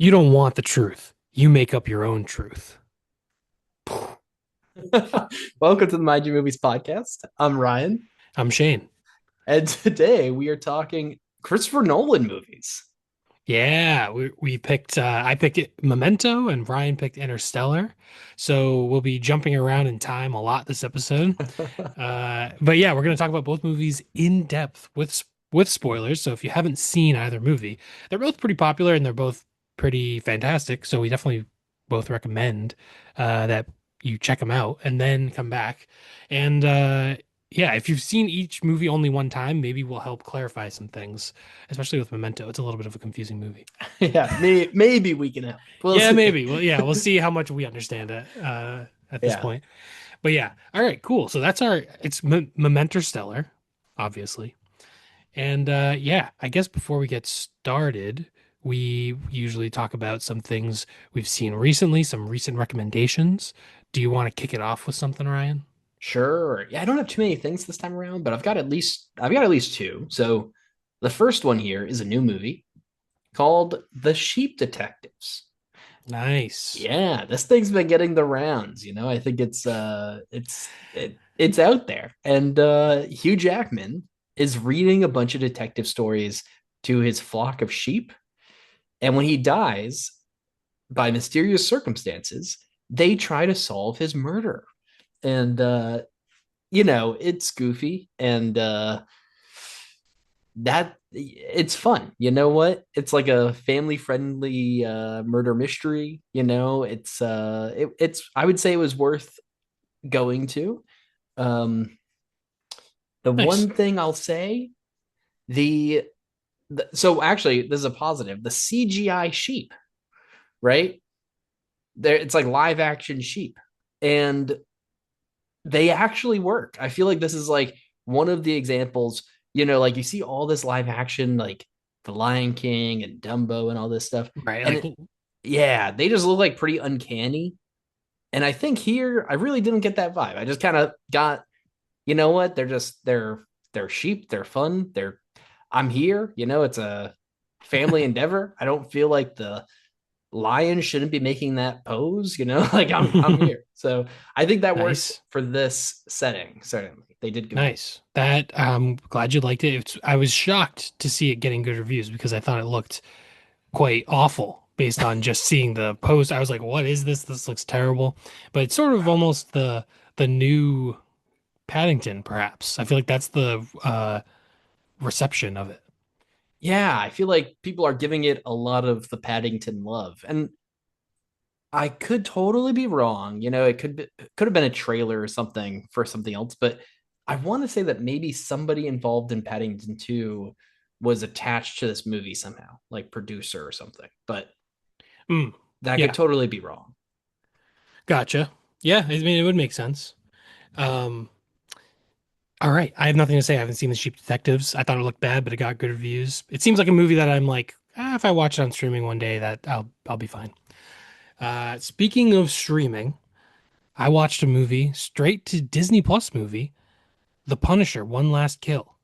You don't want the truth. You make up your own truth. Welcome to the Mind Your Movies podcast. I'm Ryan, I'm Shane. and today we are talking Christopher Nolan movies. Yeah, we picked I picked Memento and Brian picked Interstellar. So we'll be jumping around in time a lot this episode. But yeah, we're going to talk about both movies in depth with spoilers. So if you haven't seen either movie, they're both pretty popular and they're both pretty fantastic. So we definitely both recommend that you check them out and then come back. And yeah, if you've seen each movie only one time, maybe we'll help clarify some things, especially with Memento. It's a little bit of a confusing movie. Yeah, maybe we can help. We'll Yeah, see. maybe. Well, yeah, we'll see how much we understand it at this Yeah, point. But yeah, all right, cool. So that's our it's Memento Stellar, obviously. And yeah, I guess before we get started, we usually talk about some things we've seen recently, some recent recommendations. Do you want to kick it off with something, Ryan? sure. Yeah, I don't have too many things this time around, but I've got at least two. So the first one here is a new movie called The Sheep Detectives. Nice. Yeah, this thing's been getting the rounds, I think it's out there. And Hugh Jackman is reading a bunch of detective stories to his flock of sheep, and when he dies by mysterious circumstances, they try to solve his murder. And it's goofy and that it's fun. You know what? It's like a family friendly murder mystery. It's I would say it was worth going to. Um, the Nice. one thing I'll say, the, so actually this is a positive. The CGI sheep, right? There it's like live action sheep, and they actually work. I feel like this is like one of the examples, like you see all this live action, like The Lion King and Dumbo and all this stuff. Right. And Like, yeah, they just look like pretty uncanny. And I think here I really didn't get that vibe. I just kind of got, you know what? They're sheep, they're fun, I'm here, it's a family endeavor. I don't feel like the lion shouldn't be making that pose, like I'm here. So I think that worked nice. for this setting. Certainly, they did good. Nice. That I'm glad you liked it. I was shocked to see it getting good reviews because I thought it looked quite awful based on just seeing the post. I was like, "What is this? This looks terrible." But it's sort of almost the new Paddington, perhaps. I feel like that's the reception of it. Yeah, I feel like people are giving it a lot of the Paddington love, and I could totally be wrong. It could have been a trailer or something for something else, but I want to say that maybe somebody involved in Paddington 2 was attached to this movie somehow, like producer or something. But Mm, that could yeah, totally be wrong. gotcha. Yeah, I mean, it would make sense. Um, all right. I have nothing to say. I haven't seen The Sheep Detectives. I thought it looked bad, but it got good reviews. It seems like a movie that I'm like, if I watch it on streaming one day, that I'll be fine. Speaking of streaming, I watched a movie straight to Disney Plus movie, The Punisher: One Last Kill.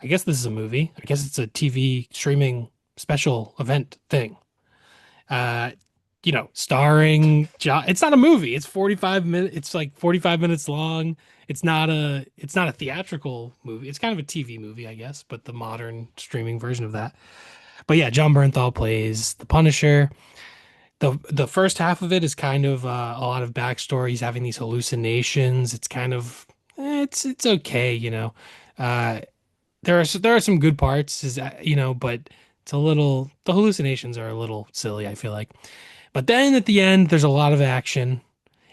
I guess this is a movie. I guess it's a TV streaming special event thing. Uh, starring John. It's not a movie. It's 45 minutes. It's like 45 minutes long. It's not a theatrical movie. It's kind of a TV movie, I guess, but the modern streaming version of that. But yeah, John Bernthal plays the Punisher. The first half of it is kind of a lot of backstory. He's having these hallucinations. It's kind of it's okay, you know. Uh, there are some good parts, but it's a little the hallucinations are a little silly, I feel like. But then at the end, there's a lot of action,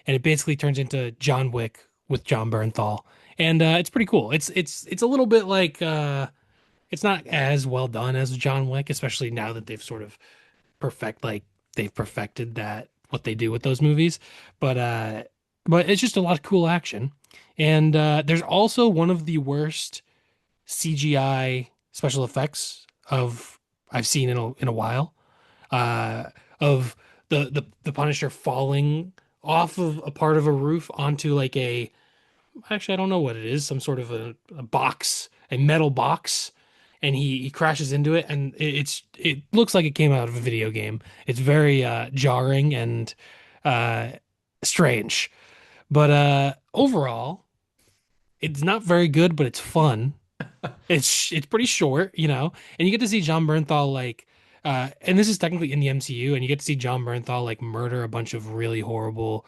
and it basically turns into John Wick with John Bernthal, and it's pretty cool. It's a little bit like it's not as well done as John Wick, especially now that they've sort of perfect like they've perfected that what they do with those movies. But uh, but it's just a lot of cool action, and there's also one of the worst CGI special effects of I've seen in a while of the Punisher falling off of a part of a roof onto like a actually I don't know what it is, some sort of a box, a metal box, and he crashes into it, and it looks like it came out of a video game. It's very jarring and uh, strange, but overall, it's not very good, but it's fun. It's pretty short, and you get to see John Bernthal and this is technically in the MCU, and you get to see John Bernthal like murder a bunch of really horrible.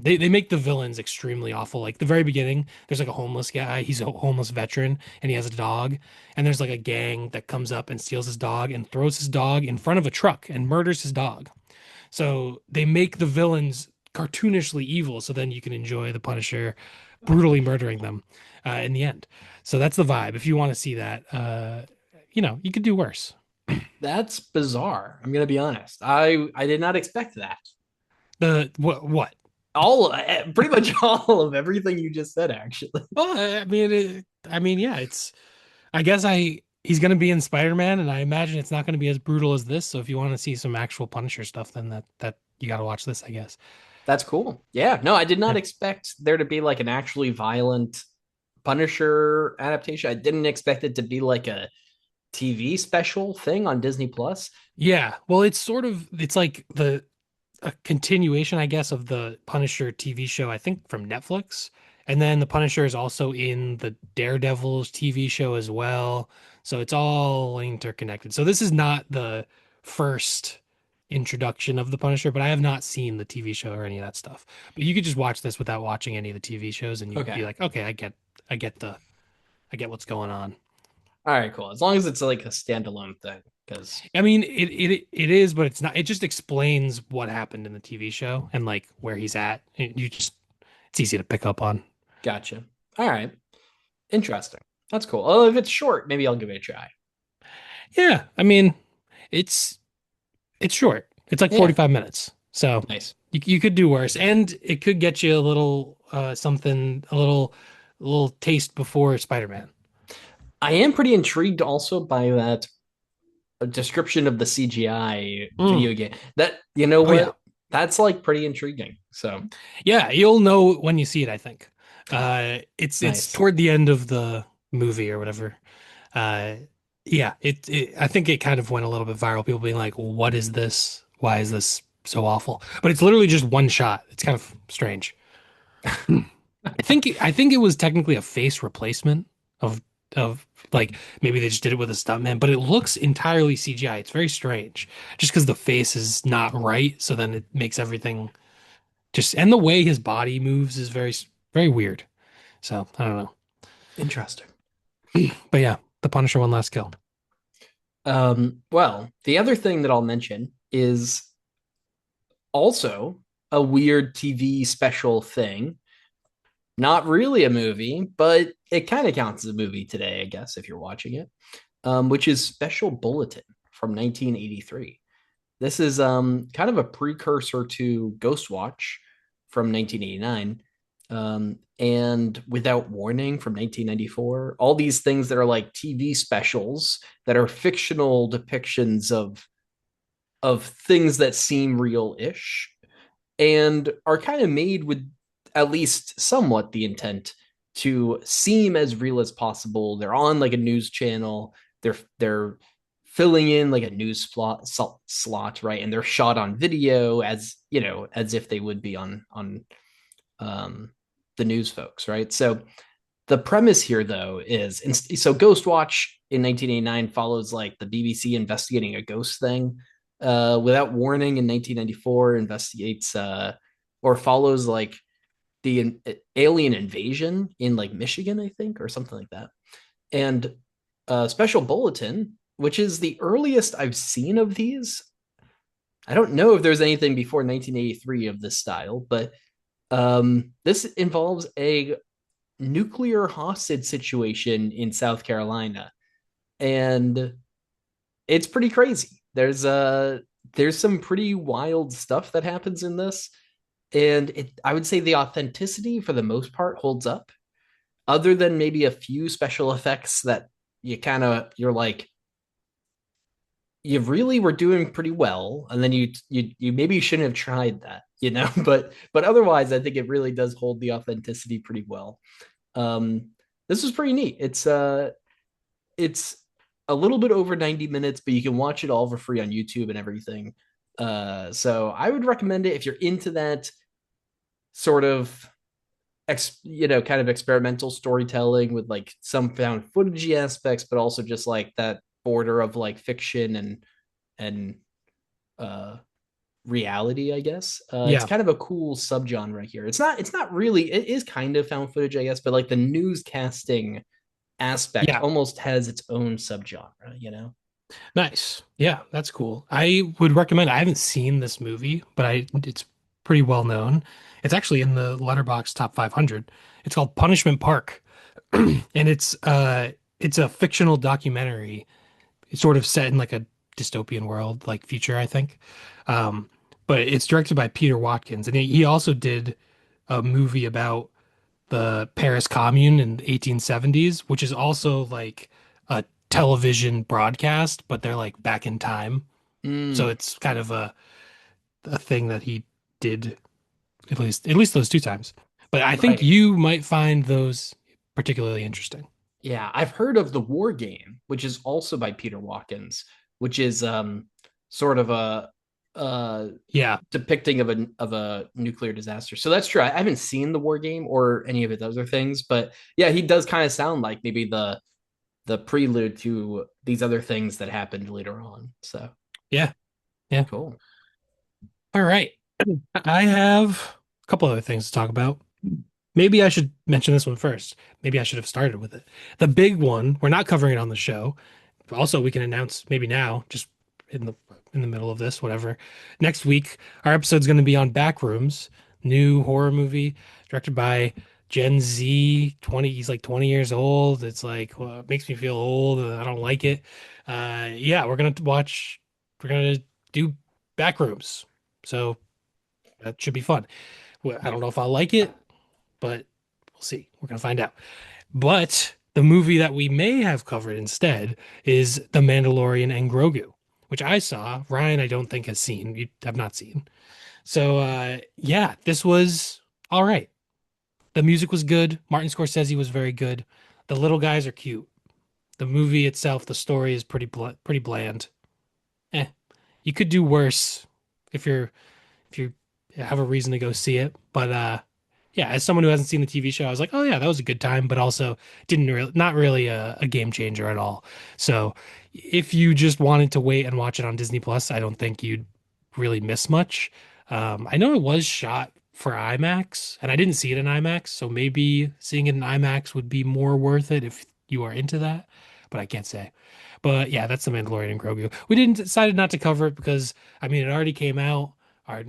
They make the villains extremely awful. Like the very beginning, there's like a homeless guy. He's a homeless veteran, and he has a dog. And there's like a gang that comes up and steals his dog and throws his dog in front of a truck and murders his dog. So they make the villains cartoonishly evil, so then you can enjoy the Punisher brutally murdering them in the end. So that's the vibe. If you want to see that, you could do worse. That's bizarre. I'm gonna be honest. I did not expect that. The what? All pretty much all of everything you just said, actually. Well, yeah. I guess he's gonna be in Spider-Man, and I imagine it's not gonna be as brutal as this. So if you want to see some actual Punisher stuff, then that you got to watch this, I guess. That's cool. Yeah, no, I did not Yeah. expect there to be like an actually violent Punisher adaptation. I didn't expect it to be like a TV special thing on Disney Plus. Yeah. Well, it's like the a continuation, I guess, of the Punisher TV show, I think from Netflix. And then the Punisher is also in the Daredevil's TV show as well. So it's all interconnected. So this is not the first introduction of the Punisher, but I have not seen the TV show or any of that stuff. But you could just watch this without watching any of the TV shows and you'd be Okay. like, okay, I get what's going on. All right, cool. As long as it's like a standalone thing, because I mean, it is, but it's not. It just explains what happened in the TV show and like where he's at. It's easy to pick up on. gotcha. All right. Interesting. That's cool. Well, if it's short, maybe I'll give it a try. Yeah, I mean, it's it's short. It's like Yeah. 45 minutes. So Nice. you could do worse. And it could get you a little something, a little taste before Spider-Man. I am pretty intrigued also by that description of the CGI Mm. video game. That, you know Oh yeah. what? That's like pretty intriguing. So Yeah, you'll know when you see it, I think. It's nice. toward the end of the movie or whatever. Uh yeah, I think it kind of went a little bit viral. People being like, "What is this? Why is this so awful?" But it's literally just one shot. It's kind of strange. I think it was technically a face replacement of like maybe they just did it with a stuntman, but it looks entirely CGI. It's very strange, just because the face is not right. So then it makes everything just and the way his body moves is very weird. So I don't know, Interesting. but yeah, the Punisher one last kill. Well, the other thing that I'll mention is also a weird TV special thing. Not really a movie, but it kind of counts as a movie today, I guess, if you're watching it, which is Special Bulletin from 1983. This is kind of a precursor to Ghostwatch from 1989, and Without Warning from 1994. All these things that are like TV specials that are fictional depictions of things that seem real-ish and are kind of made with at least somewhat the intent to seem as real as possible. They're on like a news channel. They're filling in like a news slot, right? And they're shot on video as you know, as if they would be on um, the news folks, right? So the premise here, though, is so Ghostwatch in 1989 follows like the BBC investigating a ghost thing. Without Warning in 1994 investigates or follows like the alien invasion in like Michigan, I think, or something like that. And Special Bulletin, which is the earliest I've seen of these. I don't know if there's anything before 1983 of this style, but this involves a nuclear hostage situation in South Carolina, and it's pretty crazy. There's some pretty wild stuff that happens in this, and I would say the authenticity for the most part holds up, other than maybe a few special effects that you're like you really were doing pretty well, and then you maybe shouldn't have tried that, you know. But otherwise, I think it really does hold the authenticity pretty well. Um, this was pretty neat. It's a little bit over 90 minutes, but you can watch it all for free on YouTube and everything. So I would recommend it if you're into that sort of kind of experimental storytelling with like some found footage aspects, but also just like that border of like fiction and uh reality, I guess. It's Yeah. kind of a cool subgenre here. It's not really, it is kind of found footage, I guess, but like the newscasting aspect Yeah. almost has its own subgenre. Nice. Yeah, that's cool. I would recommend. I haven't seen this movie, but I it's pretty well known. It's actually in the Letterboxd top 500. It's called Punishment Park, and it's a fictional documentary. It's sort of set in like a dystopian world, like future, I think. Um, but it's directed by Peter Watkins, and he also did a movie about the Paris Commune in the 1870s, which is also like a television broadcast, but they're like back in time. So Mm, it's kind of a thing that he did at least those two times. But I think right. you might find those particularly interesting. Yeah, I've heard of the War Game, which is also by Peter Watkins, which is sort of a uh Yeah, depicting of a nuclear disaster. So that's true. I haven't seen the War Game or any of its other things, but yeah, he does kind of sound like maybe the prelude to these other things that happened later on. So yeah, yeah. cool. All right. I have a couple other things to talk about. Maybe I should mention this one first. Maybe I should have started with it. The big one, we're not covering it on the show. Also, we can announce maybe now, just in the in the middle of this, whatever. Next week, our episode's going to be on Backrooms, new horror movie directed by Gen Z 20. He's like 20 years old. It's like well, it makes me feel old. I don't like it. Yeah, we're gonna watch. We're gonna do Backrooms, so that should be fun. Well, I don't know if I'll like it, but we'll see. We're gonna find out. But the movie that we may have covered instead is The Mandalorian and Grogu, which I saw. Ryan, I don't think has seen. You have not seen. So yeah, this was all right. The music was good. Martin Scorsese was very good. The little guys are cute. The movie itself, the story is pretty bland. Eh, you could do worse if you have a reason to go see it. But yeah, as someone who hasn't seen the TV show, I was like, oh yeah, that was a good time, but also didn't really not really a game changer at all. So if you just wanted to wait and watch it on Disney Plus, I don't think you'd really miss much. I know it was shot for IMAX, and I didn't see it in IMAX, so maybe seeing it in IMAX would be more worth it if you are into that, but I can't say. But yeah, that's the Mandalorian and Grogu. We didn't decided not to cover it because I mean it already came out. Our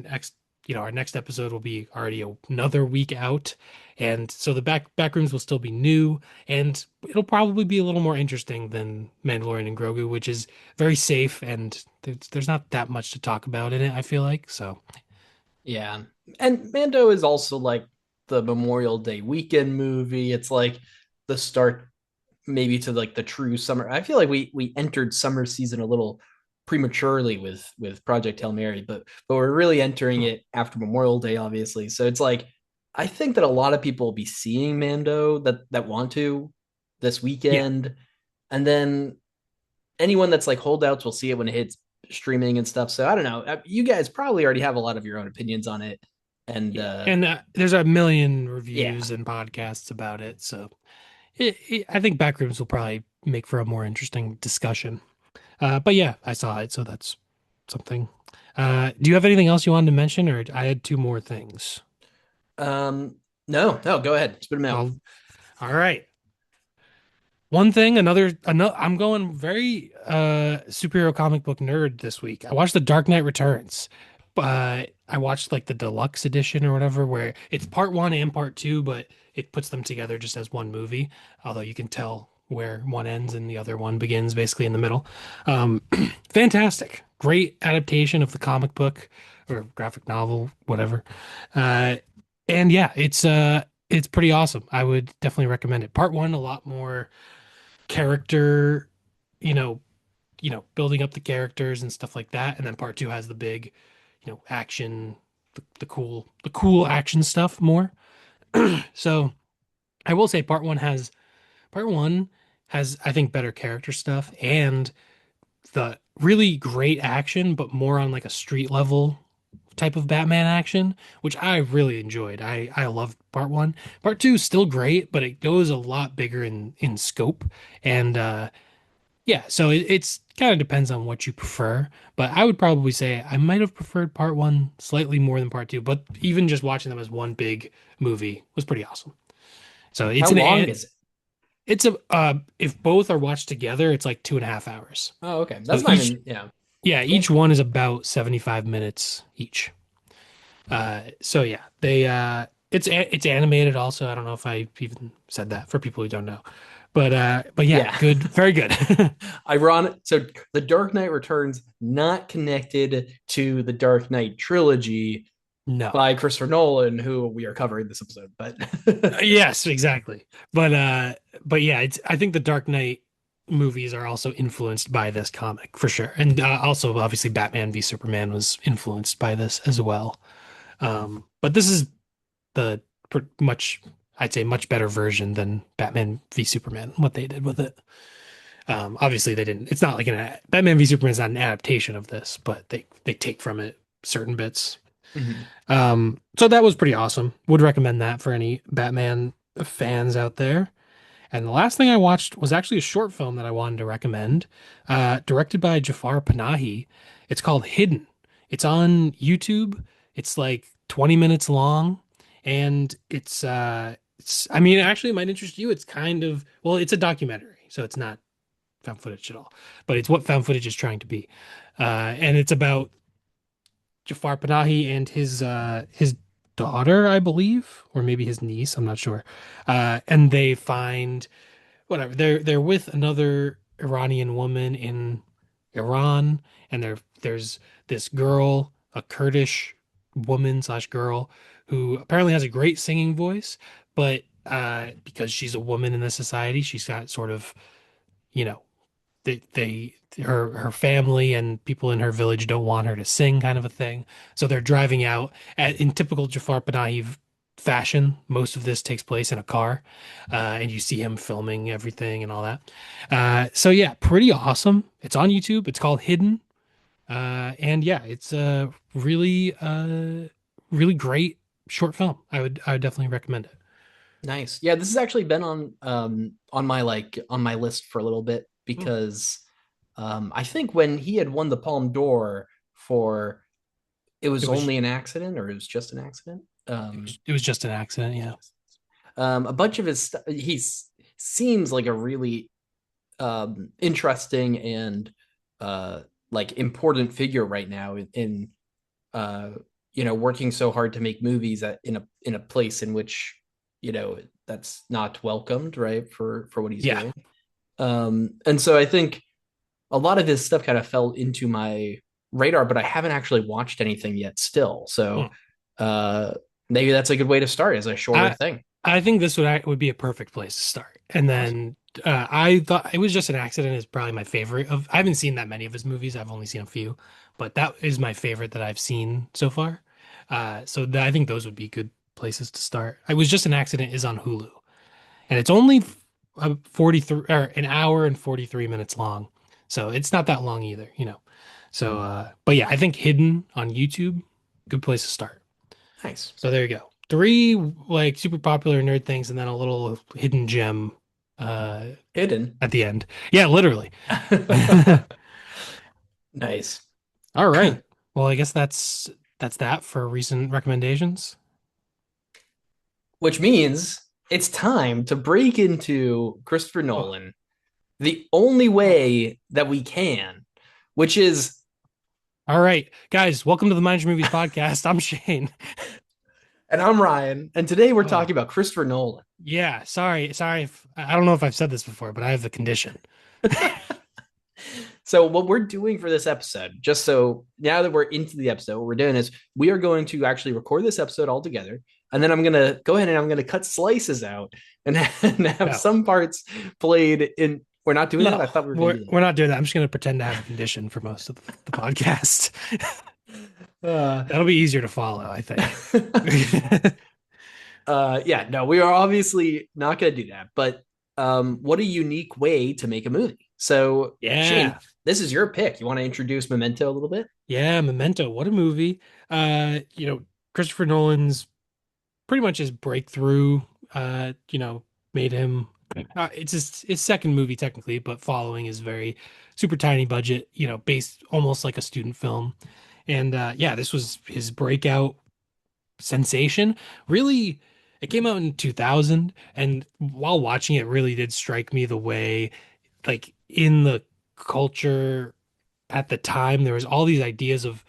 next episode will be already another week out, and so the backrooms will still be new, and it'll probably be a little more interesting than Mandalorian and Grogu, which is very safe, and there's not that much to talk about in it, I feel like. So Yeah. And Mando is also like the Memorial Day weekend movie. It's like the start maybe to like the true summer. I feel like we entered summer season a little prematurely with Project Hail Mary, but we're really entering it after Memorial Day, obviously. So it's like I think that a lot of people will be seeing Mando that want to this yeah, weekend, and then anyone that's like holdouts will see it when it hits streaming and stuff. So I don't know. You guys probably already have a lot of your own opinions on it, and yeah, and there's a million yeah, reviews and podcasts about it, so I think backrooms will probably make for a more interesting discussion. But yeah, I saw it, so that's something. Do you have anything else you wanted to mention, or I had two more things? um, no, no, go ahead, spit them out. All right. One thing, another, I'm going very superhero comic book nerd this week. I watched The Dark Knight Returns. I watched like the deluxe edition or whatever, where it's part one and part two, but it puts them together just as one movie. Although you can tell where one ends and the other one begins, basically in the middle. Um, fantastic, great adaptation of the comic book or graphic novel, whatever. Uh, and yeah, it's pretty awesome. I would definitely recommend it. Part one, a lot more character, you know, building up the characters and stuff like that. And then part two has the big, action, the cool action stuff more. So I will say part one has, I think, better character stuff and the really great action, but more on like a street level type of Batman action, which I really enjoyed. I loved part one. Part two is still great, but it goes a lot bigger in scope. And yeah, so it's kind of depends on what you prefer. But I would probably say I might have preferred part one slightly more than part two. But even just watching them as one big movie was pretty awesome. So How long is it? it's a if both are watched together, it's like 2.5 hours. Oh, okay. So That's not each even, yeah. yeah, each Cool. one is about 75 minutes each. So yeah, they it's animated also. I don't know if I even said that for people who don't know. But yeah, Yeah. good, very good. Ironic. So The Dark Knight Returns not connected to the Dark Knight trilogy No. by Christopher Nolan, who we are covering this episode. But Yes, exactly. But yeah, it's I think the Dark Knight movies are also influenced by this comic for sure. And also obviously Batman v Superman was influenced by this as well. But this is the much I'd say much better version than Batman v Superman, what they did with it. Obviously they didn't. It's not like Batman v Superman is not an adaptation of this, but they take from it certain bits. Mhm. So that was pretty awesome. Would recommend that for any Batman fans out there. And the last thing I watched was actually a short film that I wanted to recommend, directed by Jafar Panahi. It's called Hidden. It's on YouTube. It's like 20 minutes long, and I mean, actually, it might interest you. It's kind of, well, it's a documentary, so it's not found footage at all, but it's what found footage is trying to be. And it's about Jafar Panahi and his daughter, I believe, or maybe his niece, I'm not sure. And they find whatever. They're with another Iranian woman in Iran, and there's this girl, a Kurdish woman slash girl, who apparently has a great singing voice, but because she's a woman in the society, she's got sort of, you know, they her family and people in her village don't want her to sing, kind of a thing. So they're driving out in typical Jafar Panahi fashion. Most of this takes place in a car, and you see him filming everything and all that. So yeah, pretty awesome. It's on YouTube. It's called Hidden, and yeah, it's a really great short film. I would definitely recommend it. Nice. Yeah, this has actually been on my on my list for a little bit Oh, because I think when he had won the Palme d'Or for It it Was was Only an Accident or It Was Just an Accident. it was just an accident. Yeah. A bunch of he seems like a really interesting and like important figure right now in uh, working so hard to make movies in a place in which that's not welcomed, right, for what he's Yeah. doing. And so I think a lot of his stuff kind of fell into my radar, but I haven't actually watched anything yet still. Hmm. So uh, maybe that's a good way to start as a shorter I thing. I think this would be a perfect place to start. And Awesome. then I thought it was just an accident is probably my favorite of. I haven't seen that many of his movies. I've only seen a few, but that is my favorite that I've seen so far. I think those would be good places to start. I was just an accident is on Hulu, and it's only 43 or an hour and 43 minutes long, so it's not that long either, you know. So, but yeah, I think Hidden on YouTube, good place to start. Nice. So there you go. Three like super popular nerd things and then a little hidden gem uh Hidden. at the end. Yeah, literally. Nice. All right. Well, I guess that's that for recent recommendations. Which means it's time to break into Christopher Oh, Nolan the only oh. way that we can, which is, All right. Guys, welcome to the Mind Your Movies podcast. I'm Shane. and I'm Ryan, and today we're Oh, talking about Christopher Nolan. yeah. Sorry. I don't know if I've said this before, but I have a condition. So, what we're doing for this episode, just so now that we're into the episode, what we're doing is we are going to actually record this episode all together. And then I'm going to go ahead and I'm going to cut slices out and have No. some parts played in. We're not doing that. No. I thought we were going to We're do we're not doing that. I'm just gonna pretend to have a condition for most of the podcast. that. That'll be easier to follow, I think. Yeah, no, we are obviously not going to do that. But What a unique way to make a movie. So, Yeah. Shane, this is your pick. You want to introduce Memento a little bit? Yeah, Memento. What a movie. Christopher Nolan's pretty much his breakthrough, made him it's his second movie technically, but following his very super tiny budget, based almost like a student film. And yeah, this was his breakout sensation. Really, it came out in 2000, and while watching it, really did strike me the way, like in the culture at the time, there was all these ideas of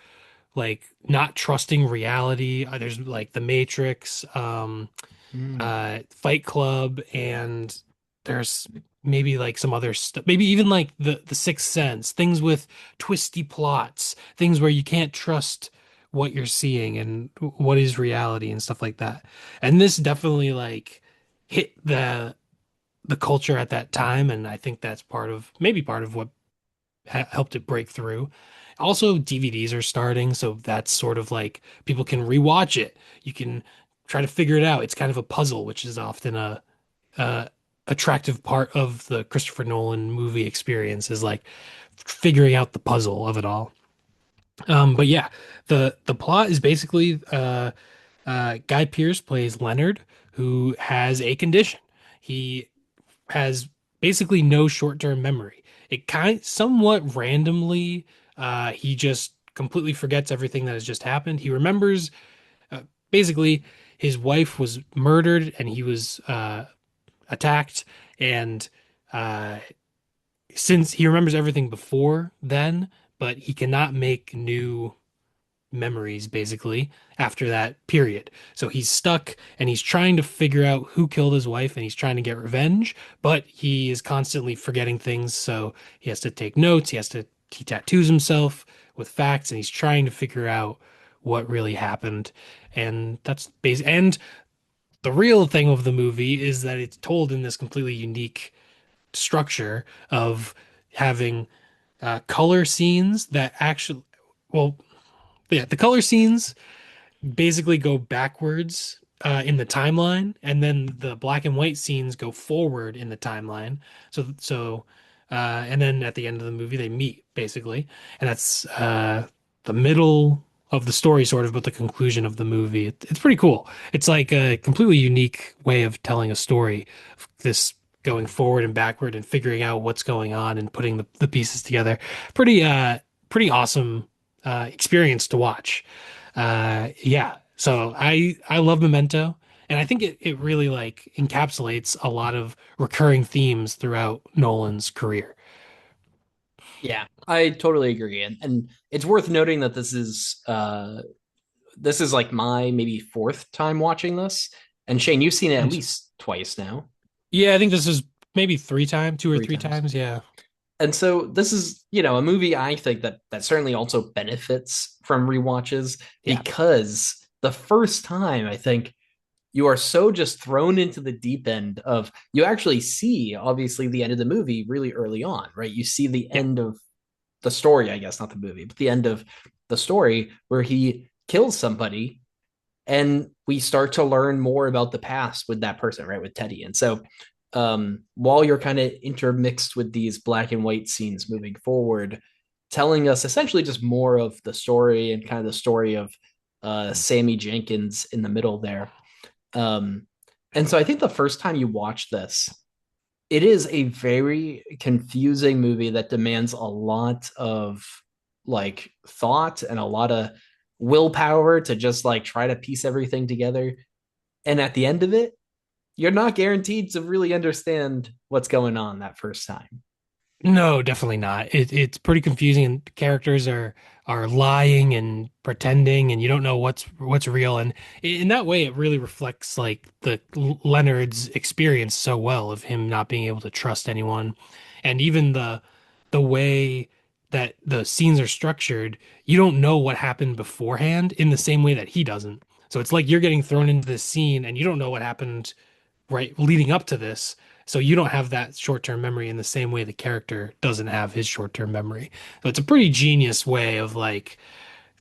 like not trusting reality. There's like The Matrix, Mm. Fight Club, and there's maybe like some other stuff, maybe even like the Sixth Sense, things with twisty plots, things where you can't trust what you're seeing and what is reality and stuff like that. And this definitely like hit the culture at that time, and I think that's part of what helped it break through. Also, DVDs are starting, so that's sort of like people can rewatch it. You can try to figure it out. It's kind of a puzzle, which is often a attractive part of the Christopher Nolan movie experience is like figuring out the puzzle of it all. But yeah, the plot is basically Guy Pearce plays Leonard, who has a condition. He has basically no short-term memory. It kind somewhat randomly, he just completely forgets everything that has just happened. He remembers uh, basically his wife was murdered and he was attacked, and uh, since he remembers everything before then, but he cannot make new memories basically after that period. So he's stuck and he's trying to figure out who killed his wife and he's trying to get revenge, but he is constantly forgetting things. So he has to take notes. He tattoos himself with facts and he's trying to figure out what really happened. And and the real thing of the movie is that it's told in this completely unique structure of having color scenes that actually, well, yeah, the color scenes basically go backwards in the timeline, and then the black and white scenes go forward in the timeline. And then at the end of the movie, they meet basically, and that's the middle of the story, sort of, but the conclusion of the movie. It's pretty cool. It's like a completely unique way of telling a story. This going forward and backward and figuring out what's going on and putting the pieces together. Pretty awesome experience to watch. Yeah. So I love Memento, and I think it really like encapsulates a lot of recurring themes throughout Nolan's career. Yeah, I totally agree. And it's worth noting that this is like my maybe fourth time watching this. And Shane, you've seen it at Nice. least twice now, Yeah, I think this is maybe two or three three times. times. Yeah. And so this is, a movie I think that certainly also benefits from rewatches Yeah. because the first time I think you are so just thrown into the deep end of you actually see obviously the end of the movie really early on, right? You see the Yeah. end of the story, I guess, not the movie, but the end of the story where he kills somebody and we start to learn more about the past with that person, right? With Teddy. And so while you're kind of intermixed with these black and white scenes moving forward, telling us essentially just more of the story and kind of the story of Sammy Jenkins in the middle there. Um, and so I think the first time you watch this, it is a very confusing movie that demands a lot of like thought and a lot of willpower to just like try to piece everything together. And at the end of it, you're not guaranteed to really understand what's going on that first time. No, definitely not. It's pretty confusing, and characters are lying and pretending, and you don't know what's real. And in that way, it really reflects like the Leonard's experience so well of him not being able to trust anyone, and even the way that the scenes are structured, you don't know what happened beforehand in the same way that he doesn't. So it's like you're getting thrown into this scene, and you don't know what happened right leading up to this. So you don't have that short-term memory in the same way the character doesn't have his short-term memory. So it's a pretty genius way of like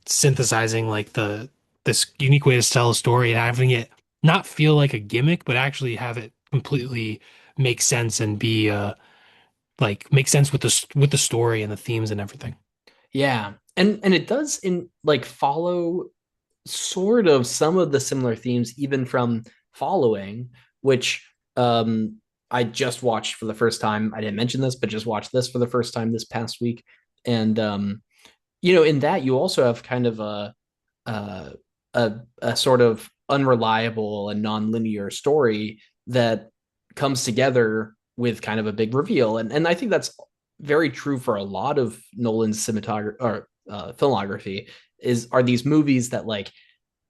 synthesizing like the this unique way to tell a story and having it not feel like a gimmick, but actually have it completely make sense and be like make sense with with the story and the themes and everything. Yeah. And it does in like follow sort of some of the similar themes even from Following, which I just watched for the first time. I didn't mention this, but just watched this for the first time this past week. And in that you also have kind of uh, a sort of unreliable and non-linear story that comes together with kind of a big reveal. And I think that's very true for a lot of Nolan's cinematography or filmography is are these movies that like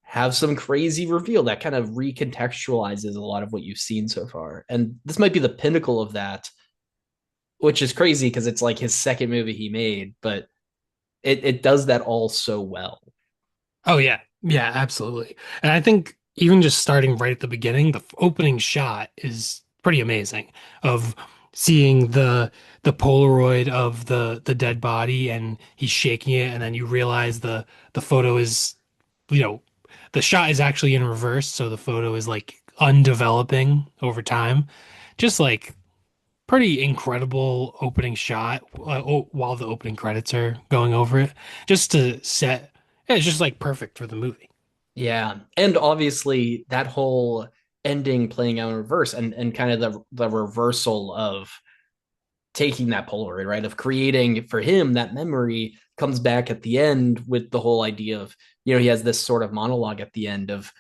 have some crazy reveal that kind of recontextualizes a lot of what you've seen so far. And this might be the pinnacle of that, which is crazy because it's like his second movie he made, but it does that all so well. Oh yeah. Yeah, absolutely. And I think even just starting right at the beginning, the opening shot is pretty amazing of seeing the Polaroid of the dead body and he's shaking it and then you realize the photo is you know the shot is actually in reverse, so the photo is like undeveloping over time. Just like pretty incredible opening shot while the opening credits are going over it, just to set. Yeah, it's just like perfect for the movie. Yeah. And obviously that whole ending playing out in reverse and kind of the reversal of taking that Polaroid, right? Of creating for him that memory comes back at the end with the whole idea of, he has this sort of monologue at the end of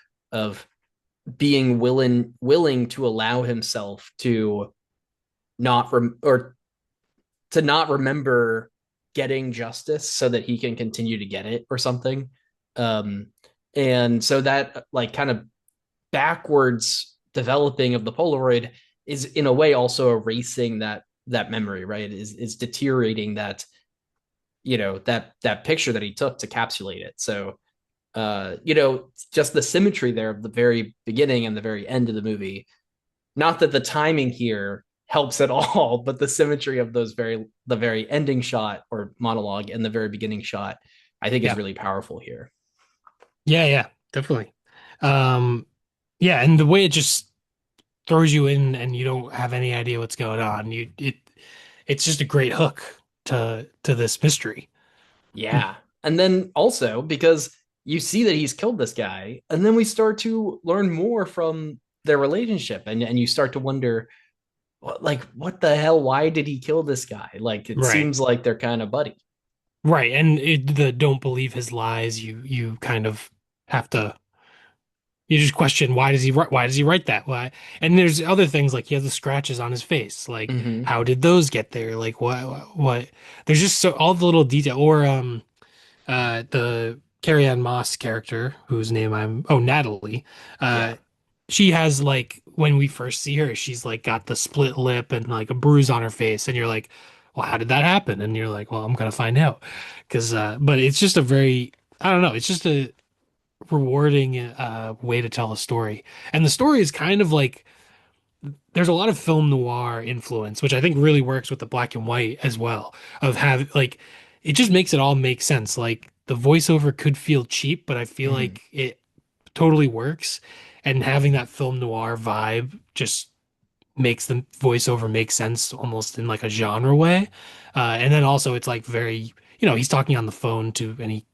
being willing to allow himself to or to not remember getting justice so that he can continue to get it or something. Um, and so that like kind of backwards developing of the Polaroid is in a way also erasing that memory, right? Is deteriorating that that picture that he took to capsulate it. So just the symmetry there of the very beginning and the very end of the movie. Not that the timing here helps at all, but the symmetry of the very ending shot or monologue and the very beginning shot, I think is Yeah, really powerful here. yeah, yeah, definitely. Um, yeah, and the way it just throws you in and you don't have any idea what's going on. It's just a great hook to this mystery. Yeah. And then also because you see that he's killed this guy, and then we start to learn more from their relationship, and you start to wonder, what the hell? Why did he kill this guy? Like, it Right. seems like they're kind of buddy. Right. And the don't believe his lies, you kind of have to you just question why does he write that? Why? And there's other things like he has the scratches on his face. Like Mm-hmm. how did those get there? Like what there's just so all the little detail or the Carrie Ann Moss character, whose name I'm oh Natalie, uh Yeah. she has like when we first see her, she's like got the split lip and like a bruise on her face, and you're like, well, how did that happen? And you're like, well, I'm gonna find out. Because but it's just a very I don't know, it's just a rewarding way to tell a story. And the story is kind of like there's a lot of film noir influence, which I think really works with the black and white as well. Of have like it just makes it all make sense. Like the voiceover could feel cheap, but I feel Mm-hmm. like it totally works. And having that film noir vibe just makes the voiceover make sense almost in like a genre way. And then also it's like very, he's talking on the phone to and he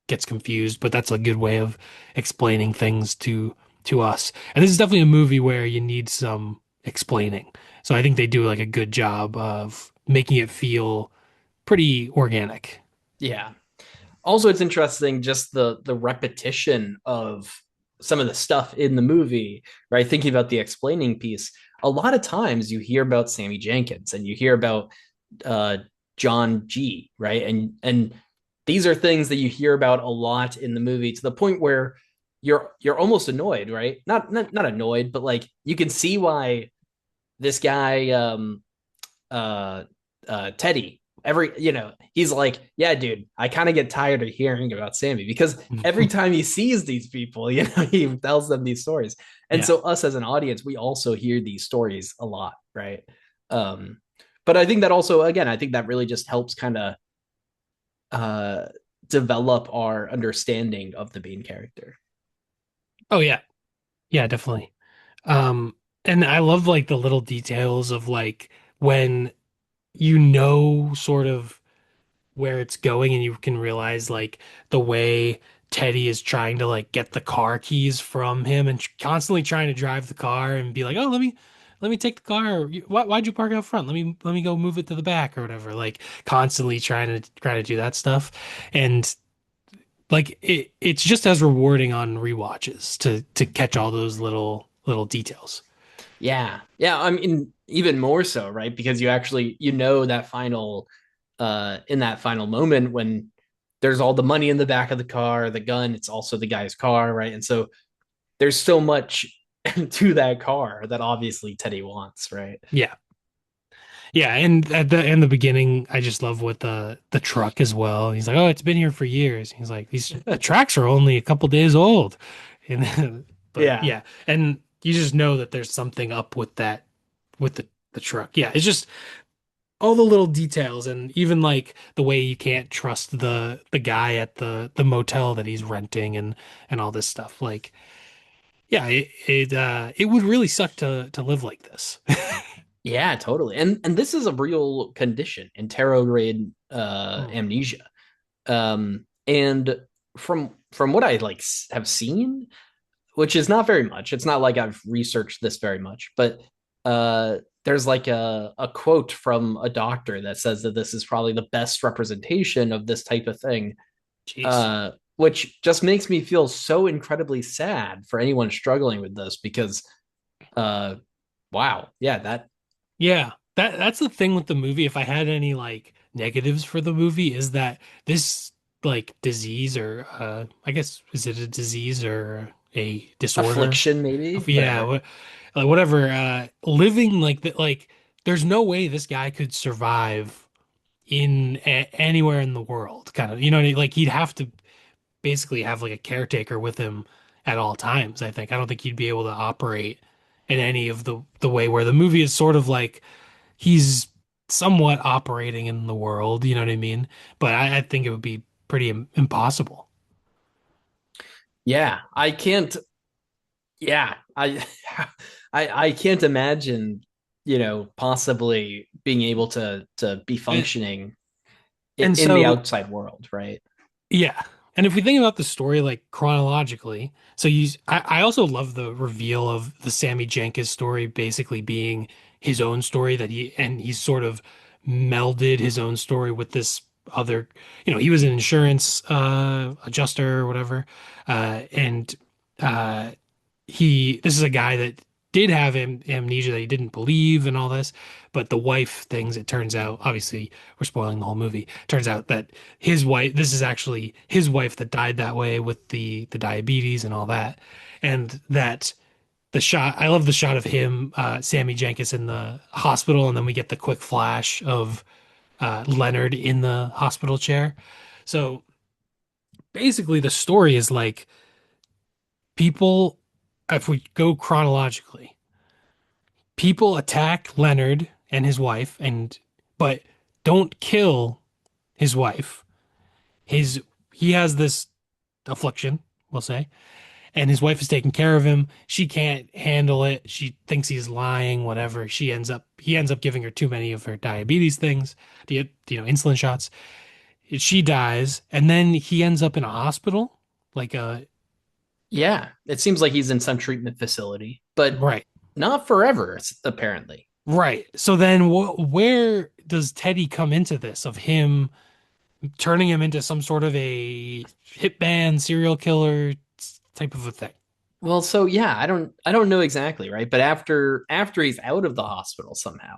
gets confused, but that's a good way of explaining things to us. And this is definitely a movie where you need some explaining. So I think they do like a good job of making it feel pretty organic. Yeah. Also, it's interesting just the repetition of some of the stuff in the movie, right? Thinking about the explaining piece, a lot of times you hear about Sammy Jenkins and you hear about uh, John G, right? And these are things that you hear about a lot in the movie to the point where you're almost annoyed, right? Not annoyed, but like you can see why this guy uh Teddy he's like, yeah, dude, I kind of get tired of hearing about Sammy because every time he sees these people, he tells them these stories. And Yeah. so us as an audience, we also hear these stories a lot, right? um but I think that also, again, I think that really just helps kind of uh develop our understanding of the main character. Oh yeah. Yeah, definitely. And I love like the little details of like when you know sort of where it's going and you can realize like the way Teddy is trying to like get the car keys from him and constantly trying to drive the car and be like, "Oh, let me take the car. Why'd you park out front? Let me go move it to the back or whatever." Like constantly trying to do that stuff. And like it's just as rewarding on rewatches to catch all those little details. Yeah. Yeah. I mean, even more so, right? Because you actually, you know, that final, in that final moment when there's all the money in the back of the car, the gun, it's also the guy's car, right? And so there's so much to that car that obviously Teddy wants, right? Yeah. Yeah, and at the beginning, I just love with the truck as well. He's like, "Oh, it's been here for years." He's like, "These the tracks are only a couple days old," and but Yeah. yeah, and you just know that there's something up with that with the truck. Yeah, it's just all the little details, and even like the way you can't trust the guy at the motel that he's renting and all this stuff. Like, yeah, it would really suck to live like this. Yeah, totally. And this is a real condition, interrograde Hmm. amnesia. And from what I like have seen, which is not very much. It's not like I've researched this very much, but there's like a quote from a doctor that says that this is probably the best representation of this type of thing, Jeez. which just makes me feel so incredibly sad for anyone struggling with this because, uh, wow, yeah, that Yeah, that's the thing with the movie. If I had any like negatives for the movie, is that this like disease or I guess is it a disease or a disorder? affliction, maybe, Yeah, whatever. like whatever. Living like that, like there's no way this guy could survive in anywhere in the world. Kind of, you know, like he'd have to basically have like a caretaker with him at all times. I think I don't think he'd be able to operate in any of the way where the movie is sort of like he's somewhat operating in the world, you know what I mean? But I think it would be pretty impossible. Yeah, I can't. Yeah, I can't imagine, possibly being able to be And, functioning and in the so outside world, right? yeah. And if we think about the story like chronologically, so I also love the reveal of the Sammy Jenkins story basically being his own story that he's sort of melded his own story with this other, he was an insurance adjuster or whatever. And uh this is a guy that did have amnesia that he didn't believe and all this, but the wife things, it turns out, obviously we're spoiling the whole movie. Turns out that his wife, this is actually his wife that died that way with the diabetes and all that. And that the shot, I love the shot of him, Sammy Jenkins in the hospital, and then we get the quick flash of Leonard in the hospital chair. So basically the story is like people, if we go chronologically, people attack Leonard and his wife but don't kill his wife. His he has this affliction, we'll say, and his wife is taking care of him. She can't handle it. She thinks he's lying, whatever. He ends up giving her too many of her diabetes things, insulin shots. She dies, and then he ends up in a hospital, like a Yeah, it seems like he's in some treatment facility, but right. not forever, apparently. Right. So then where does Teddy come into this of him turning him into some sort of a hitman, serial killer type of a thing? Well, so yeah, I don't know exactly, right? But after he's out of the hospital somehow,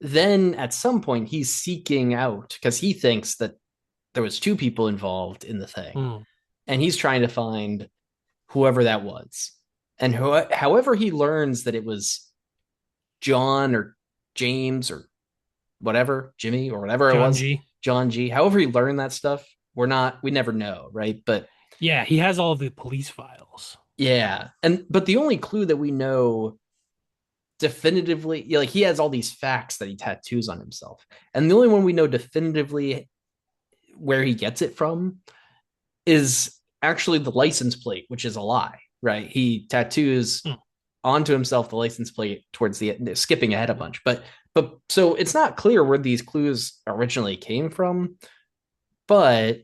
then at some point he's seeking out because he thinks that there was two people involved in the thing, Hmm. and he's trying to find whoever that was. And however he learns that it was John or James or whatever, Jimmy or whatever it John was, G. John G. However he learned that stuff, we never know, right? But Yeah, he has all the police files. yeah, but the only clue that we know definitively, like he has all these facts that he tattoos on himself, and the only one we know definitively where he gets it from is actually the license plate, which is a lie, right? He tattoos Hmm. onto himself the license plate towards the end, skipping ahead a bunch. But so it's not clear where these clues originally came from, but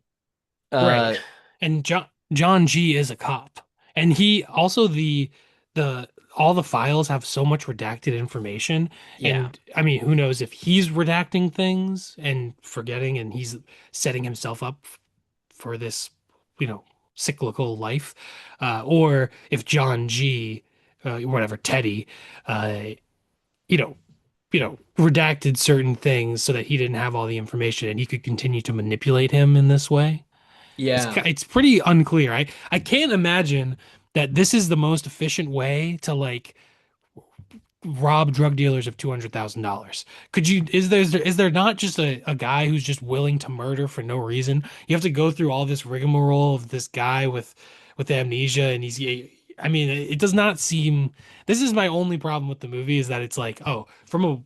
Right. uh And John G is a cop. And he also the all the files have so much redacted information. yeah. And I mean, who knows if he's redacting things and forgetting and he's setting himself up for this, you know, cyclical life. Or if John G, whatever, Teddy, uh, you know, redacted certain things so that he didn't have all the information and he could continue to manipulate him in this way. Yeah. It's pretty unclear. I can't imagine that this is the most efficient way to like rob drug dealers of $200,000. Could you is there not just a guy who's just willing to murder for no reason? You have to go through all this rigmarole of this guy with amnesia and he's I mean, it does not seem this is my only problem with the movie is that it's like, oh, from a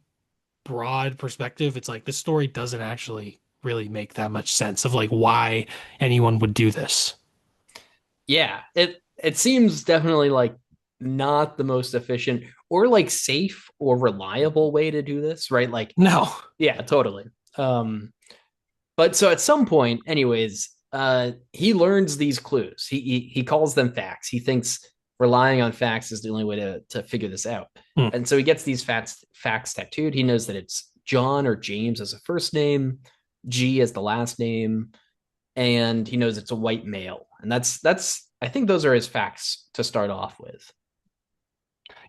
broad perspective, it's like this story doesn't actually really make that much sense of like why anyone would do this. Yeah. It seems definitely like not the most efficient or like safe or reliable way to do this, right? Like, No. yeah, totally. But so at some point, anyways, he learns these clues. He calls them facts. He thinks relying on facts is the only way to figure this out. Hmm. And so he gets these facts tattooed. He knows that it's John or James as a first name, G as the last name, and he knows it's a white male. And that's I think those are his facts to start off with.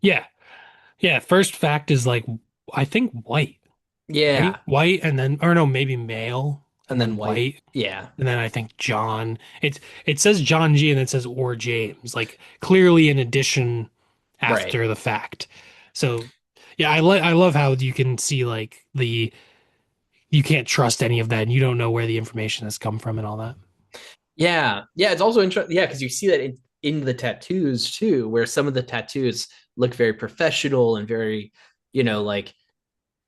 Yeah. Yeah. First fact is like, I think white, right? Yeah, White and then, or no, maybe male and and then then white. white. Yeah, And then I think John. It says John G and it says or James, like clearly an addition right. after the fact. So yeah, I love how you can see like the you can't trust any of that and you don't know where the information has come from and all that. Yeah, yeah. It's also interesting. Yeah, because you see that in the tattoos too, where some of the tattoos look very professional and very, like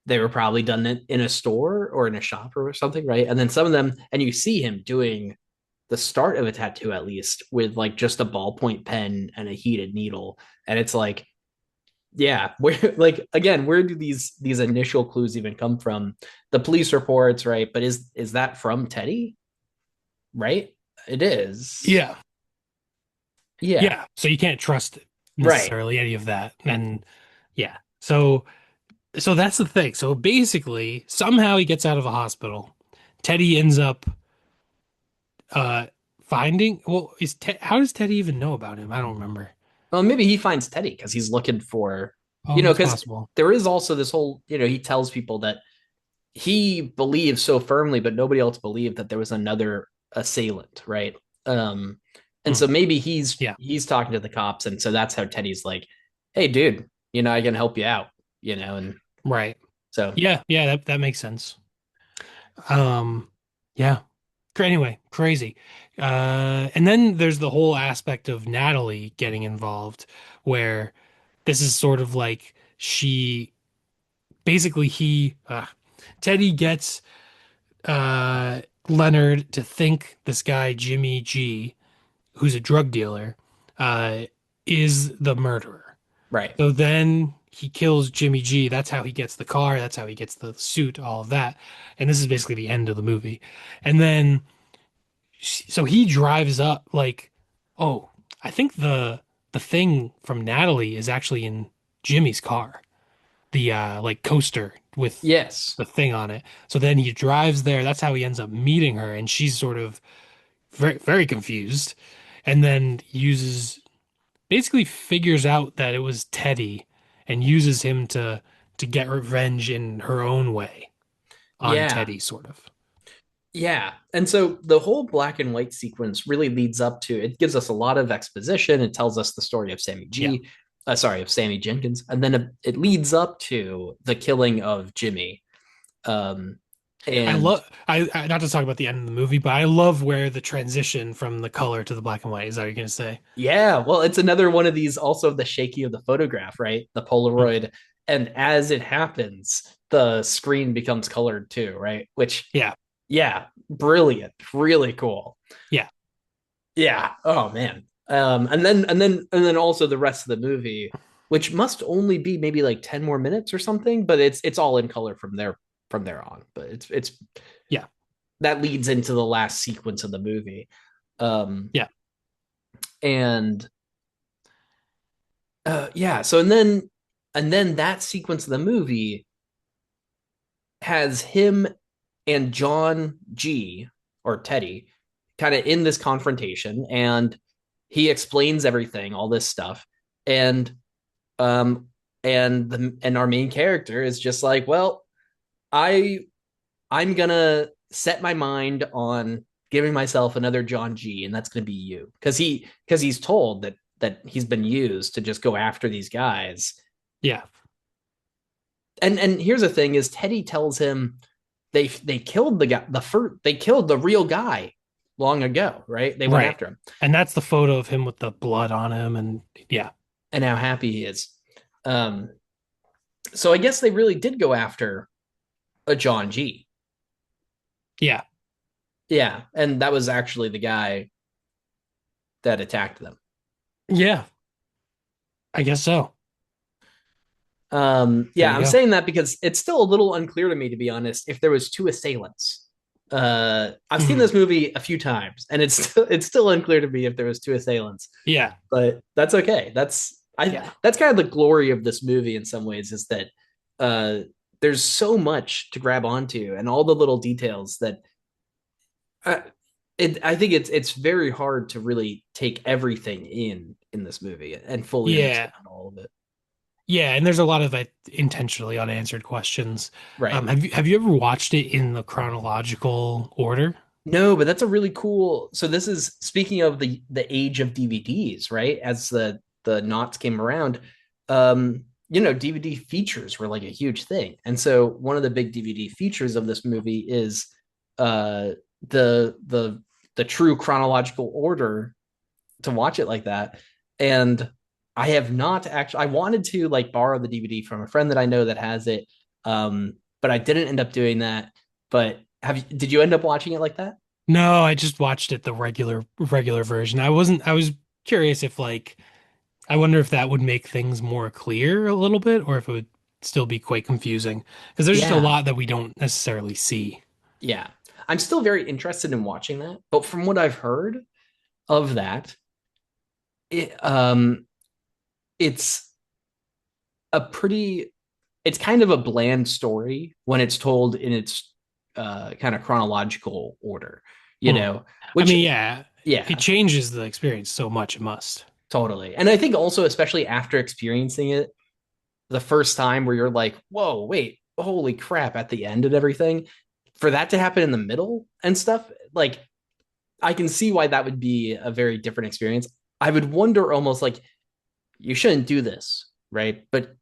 they were probably done in a store or in a shop or something, right? And then some of them, and you see him doing the start of a tattoo at least with like just a ballpoint pen and a heated needle, and it's like, yeah, where like again, where do these initial clues even come from? The police reports, right? But is that from Teddy? Right? It is. Yeah. Yeah. Yeah. So you can't trust Right. necessarily any of that. And yeah. So that's the thing. So basically, somehow he gets out of a hospital. Teddy ends up uh finding well, how does Teddy even know about him? I don't remember. Well, maybe he finds Teddy because he's looking for, Oh, that's because possible. there is also this whole, he tells people that he believes so firmly, but nobody else believed that there was another assailant, right? Um, and Hmm. so maybe he's Yeah. he's talking to the cops, and so that's how Teddy's like, "Hey, dude, I can help you out," and Right. so Yeah, yeah, that makes sense. Um, yeah. Anyway, crazy. And then there's the whole aspect of Natalie getting involved, where this is sort of like she basically Teddy gets Leonard to think this guy Jimmy G, who's a drug dealer, uh, is the murderer. right, So then he kills Jimmy G. That's how he gets the car. That's how he gets the suit, all of that. And this is basically the end of the movie. And then, so he drives up like, oh, I think the thing from Natalie is actually in Jimmy's car, the like coaster with yes, the thing on it. So then he drives there. That's how he ends up meeting her, and she's sort of very very confused, and then uses basically figures out that it was Teddy and uses him to get revenge in her own way on yeah, Teddy, sort of. yeah. And so the whole black and white sequence really leads up to it, gives us a lot of exposition. It tells us the story of Yeah. of Sammy Jenkins, and then it leads up to the killing of Jimmy. Um, I and love not to talk about the end of the movie, but I love where the transition from the color to the black and white is that what you're gonna say? yeah, well, it's another one of these, also the shaky of the photograph, right? The Hmm. Polaroid. And as it happens, the screen becomes colored too, right? Which, Yeah. yeah, brilliant, really cool. Yeah. Yeah. Oh man. And then also the rest of the movie. which must only be maybe like 10 more minutes or something, but it's all in color from there on. But it's Yeah. that leads into the last sequence of the movie. Um Yeah. and yeah, so and then that sequence of the movie has him and John G or Teddy kind of in this confrontation, and he explains everything, all this stuff, and um and our main character is just like, well, I I'm gonna set my mind on giving myself another John G, and that's gonna be you, because he's told that he's been used to just go after these guys. Yeah. And here's the thing: is Teddy tells him they killed the guy, they killed the real guy long ago, right? They went Right. after him, And that's the photo of him with the blood on him. And yeah. and how happy he is. Um, so I guess they really did go after a John G. Yeah. Yeah, and that was actually the guy that attacked them. Yeah. I guess so. There Yeah, you I'm go. saying that because it's still a little unclear to me, to be honest, if there was two assailants. I've seen Mhm. this movie a few times, and it's still unclear to me if there was two assailants. Yeah. But that's okay. Yeah. That's kind of the glory of this movie in some ways, is that uh, there's so much to grab onto, and all the little details that uh, I think it's very hard to really take everything in this movie and fully Yeah. understand all of it. Yeah. And there's a lot of intentionally unanswered questions. Right. Have you ever watched it in the chronological order? No, but that's a really cool. So this is speaking of the age of DVDs, right? As the knots came around, DVD features were like a huge thing. And so one of the big DVD features of this movie is uh the the the true chronological order to watch it like that. And I have not actually, I wanted to like borrow the DVD from a friend that I know that has it. But I didn't end up doing that. But did you end up watching it like that? No, I just watched it the regular version. I was curious if I wonder if that would make things more clear a little bit or if it would still be quite confusing because there's just a Yeah. lot that we don't necessarily see. Yeah. I'm still very interested in watching that. But from what I've heard of that, it, it's a pretty, it's kind of a bland story when it's told in its kind of chronological order, you Hmm. know, I which, mean, yeah, it yeah, changes the experience so much it must. totally. And I think also, especially after experiencing it the first time, where you're like, whoa, wait, holy crap, at the end and everything, for that to happen in the middle and stuff, like, I can see why that would be a very different experience. I would wonder almost like, you shouldn't do this, right? But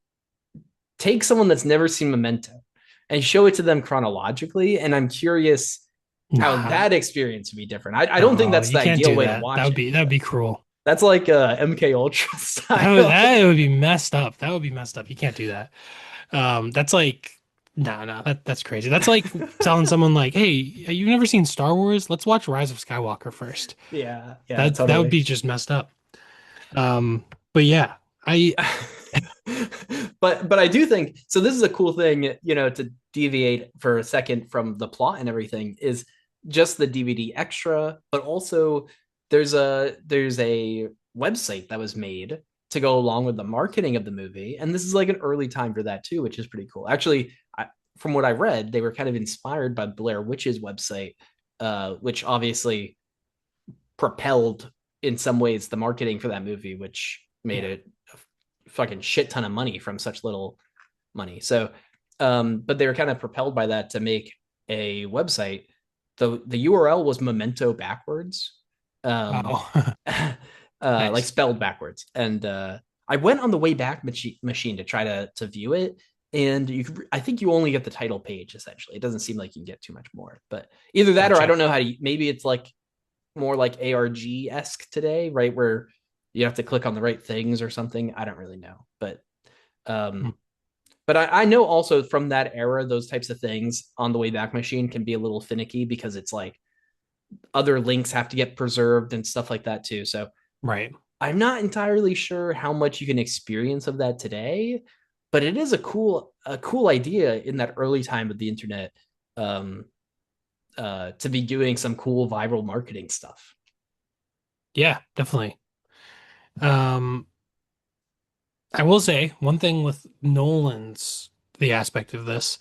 take someone that's never seen Memento and show it to them chronologically. And I'm curious how Nah, that experience would be different. I don't think no, that's you the can't ideal do way to that. watch it. That would be cruel. That's like MK Ultra style. That would be messed up. That would be messed up. You can't do that. That's like no, that's crazy. That's like telling someone like, "Hey, you've never seen Star Wars? Let's watch Rise of Skywalker first." Yeah, yeah, That would totally. be just messed up. Um, but yeah, I But I do think so. This is a cool thing, to deviate for a second from the plot and everything, is just the DVD extra, but also there's a website that was made to go along with the marketing of the movie, and this is like an early time for that too, which is pretty cool. Actually, from what I read, they were kind of inspired by Blair Witch's website, which obviously propelled in some ways the marketing for that movie, which made yeah. it a fucking shit ton of money from such little money. So, but they were kind of propelled by that to make a website. The URL was Memento backwards, um, Oh, like nice. spelled backwards. And I went on the way back machine to try to view it, and I think you only get the title page essentially. It doesn't seem like you can get too much more, but either that or I Gotcha. don't know how to. Maybe it's like more like ARG esque today, right? Where you have to click on the right things or something. I don't really know, Hmm. um, but I know also from that era, those types of things on the Wayback Machine can be a little finicky because it's like other links have to get preserved and stuff like that too. So Right. I'm not entirely sure how much you can experience of that today, but it is a cool idea in that early time of the internet, um, to be doing some cool viral marketing stuff. Yeah, definitely. Um, I will say one thing with Nolan's the aspect of this,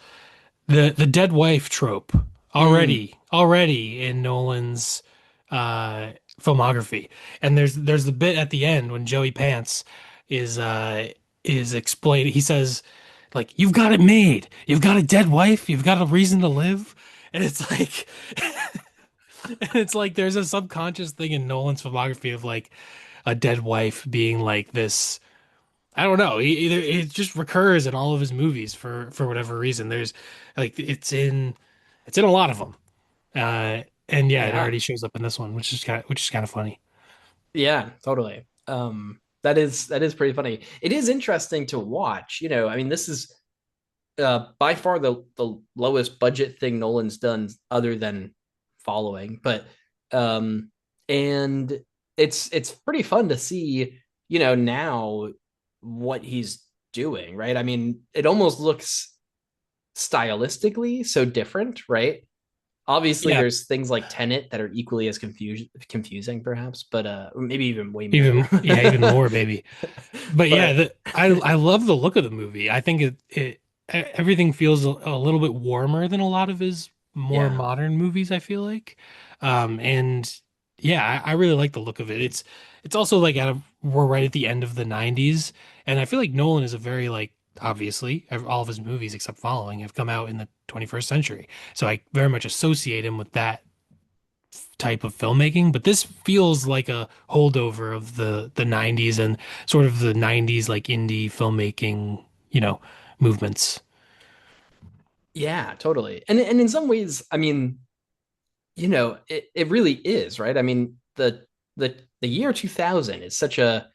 the dead wife trope Mm, already in Nolan's uh filmography. And there's the bit at the end when Joey Pants is uh is explaining, he says like, you've got it made. You've got a dead wife, you've got a reason to live. And it's like it's like there's a subconscious thing in Nolan's filmography of like a dead wife being like this. I don't know. Either it just recurs in all of his movies for whatever reason. There's like it's in a lot of them. And yeah, it yeah, already shows up in this one, which is kind of funny. yeah, totally. That is pretty funny. It is interesting to watch. I mean, this is by far the lowest budget thing Nolan's done, other than Following. But and it's pretty fun to see, now what he's doing, right? I mean, it almost looks stylistically so different, right? Obviously, Yeah, there's things like Tenet that are equally as confusing, perhaps, but maybe even way more. even more, baby. But yeah, But I love the look of the movie. I think everything feels a little bit warmer than a lot of his more yeah, modern movies, I feel like. And yeah, I really like the look of it. It's also like we're right at the end of the 90s, and I feel like Nolan is a very like obviously all of his movies except Following have come out in the 21st century. So I very much associate him with that type of filmmaking, but this feels like a holdover of the 90s and sort of the 90s like indie filmmaking, you know, movements. yeah, totally. And in some ways, I mean, it really is, right? I mean, the year 2000 is such a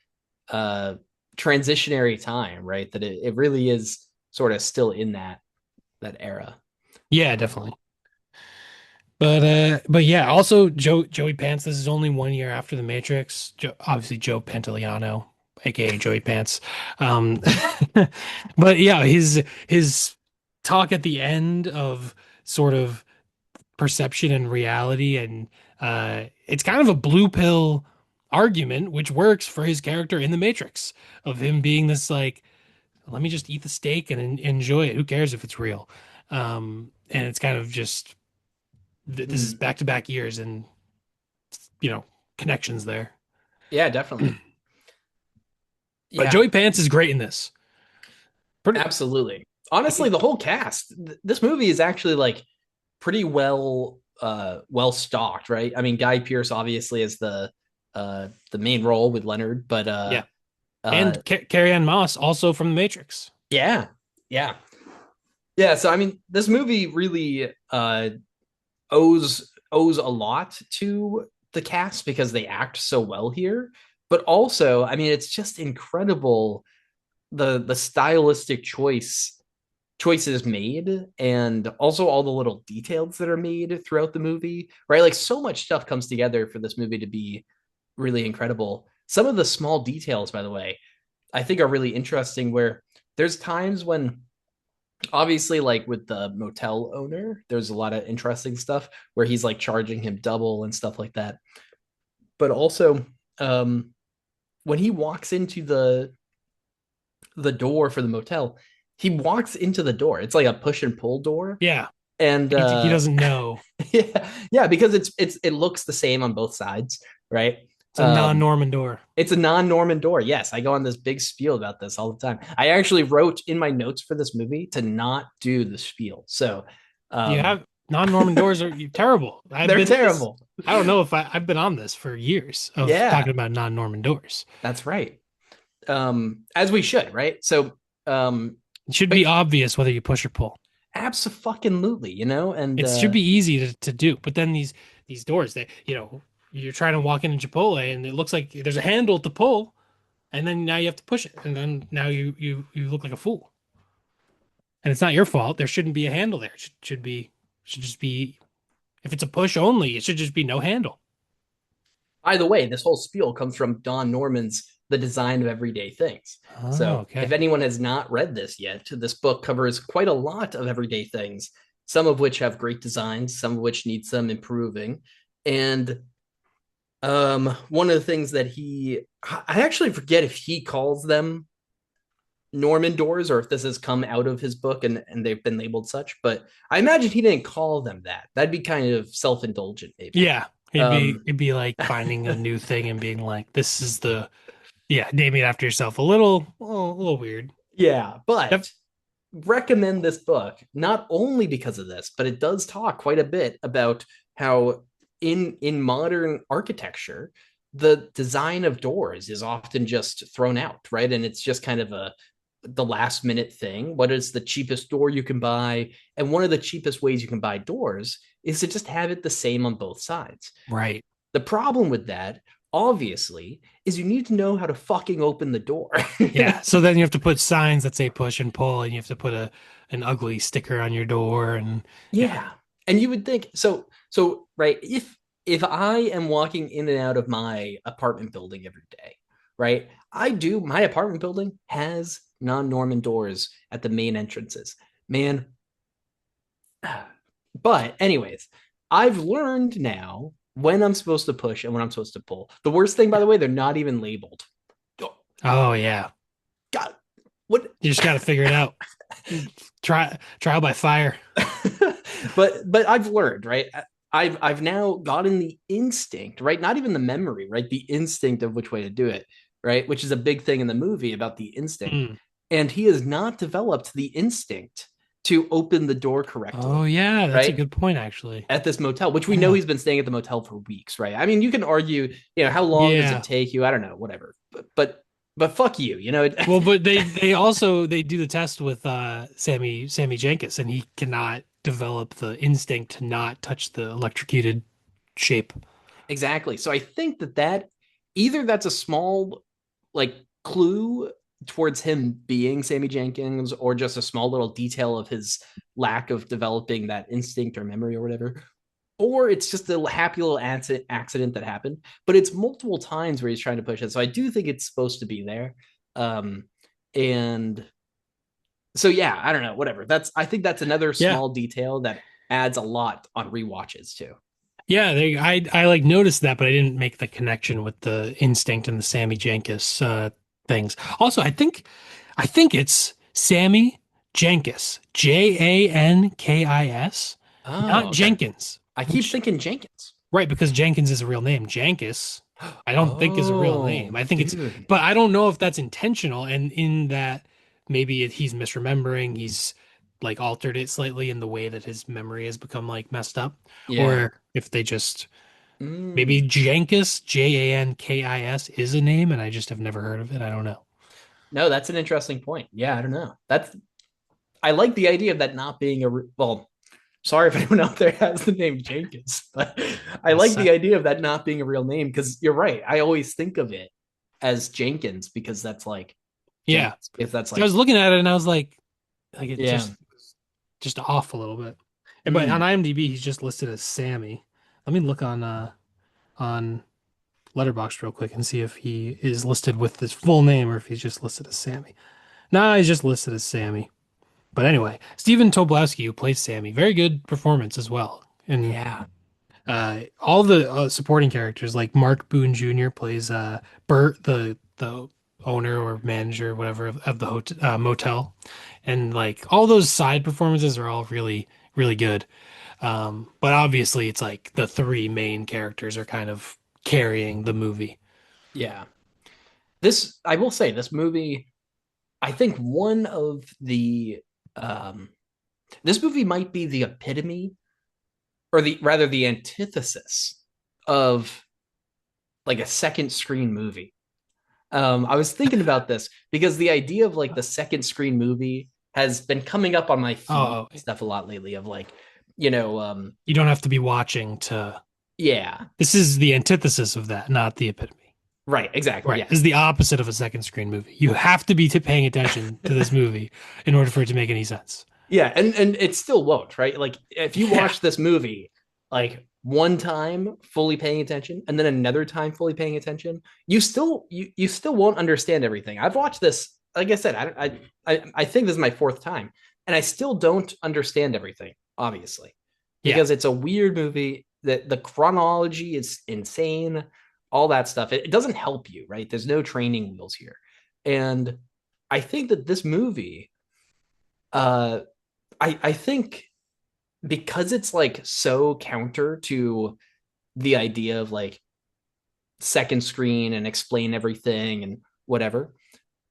uh transitionary time, right? That it really is sort of still in that era. Yeah, Um, definitely. But yeah, also Joey Pants, this is only 1 year after The Matrix. Obviously Joe Pantoliano, aka Joey Pants. Um but yeah, his talk at the end of sort of perception and reality, and it's kind of a blue pill argument which works for his character in the Matrix, of him being this like, let me just eat the steak and enjoy it, who cares if it's real. And it's kind of just this is mm, back to back years, and you know, connections there. yeah, definitely. But Yeah, Joey Pants is great in this. Pretty absolutely. Honestly, he, the whole cast, this movie is actually like pretty well stocked, right? I mean, Guy Pearce obviously is the main role with Leonard, but yeah. uh And Carrie Ann Moss also from the Matrix. yeah. Yeah. Yeah, so I mean, this movie really owes a lot to the cast because they act so well here. But also, I mean, it's just incredible the stylistic choices made, and also all the little details that are made throughout the movie, right? Like, so much stuff comes together for this movie to be really incredible. Some of the small details, by the way, I think are really interesting, where there's times when, obviously, like with the motel owner, there's a lot of interesting stuff where he's like charging him double and stuff like that. But also, um when he walks into the door for the motel, he walks into the door. It's like a push and pull door. Yeah. And He doesn't know. yeah, yeah, because it looks the same on both sides, right? It's a um non-Norman door. it's a non-Norman door. Yes, I go on this big spiel about this all the time. I actually wrote in my notes for this movie to not do the spiel. So You um have non-Norman doors are terrible. I've they're been this. terrible. I don't know if I've been on this for years of Yeah, talking about non-Norman doors. that's right. As we should, right? So It should but be obvious whether you push or pull. absolutely, and It should be easy to do. But then these doors, they, you're trying to walk into Chipotle and it looks like there's a handle to pull, and then now you have to push it, and then now you look like a fool. And it's not your fault. There shouldn't be a handle there. Should just be, if it's a push only, it should just be no handle. By the way, this whole spiel comes from Don Norman's The Design of Everyday Things. Oh, So if okay. anyone has not read this yet, this book covers quite a lot of everyday things, some of which have great designs, some of which need some improving. And one of the things that I actually forget if he calls them Norman doors or if this has come out of his book and they've been labeled such, but I imagine he didn't call them that. That'd be kind of self-indulgent, maybe. Yeah, Um, it'd be like finding a new thing and being like, this is the yeah, naming it after yourself. A little weird. yeah, Yep. but recommend this book not only because of this, but it does talk quite a bit about how in modern architecture the design of doors is often just thrown out, right? And it's just kind of a the last minute thing. What is the cheapest door you can buy? And one of the cheapest ways you can buy doors is to just have it the same on both sides. Right. The problem with that, obviously, is you need to know how to fucking open the door. Yeah. So then you have to put signs that say push and pull, and you have to put a an ugly sticker on your door, and yeah. Yeah. And you would think so right, if I am walking in and out of my apartment building every day, right? My apartment building has non-Norman doors at the main entrances. Man, but anyways, I've learned now when I'm supposed to push and when I'm supposed to pull. The worst thing, by the way, they're not even labeled. Oh, Oh yeah. God, what? You just got to figure it out. Trial by fire. But I've learned, right? I've now gotten the instinct, right? Not even the memory, right? The instinct of which way to do it, right? Which is a big thing in the movie about the instinct. Mm. And he has not developed the instinct to open the door Oh correctly, yeah, that's a right? good point actually. At this motel, which we know Yeah. he's been staying at the motel for weeks, right? I mean, you can argue, how long does it Yeah. take you? I don't know, whatever. But fuck you, Well, but they also they do the test with Sammy Jenkins, and he cannot develop the instinct to not touch the electrocuted shape. Exactly. So I think that either that's a small like clue towards him being Sammy Jenkins or just a small little detail of his lack of developing that instinct or memory or whatever. Or it's just a happy little accident that happened, but it's multiple times where he's trying to push it. So I do think it's supposed to be there. Um, and so yeah, I don't know, whatever. I think that's another Yeah. small detail that adds a lot on rewatches too. Yeah, I like noticed that, but I didn't make the connection with the instinct and the Sammy Jenkins things. Also, I think it's Sammy Jenkins, Jankis, Oh, not okay. Jenkins, I keep which thinking Jenkins. right, because Jenkins is a real name. Jankis, I don't think is a real name. Oh, I think it's, dude. but I don't know if that's intentional. And in that, maybe he's misremembering. He's like altered it slightly in the way that his memory has become like messed up, Yeah. or if they just maybe Mm. Jankis, Jankis is a name, and I just have never heard of it. I don't know. No, that's an interesting point. Yeah, I don't know. I like the idea of that not being well, sorry if anyone out there has the name Jenkins, but I like Yes, the idea of that not being a real name because you're right. I always think of it as Jenkins because that's like yeah. Jenkins because that's So I like was looking at it and I was like it yeah. just off a little bit. But on Mm. IMDb, he's just listed as Sammy. Let me look on Letterboxd real quick and see if he is listed with his full name or if he's just listed as Sammy. Nah, he's just listed as Sammy. But anyway, Stephen Tobolowsky, who plays Sammy, very good performance as well. And Yeah. all the supporting characters, like Mark Boone Jr. plays Bert, the owner or manager, whatever, of the motel, and like all those side performances are all really really good. But obviously, it's like the three main characters are kind of carrying the movie. Yeah. This I will say this movie I think one of the um this movie might be the epitome or the rather the antithesis of like a second screen movie. I was thinking about this because the idea of like the second screen movie has been coming up on my feed Oh, stuff a lot lately of like, you know, you don't have to be watching to. yeah, This is the antithesis of that, not the epitome. right, exactly, Right. yeah, This is the opposite of a second screen movie. You have to be paying attention to this movie in order for it to make any sense. yeah, and it still won't, right? Like if you Yeah. watch this movie, like one time fully paying attention and then another time fully paying attention, you still won't understand everything. I've watched this, like I said, I think this is my fourth time, and I still don't understand everything, obviously, Yeah. because it's a weird movie. That the chronology is insane, all that stuff. It doesn't help you, right? There's no training wheels here, and I think that this movie, uh, I think because it's like so counter to the idea of like second screen and explain everything and whatever.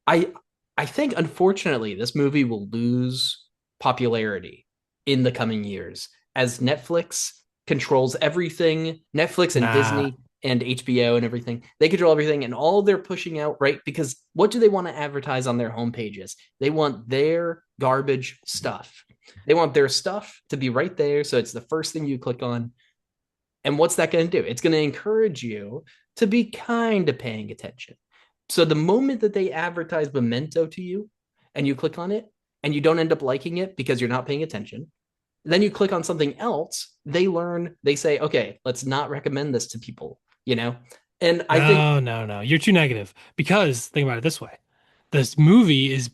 I I think unfortunately this movie will lose popularity in the coming years as Netflix controls everything. Netflix and Nah. Disney and HBO and everything. They control everything and all they're pushing out, right? Because what do they want to advertise on their homepages? They want their garbage stuff. They want their stuff to be right there. So it's the first thing you click on. And what's that going to do? It's going to encourage you to be kind of paying attention. So the moment that they advertise Memento to you and you click on it and you don't end up liking it because you're not paying attention, then you click on something else, they learn, they say, okay, let's not recommend this to people, you know? And I think, No, no, no. You're too negative. Because think about it this way. This movie is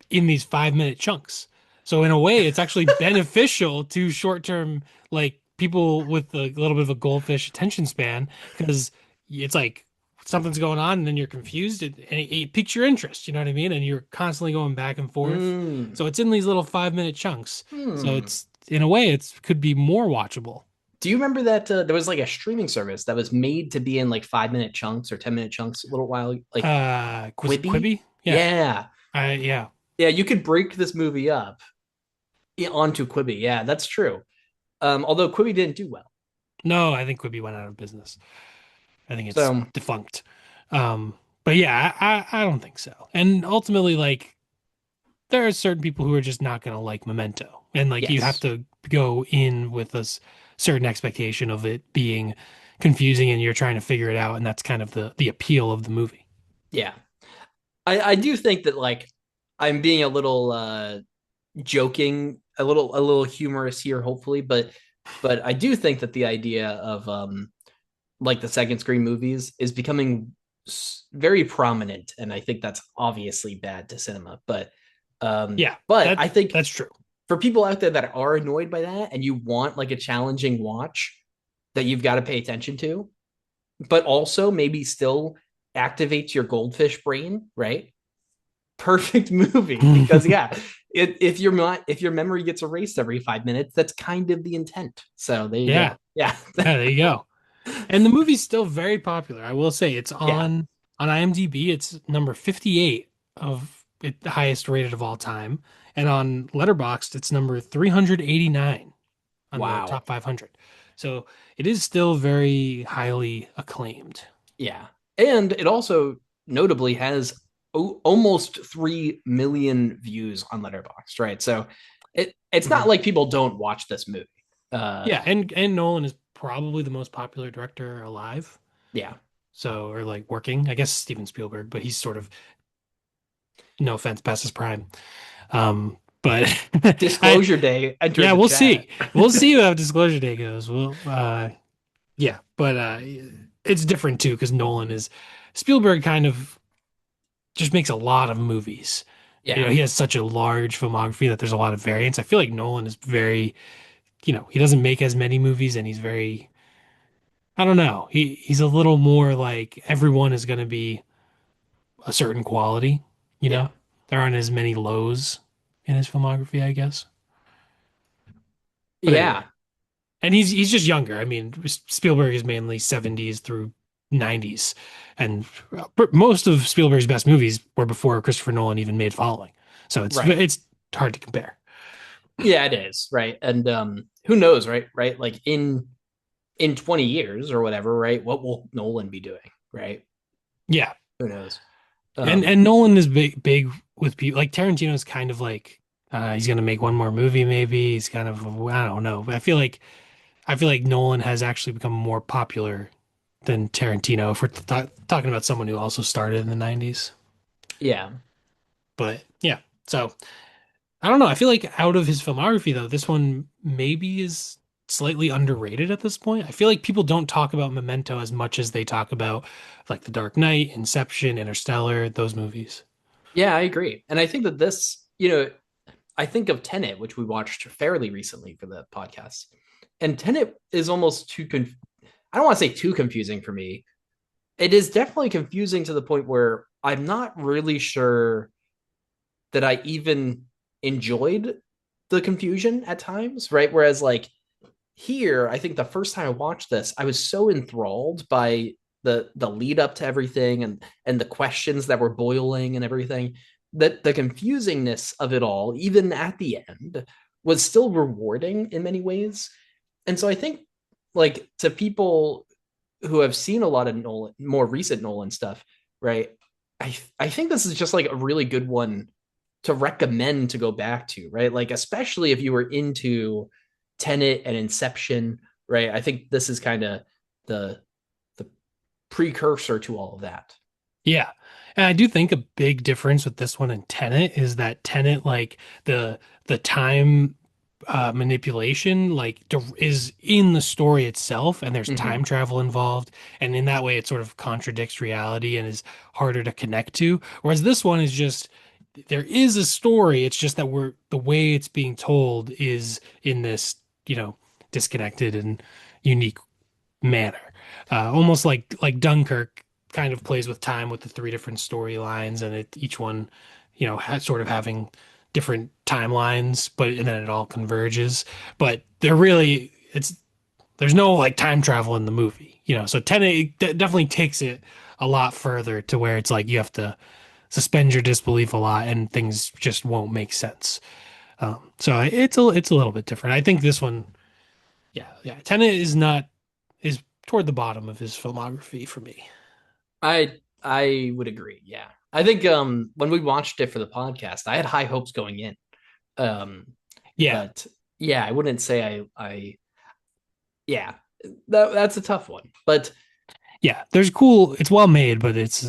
in these 5 minute chunks. So in a way, it's actually beneficial to short-term, like people with a little bit of a goldfish attention span, because it's like something's going on and then you're confused and it piques your interest. You know what I mean? And you're constantly going back and forth. mm, So it's in these little 5 minute chunks. So hmm. it's in a way, it's could be more watchable. Do you remember that there was like a streaming service that was made to be in like 5 minute chunks or 10 minute chunks a little while, like Was it Quibi? Quibi? Yeah. Yeah. Yeah. Yeah, you could break this movie up onto Quibi. Yeah, that's true. Although Quibi didn't do well. No, I think Quibi went out of business. I think it's So defunct. Um, but yeah, I don't think so. And ultimately, like, there are certain people who are just not going to like Memento. And like, you have yes. to go in with a certain expectation of it being confusing and you're trying to figure it out. And that's kind of the appeal of the movie. Yeah. I do think that like I'm being a little joking, a little humorous here, hopefully, but I do think that the idea of like the second screen movies is becoming very prominent, and I think that's obviously bad to cinema. Yeah, But I think that's true. for people out there that are annoyed by that and you want like a challenging watch that you've got to pay attention to, but also maybe still activates your goldfish brain, right? Perfect movie because yeah, if your memory gets erased every 5 minutes, that's kind of the intent. So there you Yeah, go. Yeah, yeah, there you go. And the movie's still very popular. I will say it's yeah. on IMDb. It's number 58 of it, the highest rated of all time, and on Letterboxd it's number 389 on the Wow. top 500. So it is still very highly acclaimed. Yeah, and it also notably has almost 3 million views on Letterboxd, right? So it's not Mhm. like people don't watch this movie. Yeah, and Nolan is probably the most popular director alive. Yeah. So or like working, I guess Steven Spielberg, but he's sort of no offense past his prime. But I Disclosure Day entered yeah, the we'll chat. see. We'll see how Disclosure Day goes. Yeah, but it's different too because Nolan is Spielberg kind of just makes a lot of movies. You Yeah. know, he has such a large filmography that there's a lot of variance. I feel like Nolan is very, he doesn't make as many movies and he's very, I don't know. He's a little more like everyone is going to be a certain quality, you Yeah. know? There aren't as many lows in his filmography, I guess. But anyway. Yeah. And he's just younger. I mean, Spielberg is mainly 70s through 90s, and most of Spielberg's best movies were before Christopher Nolan even made Following. So Right. it's hard to compare. Yeah, it is, right? And who knows, right? Right? Like in 20 years or whatever, right? What will Nolan be doing, right? Yeah, Who knows? and Nolan is big with people like Tarantino's kind of like he's gonna make one more movie maybe. He's kind of I don't know, but I feel like Nolan has actually become more popular than Tarantino if we're talking about someone who also started in the 90s. Yeah. But yeah, so I don't know. I feel like out of his filmography, though, this one maybe is slightly underrated at this point. I feel like people don't talk about Memento as much as they talk about like The Dark Knight, Inception, Interstellar, those movies. Yeah, I agree. And I think that this, I think of Tenet, which we watched fairly recently for the podcast. And Tenet is almost I don't want to say too confusing for me. It is definitely confusing to the point where I'm not really sure that I even enjoyed the confusion at times, right? Whereas like here, I think the first time I watched this, I was so enthralled by the lead up to everything and the questions that were boiling and everything that the confusingness of it all, even at the end, was still rewarding in many ways. And so I think like to people who have seen a lot of Nolan, more recent Nolan stuff, right? I think this is just like a really good one to recommend to go back to, right? Like especially if you were into Tenet and Inception, right? I think this is kind of the the precursor to all of that. Yeah. And I do think a big difference with this one and Tenet is that Tenet, like the time manipulation, like is in the story itself, and there's Mm-hmm. time travel involved, and in that way, it sort of contradicts reality and is harder to connect to. Whereas this one is just there is a story. It's just that we're the way it's being told is in this, disconnected and unique manner. Almost like Dunkirk kind of plays with time with the three different storylines, and each one, sort of having different timelines, but and then it all converges. But they're really it's there's no like time travel in the movie, So Tenet definitely takes it a lot further to where it's like you have to suspend your disbelief a lot, and things just won't make sense. So it's a little bit different. I think this one, yeah. Tenet is toward the bottom of his filmography for me. I would agree. Yeah, I think when we watched it for the podcast, I had high hopes going in. Um, Yeah, but yeah, I wouldn't say I yeah, that's a tough one. But yeah. There's cool. It's well made, but it's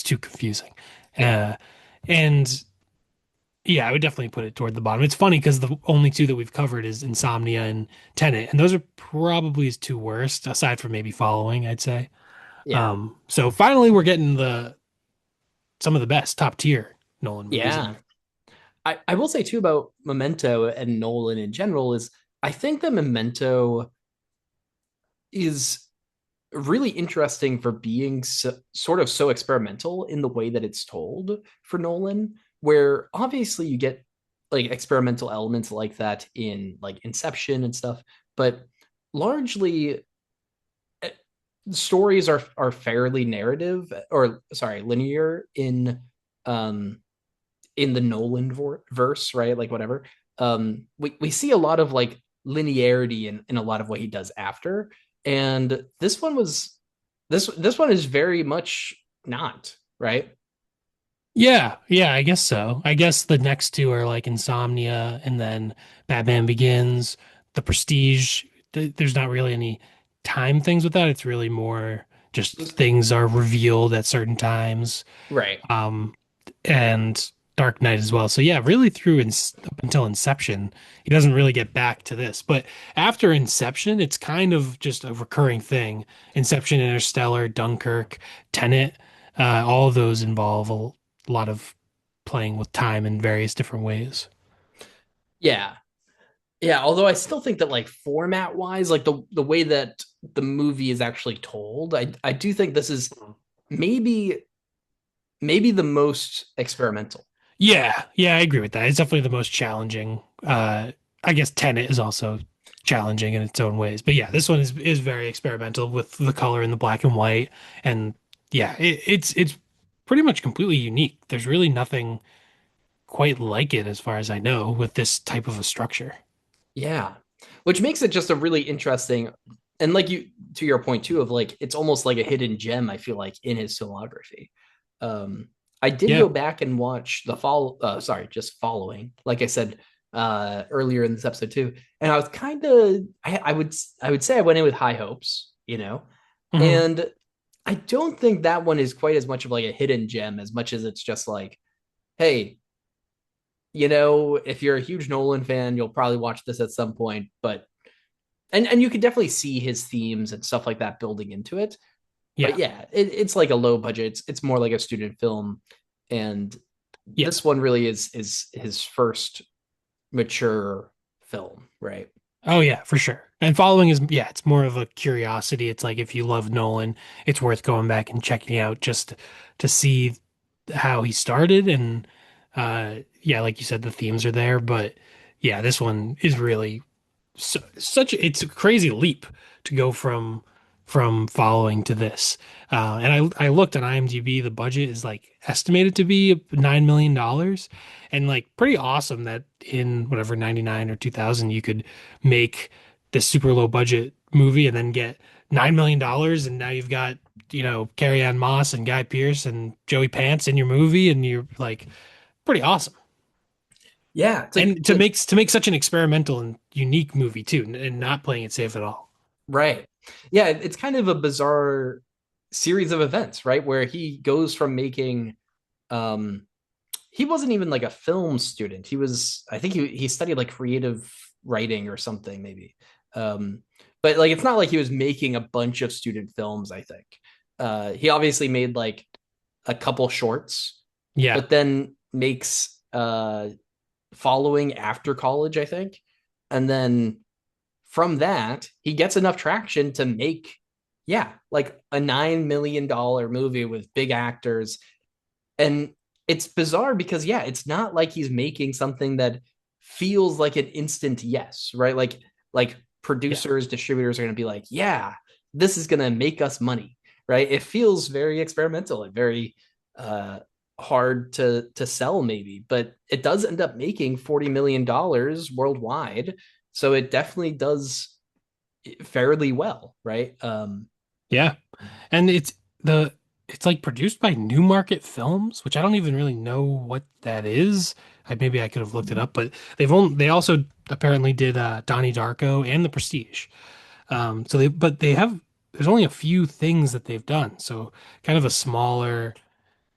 too confusing. yeah, Uh, and yeah, I would definitely put it toward the bottom. It's funny because the only two that we've covered is Insomnia and Tenet, and those are probably his two worst, aside from maybe Following, I'd say. yeah, So finally, we're getting the some of the best top tier Nolan movies in yeah. here. I will say too about Memento and Nolan in general is I think that Memento is really interesting for being sort of so experimental in the way that it's told for Nolan, where obviously you get like experimental elements like that in like Inception and stuff, but largely eh, stories are fairly narrative or sorry linear um in the Nolan verse, right? Like whatever. We see a lot of like linearity in a lot of what he does after, and this one is very much not right. Yeah, yeah, I guess so. I guess the next two are like Insomnia and then Batman Begins, The Prestige. There's not really any time things with that. It's really more just things are revealed at certain times. Right. Um, and Dark Knight as well. So yeah, really through up until Inception, he doesn't really get back to this. But after Inception, it's kind of just a recurring thing. Inception, Interstellar, Dunkirk, Tenet, all of those involve a lot of playing with time in various different ways. Yeah. Yeah. Although I still think that like format wise, like the way that the movie is actually told, I do think this is maybe maybe the most experimental. Yeah, yeah, I agree with that. It's definitely the most challenging. I guess Tenet is also challenging in its own ways, but yeah, this one is very experimental with the color and the black and white, and yeah, it's pretty much completely unique. There's really nothing quite like it as far as I know with this type of a structure. Yeah. Which makes it just a really interesting and like you to your point too of like it's almost like a hidden gem, I feel like, in his filmography. I did Yeah. go back and watch the fall sorry, just following, like I said earlier in this episode too. And I was kind of I would say I went in with high hopes, Hmm. and I don't think that one is quite as much of like a hidden gem as much as it's just like, hey, if you're a huge Nolan fan, you'll probably watch this at some point, but and you can definitely see his themes and stuff like that building into it. But Yeah. yeah, it's like a low budget. It's more like a student film, and Yeah. this one really is his first mature film, right? Oh yeah, for sure. And following is yeah, it's more of a curiosity. It's like if you love Nolan, it's worth going back and checking out just to see how he started and yeah, like you said, the themes are there, but yeah, this one is really it's a crazy leap to go from following to this. And I looked on IMDb, the budget is like estimated to be $9 million, and like pretty awesome that in whatever 99 or 2000 you could make this super low budget movie and then get $9 million, and now you've got Carrie Ann Moss and Guy Pearce and Joey Pants in your movie, and you're like pretty awesome. Yeah, it's like And to make such an experimental and unique movie too, and not playing it safe at all. right. Yeah, it's kind of a bizarre series of events, right? Where he goes from making um he wasn't even like a film student. I think he studied like creative writing or something maybe. But like it's not like he was making a bunch of student films, I think. He obviously made like a couple shorts, Yeah, but then makes following after college, I think. And then from that, he gets enough traction to make, yeah, like a $9 million movie with big actors. And it's bizarre because, yeah, it's not like he's making something that feels like an instant yes, right? Like yeah, producers, distributors are going to be like, yeah, this is going to make us money, right? It feels very experimental and very uh, hard to sell, maybe, but it does end up making $40 million worldwide. So it definitely does fairly well, right? yeah. And the it's like produced by New Market Films, which I don't even really know what that is. Maybe I could have looked it up, but they also apparently did Donnie Darko and The Prestige. So they have there's only a few things that they've done, so kind of a smaller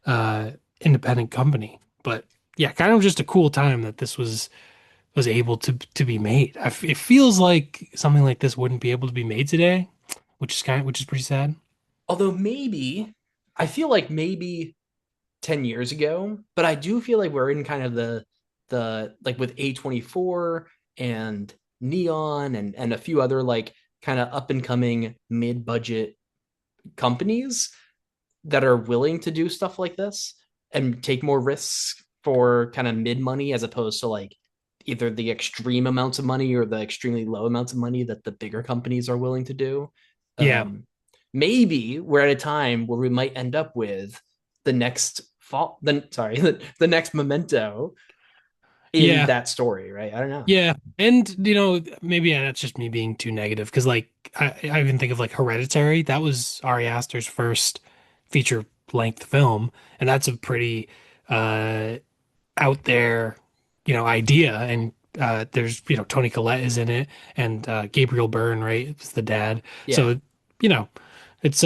uh independent company. But yeah, kind of just a cool time that this was able to be made. It feels like something like this wouldn't be able to be made today, which is pretty sad. Although maybe I feel like maybe 10 years ago, but I do feel like we're in kind of the like with A24 and Neon and a few other like kind of up and coming mid-budget companies that are willing to do stuff like this and take more risks for kind of mid money as opposed to like either the extreme amounts of money or the extremely low amounts of money that the bigger companies are willing to do. Yeah. Um, Maybe we're at a time where we might end up with the next fall, the next Memento in Yeah. that story, right? I don't know. Yeah. And maybe that's just me being too negative because like I even think of like Hereditary. That was Ari Aster's first feature length film, and that's a pretty uh out there, idea. And there's, Tony Collette is in it, and Gabriel Byrne, right? It's the dad. Yeah. So, you know, it's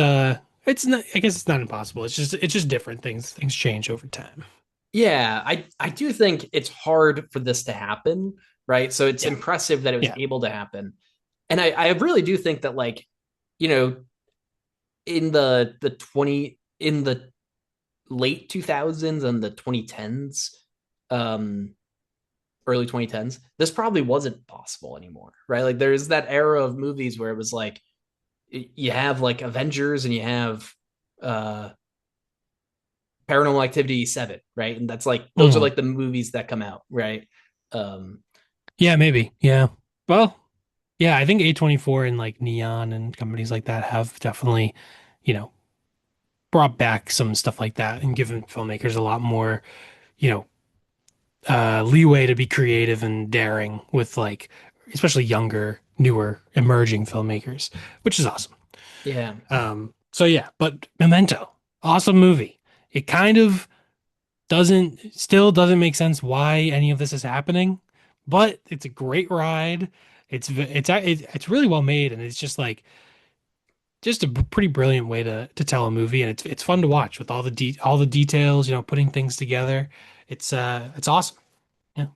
it's not, I guess it's not impossible. It's just different things change over time. Yeah, I do think it's hard for this to happen, right? So it's Yeah. impressive that it was Yeah. able to happen. And I really do think that like, you know, in the late 2000s and the 2010s, um early 2010s, this probably wasn't possible anymore, right? Like there's that era of movies where it was like you have like Avengers and you have uh Paranormal Activity 7, right? And that's like those are Mhm. like the movies that come out, right? Um Yeah, maybe. Yeah. Well, yeah, I think A24 and like Neon and companies like that have definitely, you know, brought back some stuff like that and given filmmakers a lot more, you know, leeway to be creative and daring with like, especially younger, newer, emerging filmmakers, which is awesome. yeah. So yeah, but Memento, awesome movie. It kind of still doesn't make sense why any of this is happening, but it's a great ride. It's really well made, and it's just like just a pretty brilliant way to tell a movie, and it's fun to watch with all the details, putting things together. It's awesome. Yeah.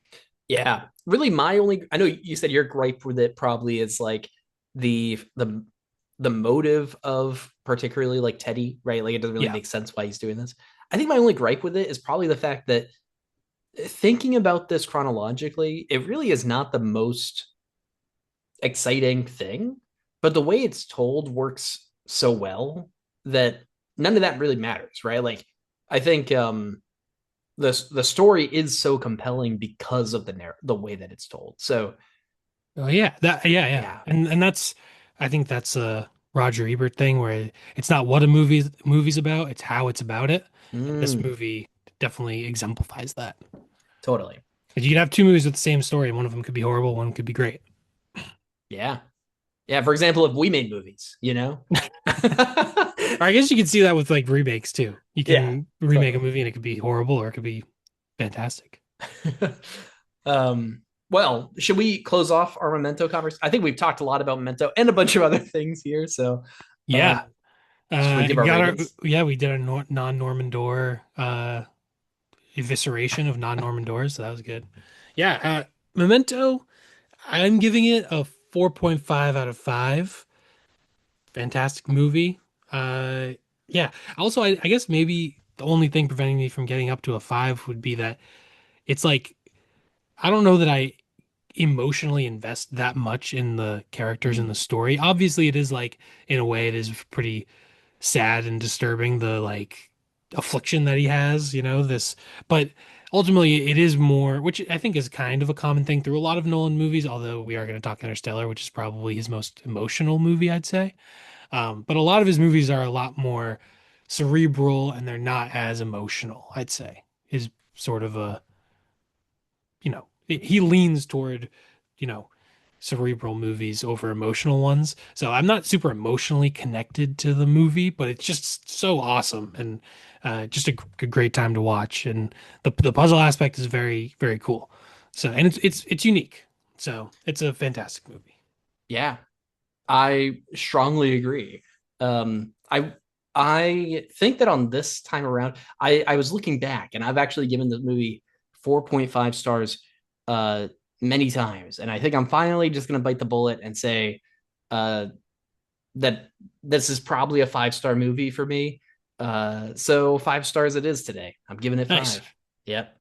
Yeah, really. My only, I know you said your gripe with it probably is like the motive of particularly like Teddy, right? Like it doesn't really Yeah. make sense why he's doing this. I think my only gripe with it is probably the fact that thinking about this chronologically, it really is not the most exciting thing, but the way it's told works so well that none of that really matters, right? Like I think the story is so compelling because of the way that it's told. So Oh yeah, yeah. yeah. And that's I think that's a Roger Ebert thing where it's not what a movie's about, it's how it's about it. And this Mm, movie definitely exemplifies that. totally. You could have two movies with the same story, and one of them could be horrible, one could be great. Yeah. Yeah. For example, if we made movies, you know? Or I guess you could see that with like remakes too. You Yeah, can remake a totally. movie and it could be horrible or it could be fantastic. um, well, should we close off our Memento conversation? I think we've talked a lot about Memento and a bunch of other things here. So, Yeah. um, should we give We our got our ratings? yeah, we did a non-Norman door evisceration of non-Norman doors, so that was good. Yeah, Memento, I'm giving it a 4.5 out of 5. Fantastic movie. Uh yeah. Also, I guess maybe the only thing preventing me from getting up to a 5 would be that it's like I don't know that I emotionally invest that much in the characters in the Mm. story. Obviously, it is like in a way it is pretty sad and disturbing the like affliction that he has, this, but ultimately it is more, which I think is kind of a common thing through a lot of Nolan movies, although we are going to talk Interstellar, which is probably his most emotional movie, I'd say. But a lot of his movies are a lot more cerebral and they're not as emotional, I'd say. Is sort of a he leans toward, you know, cerebral movies over emotional ones. So I'm not super emotionally connected to the movie, but it's just so awesome and just a great time to watch. And the puzzle aspect is very, very cool. So and it's unique. So it's a fantastic movie. Yeah, I strongly agree. I think that on this time around, I was looking back and I've actually given the movie 4.5 stars uh many times. And I think I'm finally just gonna bite the bullet and say uh that this is probably a 5-star movie for me. So 5 stars it is today. I'm giving it Nice. 5. Yep.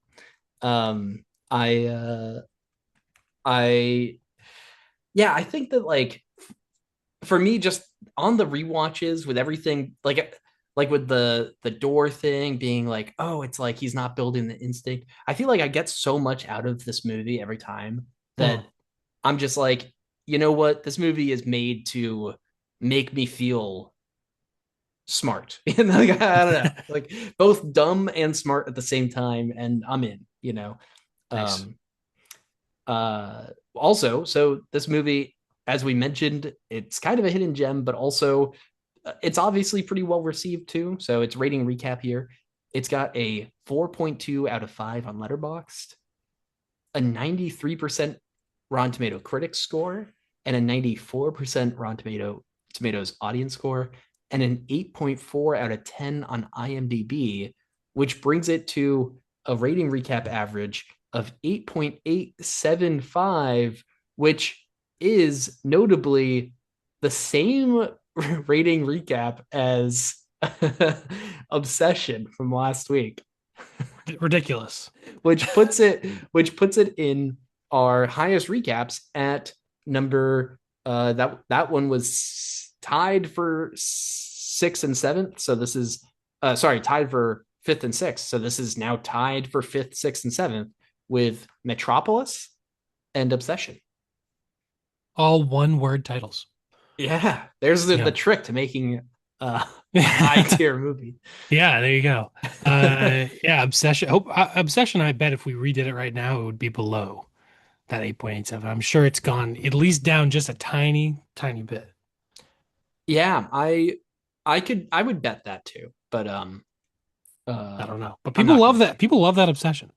Um I I yeah, I think that like for me, just on the rewatches with everything, like with the door thing being like, oh, it's like he's not building the instinct. I feel like I get so much out of this movie every time Hmm. that I'm just like, you know what? This movie is made to make me feel smart. And like, I don't know, like both dumb and smart at the same time, and I'm in. Nice. Um, also, so this movie, as we mentioned, it's kind of a hidden gem, but also it's obviously pretty well received too. So it's rating recap here. It's got a 4.2 out of 5 on Letterboxd, a 93% Rotten Tomato critics score, and a 94% Tomatoes audience score, and an 8.4 out of 10 on IMDb, which brings it to a rating recap average of 8.875, which is notably the same rating recap as Obsession from last week, Ridiculous. which puts it in our highest recaps at number that one was tied for sixth and seventh. So this is sorry, tied for fifth and sixth. So this is now tied for fifth, sixth, and seventh with Metropolis and Obsession. All one word titles. Yeah, there's the Yeah. trick to making a high tier movie. Yeah, there you go. Yeah, Obsession. Obsession, I bet if we redid it right now, it would be below that 8.87. I'm sure it's gone at least down just a tiny, tiny bit. Yeah, I would bet that too, but I uh don't know. But I'm people not love gonna. that. People love that Obsession.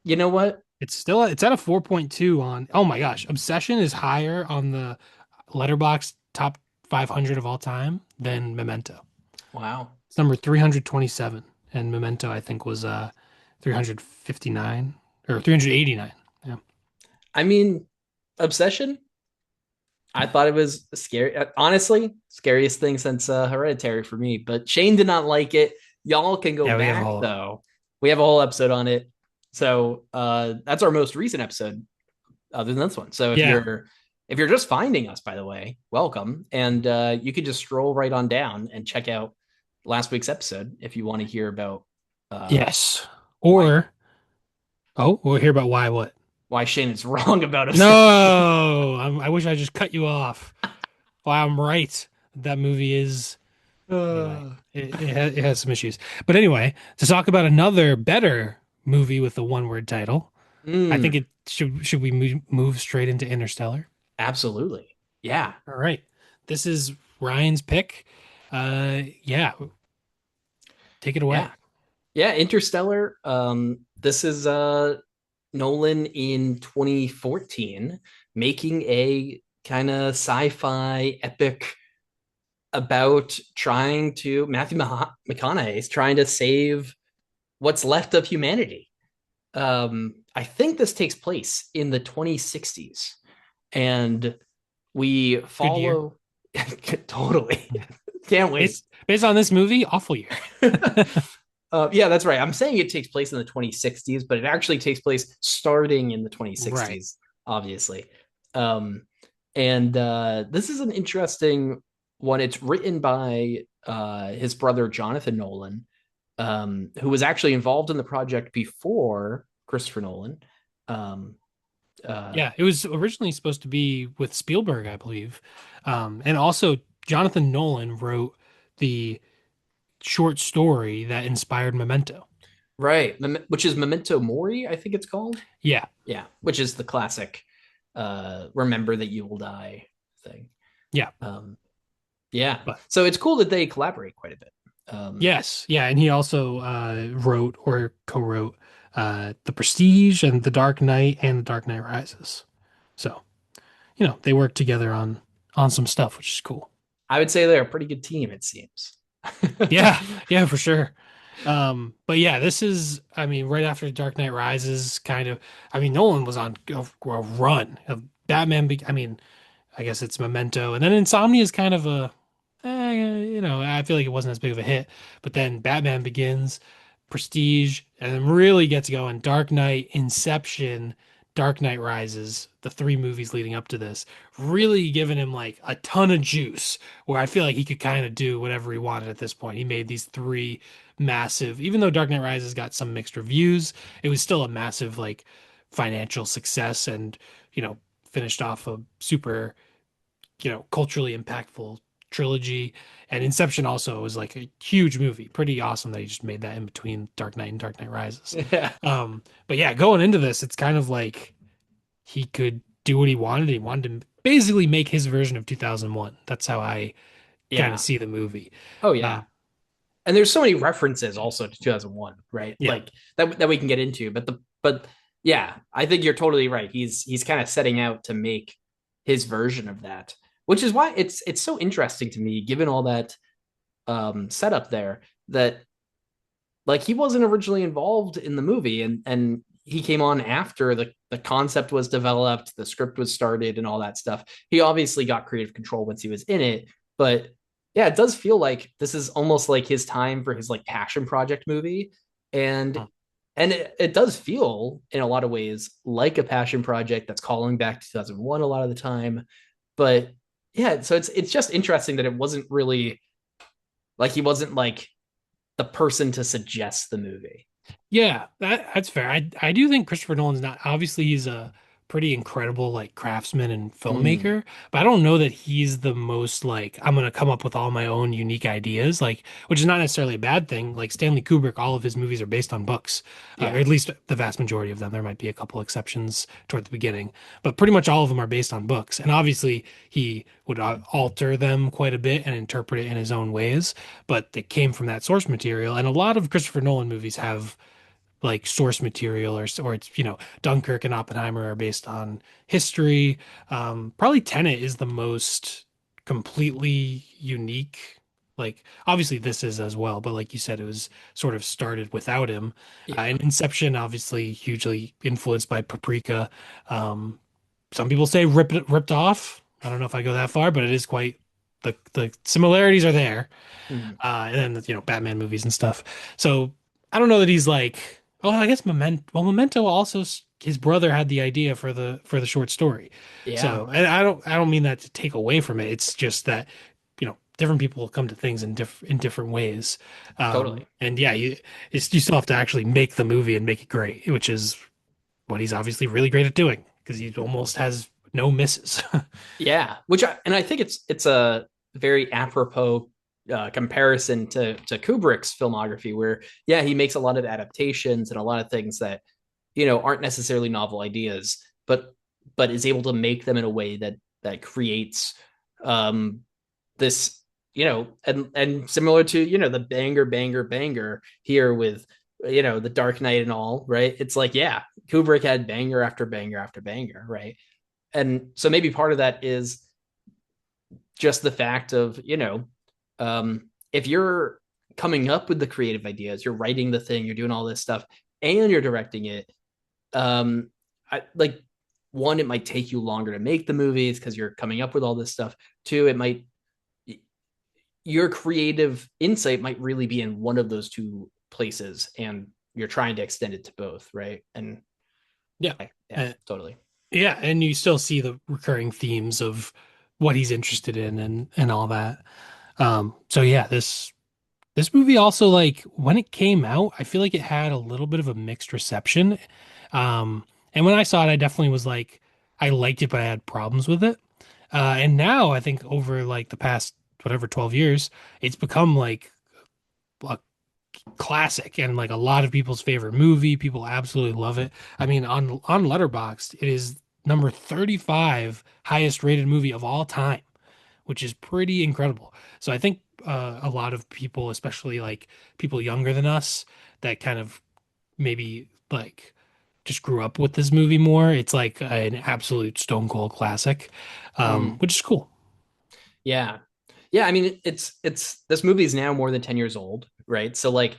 You know what? It's at a 4.2 on, oh my gosh, Obsession is higher on the Letterboxd top 500 of all time than Memento. Wow. It's number 327, and Memento I think was 359 or 389. Yeah. I mean, Obsession. I thought it was scary. Honestly, scariest thing since Hereditary for me. But Shane did not like it. Y'all can go Yeah, we have a back whole though. We have a whole episode on it. So that's our most recent episode, other than this one. So yeah. if you're just finding us, by the way, welcome, and you can just scroll right on down and check out last week's episode if you want to hear about uh, Yes. why Or we'll hear about why what? why Shane is wrong about Obsession. No, I wish I just cut you off. Why I'm right. That movie is anyway. Uh, It has some issues, but anyway, to talk about another better movie with a one-word title, I think mm, it should we move straight into Interstellar? absolutely, yeah, All right, this is Ryan's pick. Yeah, take it yeah. away. Yeah, Interstellar. This is Nolan in 2014 making a kind of sci-fi epic about trying to McConaughey is trying to save what's left of humanity. I think this takes place in the 2060s, and we Good year. follow totally. Can't wait. Based on this movie, awful year. Yeah, that's right. I'm saying it takes place in the 2060s, but it actually takes place starting in the Right. 2060s, obviously. Um, and this is an interesting one. It's written by his brother, Jonathan Nolan, who was actually involved in the project before Christopher Nolan. Um, uh, Yeah, it was originally supposed to be with Spielberg, I believe. And also Jonathan Nolan wrote the short story that inspired Memento. right, which is Memento Mori, I think it's called. Yeah, Yeah, which is the classic remember that you will die thing. yeah. Um, Yeah. But So it's cool that they collaborate quite a bit. yes, yeah, and he also wrote or co-wrote The Prestige and The Dark Knight and The Dark Knight Rises. So, they work together on some stuff, which is cool. I would say they're a pretty good team, it seems. Yeah, yeah, for sure. But yeah, this is, I mean, right after Dark Knight Rises, kind of, I mean, Nolan was on a run of Batman. I mean, I guess it's Memento, and then Insomnia is kind of I feel like it wasn't as big of a hit. But then Batman Begins, Prestige, and then really gets going. Dark Knight, Inception, Dark Knight Rises, the three movies leading up to this, really giving him like a ton of juice. Where I feel like he could kind of do whatever he wanted at this point. He made these three massive, even though Dark Knight Rises got some mixed reviews, it was still a massive like financial success and finished off a super culturally impactful trilogy. And Inception also was like a huge movie. Pretty awesome that he just made that in between Dark Knight and Dark Knight Rises. Yeah. But yeah, going into this, it's kind of like he could do what he wanted. He wanted to basically make his version of 2001. That's how I kind of Yeah. see the movie. Oh yeah. Um, And there's so many references also to 2001, right? yeah, Like that we can get into, but yeah, I think you're totally right. He's kind of setting out to make his version of that, which is why it's so interesting to me given all that setup there that like he wasn't originally involved in the movie and he came on after the concept was developed, the script was started and all that stuff. He obviously got creative control once he was in it, but yeah, it does feel like this is almost like his time for his like passion project movie. and and it does feel in a lot of ways like a passion project that's calling back to 2001 a lot of the time. But yeah, so it's just interesting that it wasn't really like he wasn't like the person to suggest the movie. yeah, that's fair. I do think Christopher Nolan's not obviously he's a pretty incredible like craftsman and Mm, filmmaker, but I don't know that he's the most like I'm gonna come up with all my own unique ideas, like which is not necessarily a bad thing. Like Stanley Kubrick, all of his movies are based on books, or yeah. at least the vast majority of them. There might be a couple exceptions toward the beginning, but pretty much all of them are based on books. And obviously he would alter them quite a bit and interpret it in his own ways, but they came from that source material. And a lot of Christopher Nolan movies have like source material or it's Dunkirk and Oppenheimer are based on history. Probably Tenet is the most completely unique Like obviously this is as well, but like you said, it was sort of started without him. Yeah. And Inception, obviously hugely influenced by Paprika. Um, some people say ripped off. I don't know if I go that far, but it is quite the similarities are there. Mhm. And then Batman movies and stuff. So I don't know that he's like, oh, I guess Memento. Well, Memento also his brother had the idea for the short story. Yeah, So and I don't mean that to take away from it. It's just that different people come to things in different ways. totally. And yeah, you still have to actually make the movie and make it great, which is what he's obviously really great at doing because he almost has no misses. Yeah, and I think it's a very apropos comparison to Kubrick's filmography, where yeah, he makes a lot of adaptations and a lot of things that aren't necessarily novel ideas, but is able to make them in a way that creates um, this and similar to the banger here with the Dark Knight and all, right? It's like, yeah, Kubrick had banger after banger after banger, right? And so maybe part of that is just the fact of if you're coming up with the creative ideas, you're writing the thing, you're doing all this stuff, and you're directing it. I like One, it might take you longer to make the movies because you're coming up with all this stuff. Two, it might your creative insight might really be in one of those two places, and you're trying to extend it to both, right? And Yeah. yeah, Uh, totally. yeah, and you still see the recurring themes of what he's interested in and all that. So yeah, this movie also like when it came out, I feel like it had a little bit of a mixed reception. And when I saw it, I definitely was like, I liked it, but I had problems with it. And now I think over like the past whatever 12 years, it's become like a classic and like a lot of people's favorite movie. People absolutely love it. I mean, on Letterboxd, it is number 35 highest rated movie of all time, which is pretty incredible. So I think a lot of people, especially like people younger than us, that kind of maybe like just grew up with this movie more. It's like an absolute stone cold classic, Mm. which is cool. Yeah. Yeah, I mean it's this movie is now more than 10 years old, right? So like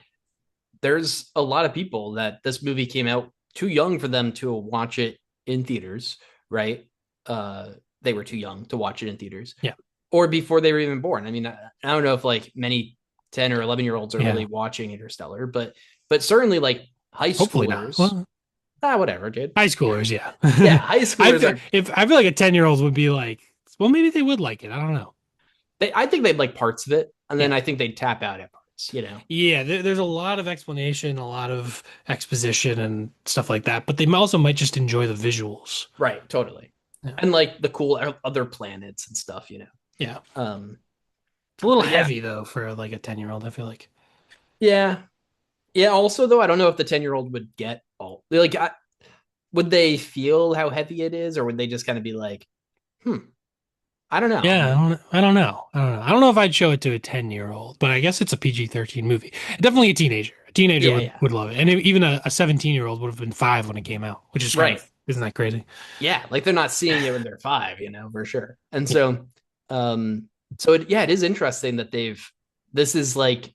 there's a lot of people that this movie came out too young for them to watch it in theaters, right? They were too young to watch it in theaters, Yeah, or before they were even born. I mean, I don't know if like many 10 or 11-year-olds are really yeah. watching Interstellar, but certainly like high Hopefully not. schoolers, Well, whatever, dude. high schoolers, yeah. Yeah, high schoolers are I feel like a 10-year-old would be like, well, maybe they would like it. I don't know. I think they'd like parts of it, and then Yeah. I think they'd tap out at parts. Yeah, there's a lot of explanation, a lot of exposition and stuff like that, but they also might just enjoy the visuals. Right, totally. Yeah. And like the cool other planets and stuff. Yeah. Um, It's a little but yeah, heavy though for like a 10-year-old, I feel like. yeah, yeah. Also, though, I don't know if the 10-year-old would get all like, would they feel how heavy it is, or would they just kind of be like, hmm, I don't know. Yeah, I don't know. I don't know. I don't know if I'd show it to a 10-year-old, but I guess it's a PG-13 movie. Definitely a teenager. A teenager Yeah, would yeah, would love it. And even a 17-year-old would have been 5 when it came out, which is kind right. of, isn't that crazy? Yeah, like they're not seeing it when they're 5, for sure. And Yeah. um, yeah, it is interesting that this is like,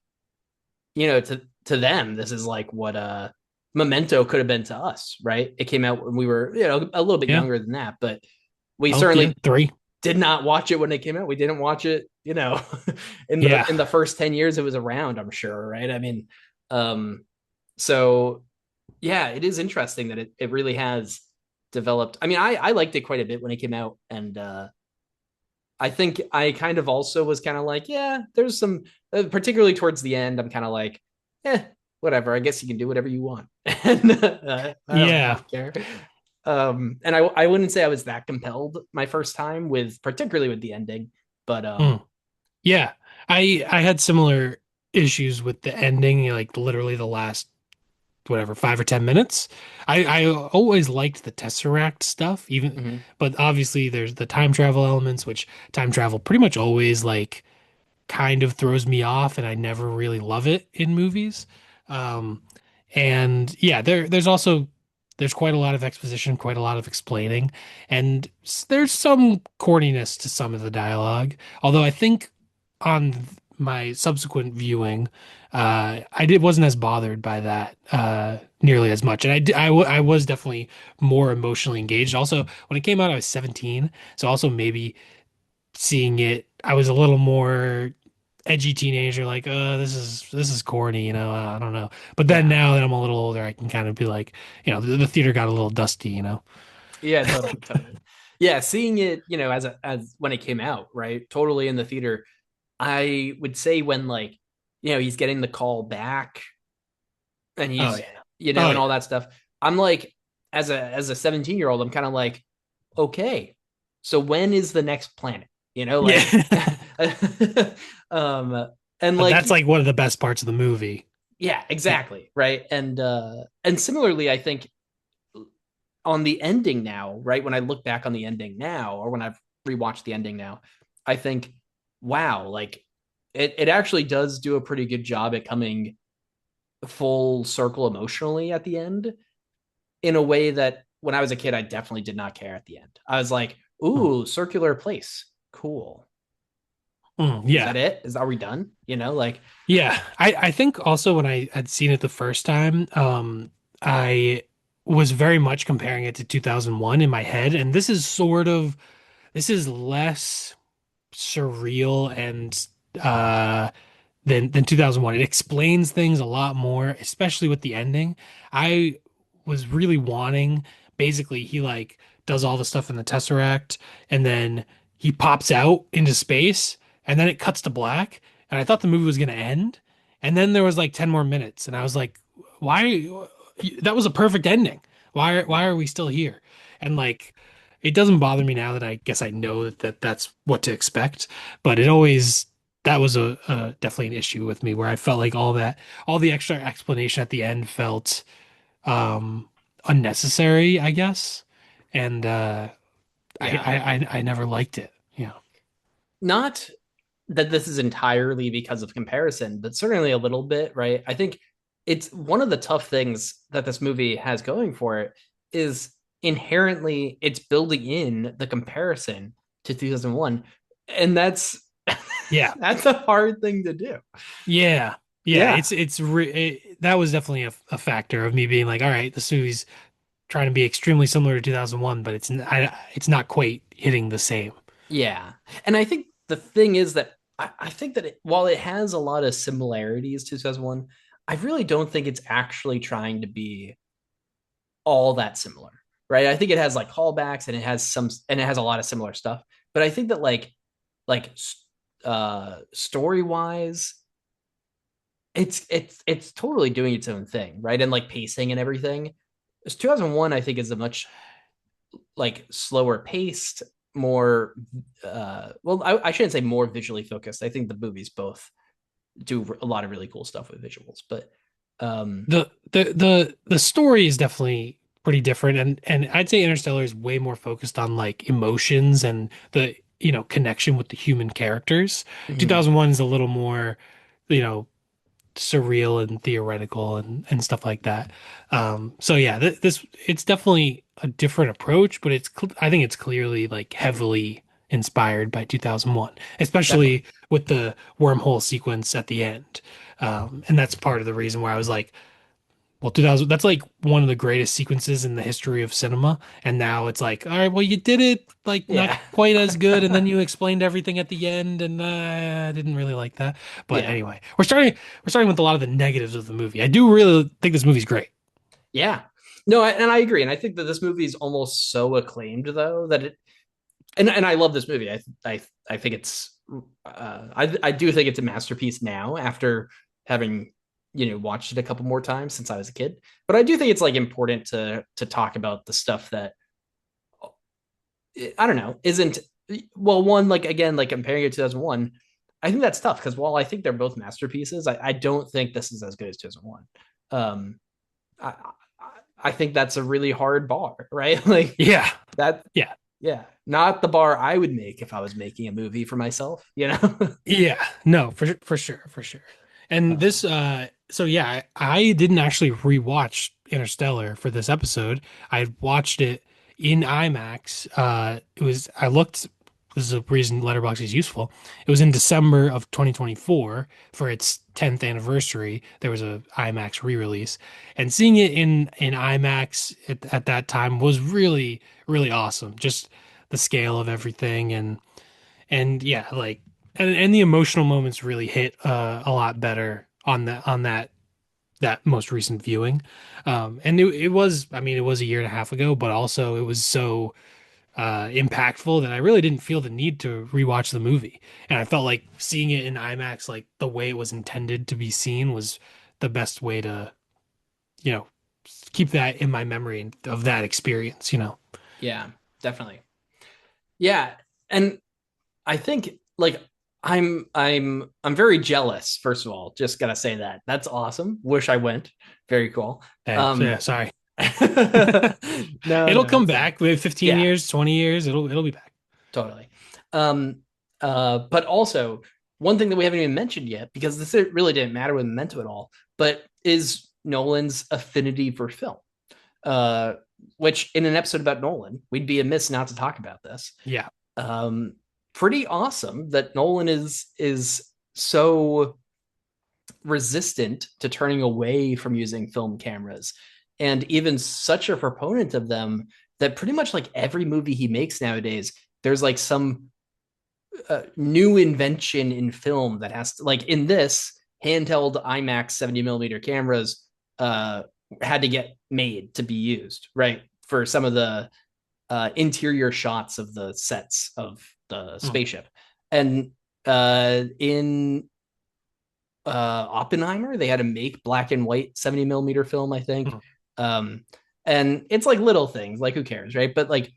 to them, this is like what Memento could have been to us, right? It came out when we were, a little bit Yeah. younger than that, but we Oh, yeah, certainly 3. did not watch it when it came out. We didn't watch it, in the Yeah. first 10 years it was around, I'm sure, right? I mean, um, so yeah, it is interesting that it really has developed. I mean, I liked it quite a bit when it came out, and I think I kind of also was kind of like, yeah, there's some, particularly towards the end, I'm kind of like, whatever. I guess you can do whatever you want, and I Yeah. don't care. And I wouldn't say I was that compelled my first time with, particularly with the ending, but Mm. Yeah. I had similar issues with the ending, like literally the last whatever 5 or 10 minutes. I always liked the Tesseract stuff, even, mhm. but obviously there's the time travel elements, which time travel pretty much always like kind of throws me off, and I never really love it in movies. Um, and yeah, there's quite a lot of exposition, quite a lot of explaining, and there's some corniness to some of the dialogue. Although I think on my subsequent viewing, I did wasn't as bothered by that nearly as much, and I was definitely more emotionally engaged. Also, when it came out, I was 17, so also maybe seeing it, I was a little more edgy teenager, like, this is corny, I don't know. But then Yeah. now that I'm a little older, I can kind of be like, the theater got a little dusty. Yeah, totally, totally. Yeah, seeing it, as when it came out, right? Totally in the theater. I would say when like, he's getting the call back and Oh he's, yeah. Oh and all yeah. that stuff. I'm like, as a 17-year-old, I'm kind of like, okay, so when is the next planet? Like Yeah. um and But like that's like one of the best parts of the movie. yeah, Yeah. exactly, right? And similarly, I think on the ending now, right? When I look back on the ending now, or when I've rewatched the ending now, I think, wow, like it actually does do a pretty good job at coming full circle emotionally at the end in a way that when I was a kid, I definitely did not care at the end. I was like, Mm. ooh, circular place. Cool. Is Yeah. that it? Are we done? Like, Yeah. I think also when I had seen it the first time, I was very much comparing it to 2001 in my head. And this is less surreal and uh than 2001. It explains things a lot more, especially with the ending. I was really wanting, basically, he like does all the stuff in the Tesseract and then he pops out into space and then it cuts to black. And I thought the movie was going to end. And then there was like 10 more minutes. And I was like, why? That was a perfect ending. Why are we still here? And like, it doesn't bother me now that I guess I know that that's what to expect, but it always that was a definitely an issue with me where I felt like all the extra explanation at the end felt um unnecessary, I guess. And yeah, I never liked it. Yeah. not that this is entirely because of comparison, but certainly a little bit, right? I think it's one of the tough things that this movie has going for it is inherently it's building in the comparison to 2001, and that's Yeah. that's a hard thing to do. Yeah. Yeah, Yeah. that was definitely a factor of me being like, all right, this movie's trying to be extremely similar to 2001, but it's not quite hitting the same. Yeah. And I think the thing is that I think that while it has a lot of similarities to 2001, I really don't think it's actually trying to be all that similar, right? I think it has like callbacks and it has a lot of similar stuff. But I think that like story wise, it's totally doing its own thing, right? And like pacing and everything. 2001, I think, is a much like slower paced, more well, I shouldn't say more visually focused. I think the movies both do a lot of really cool stuff with visuals, but um The story is definitely pretty different, and I'd say Interstellar is way more focused on like emotions and the connection with the human characters. mhm, 2001 is a little more you know surreal and theoretical and stuff like that. So yeah, this it's definitely a different approach, but I think it's clearly like heavily inspired by 2001, definitely. especially with the wormhole sequence at the end. And that's part of the reason why I was like, well, 2000, that's like one of the greatest sequences in the history of cinema. And now it's like, all right, well, you did it like not Yeah. quite as good. And then you explained everything at the end. And I didn't really like that. But Yeah. anyway, we're starting with a lot of the negatives of the movie. I do really think this movie's great. Yeah. No, and I agree. And I think that this movie is almost so acclaimed though that it and I love this movie. I think it's I do think it's a masterpiece now after having watched it a couple more times since I was a kid. But I do think it's like important to talk about the stuff that I don't know isn't well one like again like comparing it to 2001. I think that's tough because while I think they're both masterpieces, I don't think this is as good as 2001. Um, I, I think that's a really hard bar, right? Like Yeah. that Yeah. yeah, not the bar I would make if I was making a movie for myself. Yeah. No, for sure. For sure. And um, so yeah, I didn't actually rewatch Interstellar for this episode. I watched it in IMAX. I looked this is a reason Letterboxd is useful. It was in December of 2024 for its 10th anniversary. There was a IMAX re-release, and seeing it in IMAX at that time was really really awesome. Just the scale of everything and yeah, like and the emotional moments really hit a lot better on that most recent viewing. And it was, I mean, it was a year and a half ago, but also it was so impactful that I really didn't feel the need to rewatch the movie. And I felt like seeing it in IMAX, like the way it was intended to be seen, was the best way to, you know, keep that in my memory of that experience, you know. Yeah, definitely. Yeah, and I think like I'm very jealous. First of all, just gotta say that that's awesome. Wish I went. Very cool. So Um, yeah, sorry. no, It'll no, come it's fine. back with 15 Yeah, years, 20 years, it'll be back. totally. Um, but also one thing that we haven't even mentioned yet, because this really didn't matter with Memento at all, but is Nolan's affinity for film. Uh, which in an episode about Nolan, we'd be amiss not to talk about this. Yeah. Um, Pretty awesome that Nolan is so resistant to turning away from using film cameras, and even such a proponent of them that pretty much like every movie he makes nowadays, there's like some new invention in film that has to, like in this handheld IMAX 70 millimeter cameras uh had to get made to be used, right, for some of the interior shots of the sets of the Mm, spaceship. And in Oppenheimer, they had to make black and white 70 millimeter film, I think. mm. Um, and it's like little things, like who cares, right? But like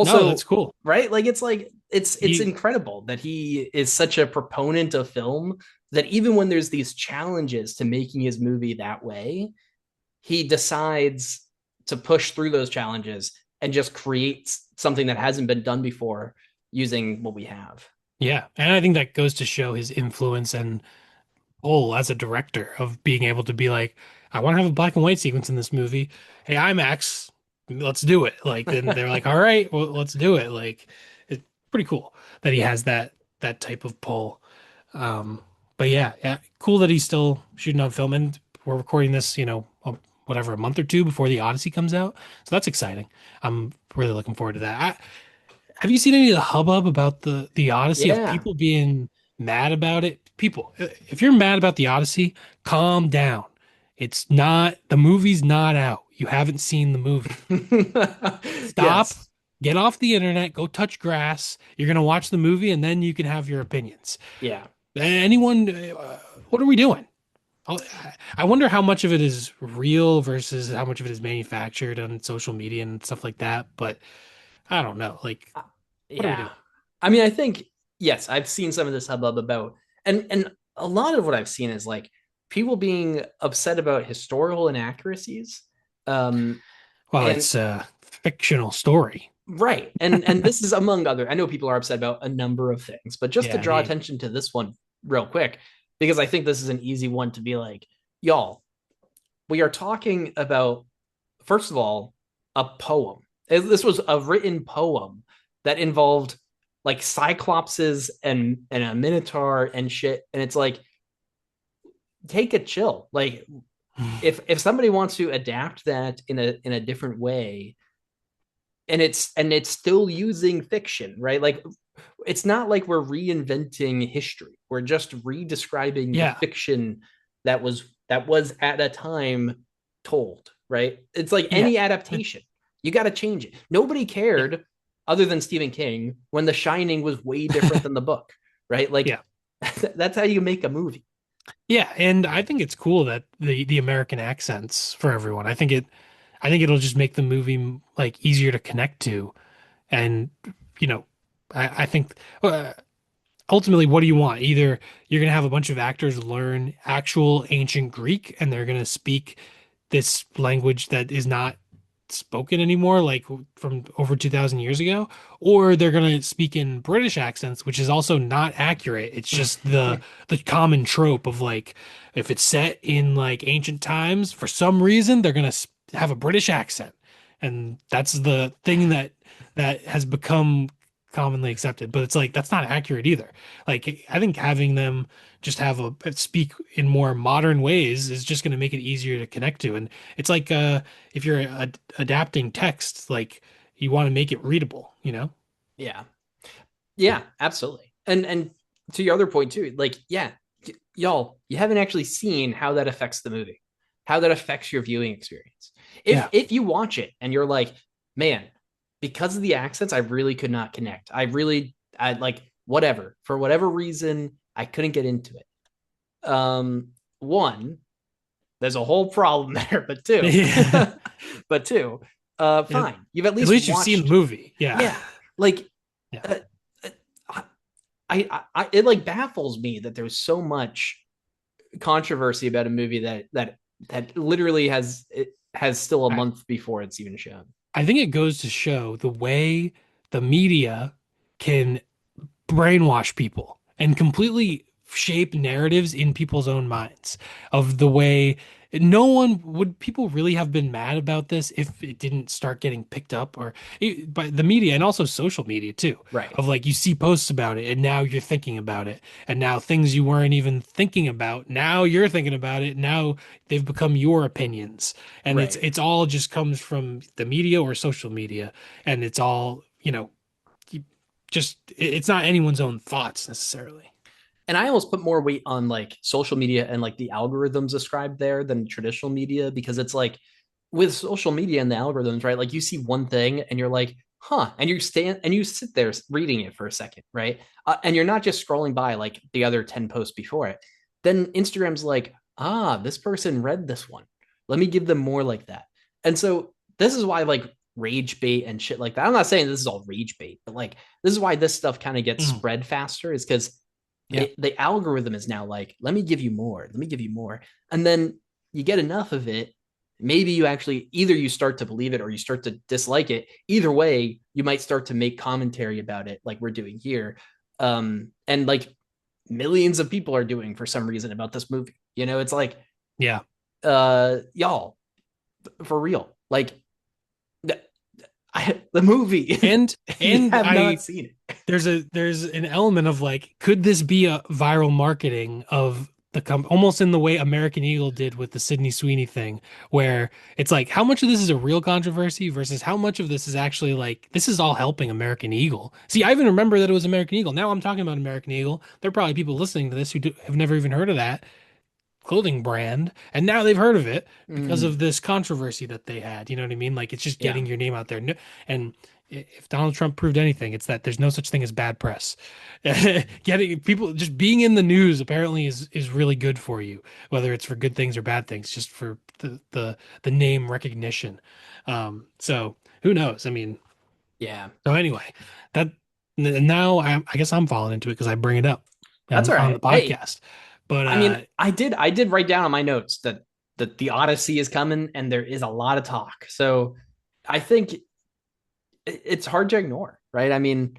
No, that's also, cool. right? Like it's He, incredible that he is such a proponent of film that even when there's these challenges to making his movie that way, he decides to push through those challenges and just creates something that hasn't been done before using what we have. yeah. And I think that goes to show his influence and pull as a director of being able to be like, I want to have a black and white sequence in this movie. Hey, IMAX, let's do it. Like, then they're like, all right, well, let's do it. Like, it's pretty cool that he has that type of pull. Um, but yeah, yeah, cool that he's still shooting on film, and we're recording this, whatever, a month or two before the Odyssey comes out. So that's exciting. I'm really looking forward to that. Have you seen any of the hubbub about the Odyssey of Yeah. people being mad about it? People, if you're mad about the Odyssey, calm down. It's not, the movie's not out. You haven't seen the movie. Stop, Yes. get off the internet, go touch grass. You're gonna watch the movie and then you can have your opinions. Yeah. Anyone, what are we doing? I'll- I wonder how much of it is real versus how much of it is manufactured on social media and stuff like that. But I don't know. Like, Uh, what are we Yeah. doing? I mean, I think yes, I've seen some of this hubbub about, and a lot of what I've seen is like people being upset about historical inaccuracies. Um Well, and it's a fictional story. right. And this is among other, I know people are upset about a number of things, but just to Yeah, draw attention to this one real quick, because I think this is an easy one to be like, y'all, we are talking about, first of all, a poem. This was a written poem that involved like cyclopses and a minotaur and shit. And it's like, take a chill. Like if somebody wants to adapt that in a different way, and it's still using fiction, right? Like it's not like we're reinventing history. We're just redescribing the yeah, fiction that was at a time told, right? It's like yeah, any adaptation. You got to change it. Nobody yeah, cared other than Stephen King when The Shining was way different than the book, right? Like yeah, that's how you make a movie. yeah. And I think it's cool that the American accents for everyone. I think it'll just make the movie like easier to connect to. And you know, I think ultimately, what do you want? Either you're gonna have a bunch of actors learn actual ancient Greek, and they're gonna speak this language that is not spoken anymore, like from over 2000 years ago, or they're going to speak in British accents, which is also not accurate. It's just the common trope of like if it's set in like ancient times, for some reason they're going to have a British accent. And that's the thing that has become commonly accepted, but it's like that's not accurate either. Like I think having them just have a speak in more modern ways is just going to make it easier to connect to. And it's like if you're adapting text, like you want to make it readable, you know? Yeah. Yeah, absolutely. And to your other point too, like, yeah, y'all, you haven't actually seen how that affects the movie, how that affects your viewing experience. Yeah. If you watch it and you're like, man, because of the accents, I really could not connect. I like whatever, for whatever reason, I couldn't get into it. One, there's a whole problem there, but two, Yeah. but two, At, fine. You've at at least least you've seen the watched, movie. Yeah. yeah, like, Yeah. uh, uh, it like baffles me that there's so much controversy about a movie that literally has still a I, month before it's even shown. I think it goes to show the way the media can brainwash people and completely shape narratives in people's own minds of the way no one would people really have been mad about this if it didn't start getting picked up or by the media and also social media too Right, of like you see posts about it and now you're thinking about it and now things you weren't even thinking about now you're thinking about it now they've become your opinions and it's right. it's all just comes from the media or social media and it's all you just it's not anyone's own thoughts necessarily. And I almost put more weight on like social media and like the algorithms ascribed there than traditional media because it's like with social media and the algorithms, right? Like you see one thing and you're like, huh, and you stand and you sit there reading it for a second, right? And you're not just scrolling by like the other 10 posts before it. Then Instagram's like, ah, this person read this one. Let me give them more like that. And so this is why like rage bait and shit like that. I'm not saying this is all rage bait, but like this is why this stuff kind of gets Mm, spread faster is because yeah, the algorithm is now like, let me give you more, let me give you more. And then you get enough of it. Maybe you actually either you start to believe it or you start to dislike it. Either way, you might start to make commentary about it, like we're doing here. And like millions of people are doing for some reason about this movie. You know, it's like, yeah. y'all, for real. Like the, the movie, And you and have not I seen it. there's an element of like, could this be a viral marketing of the almost in the way American Eagle did with the Sydney Sweeney thing, where it's like how much of this is a real controversy versus how much of this is actually like this is all helping American Eagle. See, I even remember that it was American Eagle. Now I'm talking about American Eagle. There are probably people listening to this who have never even heard of that clothing brand and now they've heard of it because of Mm, this controversy that they had. You know what I mean? Like it's just yeah. getting your name out there. And if Donald Trump proved anything, it's that there's no such thing as bad press. Getting people just being in the news apparently is really good for you, whether it's for good things or bad things, just for the name recognition. So who knows? I mean, Yeah. so anyway, that now I guess I'm falling into it because I bring it up That's all on the right. Hey, podcast. But I mean, I did write down on my notes that the Odyssey is coming and there is a lot of talk. So I think it's hard to ignore, right? I mean,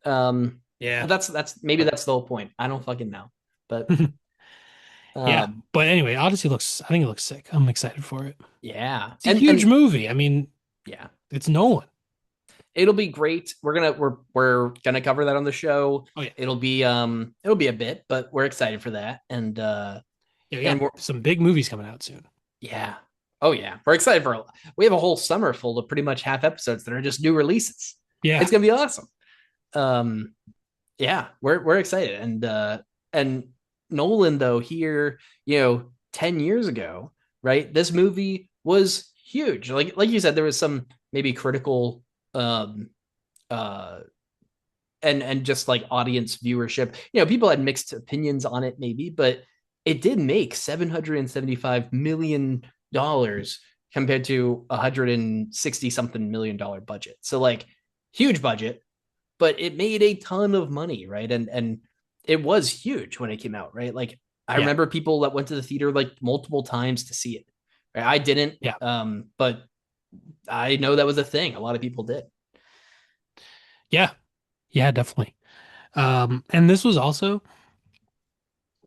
yeah. but that's maybe that's the whole point. I don't fucking know. But Yeah. um But anyway, Odyssey looks, I think it looks sick. I'm excited for it. yeah. It's a huge And movie. I mean, yeah, it's Nolan. it'll be great. We're gonna cover that on the show. Oh, yeah. It'll be a bit, but we're excited for that. Yeah, we And got we're some big movies coming out soon. yeah. Oh yeah. We're excited for we have a whole summer full of pretty much half episodes that are just new releases. Yeah. It's gonna be awesome. Um yeah, we're excited. And Nolan though here, 10 years ago, right? This movie was huge. Like you said, there was some maybe critical um uh and just like audience viewership. People had mixed opinions on it maybe, but it did make $775 million compared to 160 something $1 million budget. So like huge budget, but it made a ton of money, right? And it was huge when it came out, right? Like I Yeah. remember people that went to the theater like multiple times to see it. Right? I didn't, Yeah. but I know that was a thing. A lot of people did. Yeah. Yeah, definitely. And this was also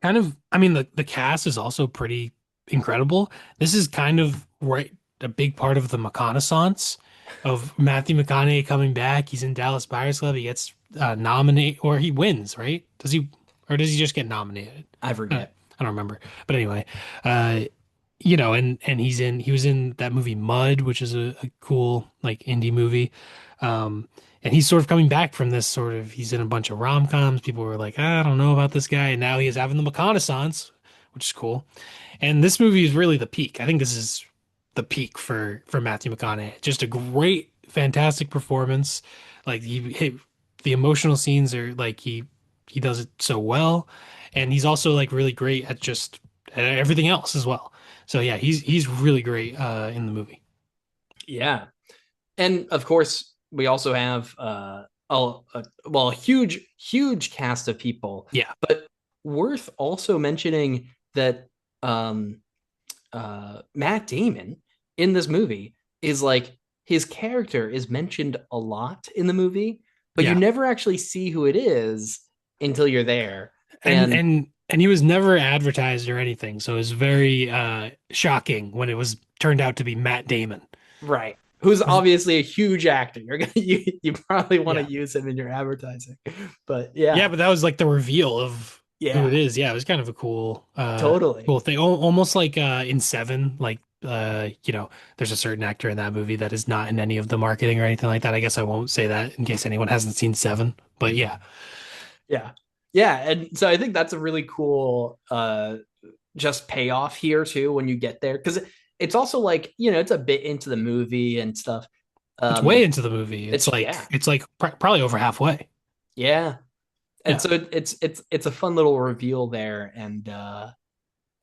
kind of, I mean, the cast is also pretty incredible. This is kind of right a big part of the reconnaissance. of Matthew McConaughey coming back. He's in Dallas Buyers Club. He gets nominated, or he wins, right? Does he, or does he just get nominated? I I forget. don't remember. But anyway, uh, and he was in that movie Mud, which is a cool like indie movie. And he's sort of coming back from this sort of, he's in a bunch of rom-coms. People were like, I don't know about this guy. And now he is having the reconnaissance, which is cool. And this movie is really the peak. I think this is the peak for Matthew McConaughey. Just a great, fantastic performance. Like the emotional scenes are like he does it so well, and he's also like really great at just at everything else as well. So yeah, he's really great in the movie. Yeah. And of course, we also have a huge cast of people, Yeah, but worth also mentioning that um, Matt Damon in this movie is like his character is mentioned a lot in the movie, but you yeah, never actually see who it is until you're there. and And and and he was never advertised or anything, so it was very shocking when it was turned out to be Matt Damon. right, who's obviously a huge actor. You probably want to Yeah. use him in your advertising, but Yeah, yeah, but that was like the reveal of who it yeah, is. Yeah, it was kind of a cool totally. cool thing. Almost like in Seven, like there's a certain actor in that movie that is not in any of the marketing or anything like that. I guess I won't say that in case anyone hasn't seen Seven. But yeah. Yeah. Yeah. And so I think that's a really cool just payoff here too when you get there. Cause it's also like, it's a bit into the movie and stuff. It's way Um into the movie. it's yeah. It's like probably over halfway. Yeah. And Yeah. so it's a fun little reveal there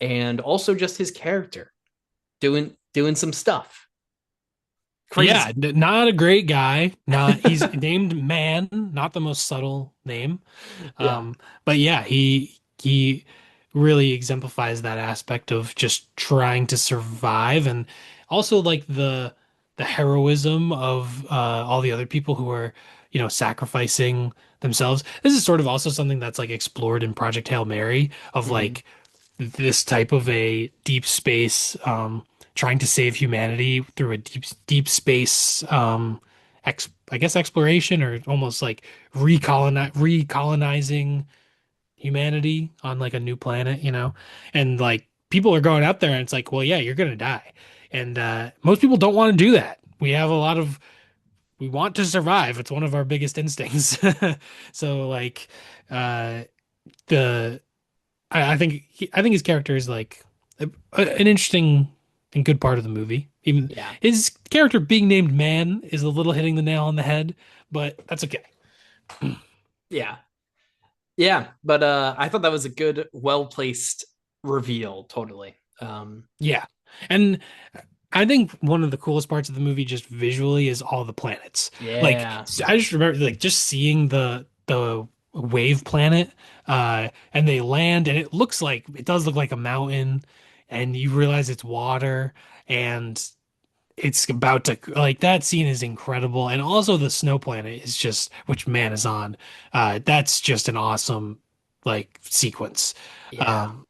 and also just his character doing some stuff. Yeah, Crazy. not a great guy. Not he's named Man, not the most subtle name. Yeah. Um, but yeah, he really exemplifies that aspect of just trying to survive, and also like the heroism of all the other people who are, sacrificing themselves. This is sort of also something that's like explored in Project Hail Mary of Hmm. like this type of a deep space trying to save humanity through a deep space I guess exploration, or almost like recolonizing humanity on like a new planet, and like people are going out there and it's like, well, yeah, you're gonna die, and most people don't want to do that. We want to survive. It's one of our biggest instincts. So like uh the I think his character is like an interesting and good part of the movie. Even Yeah. his character being named Man is a little hitting the nail on the head, but that's okay. Yeah. Yeah. But I thought that was a good, well-placed reveal, totally. Yeah. And I think one of the coolest parts of the movie just visually is all the planets. Like Yeah. I just remember like just seeing the wave planet and they land and it does look like a mountain, and you realize it's water, and it's about to like that scene is incredible, and also the snow planet is just, which Man is on, that's just an awesome like sequence. Yeah. um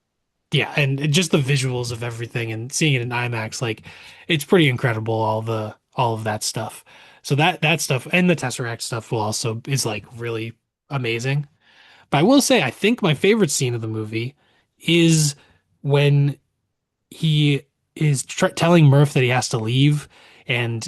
yeah, and just the visuals of everything and seeing it in IMAX, like it's pretty incredible, all of that stuff. So that stuff and the Tesseract stuff will also is like really amazing. But I will say I think my favorite scene of the movie is when he is telling Murph that he has to leave, and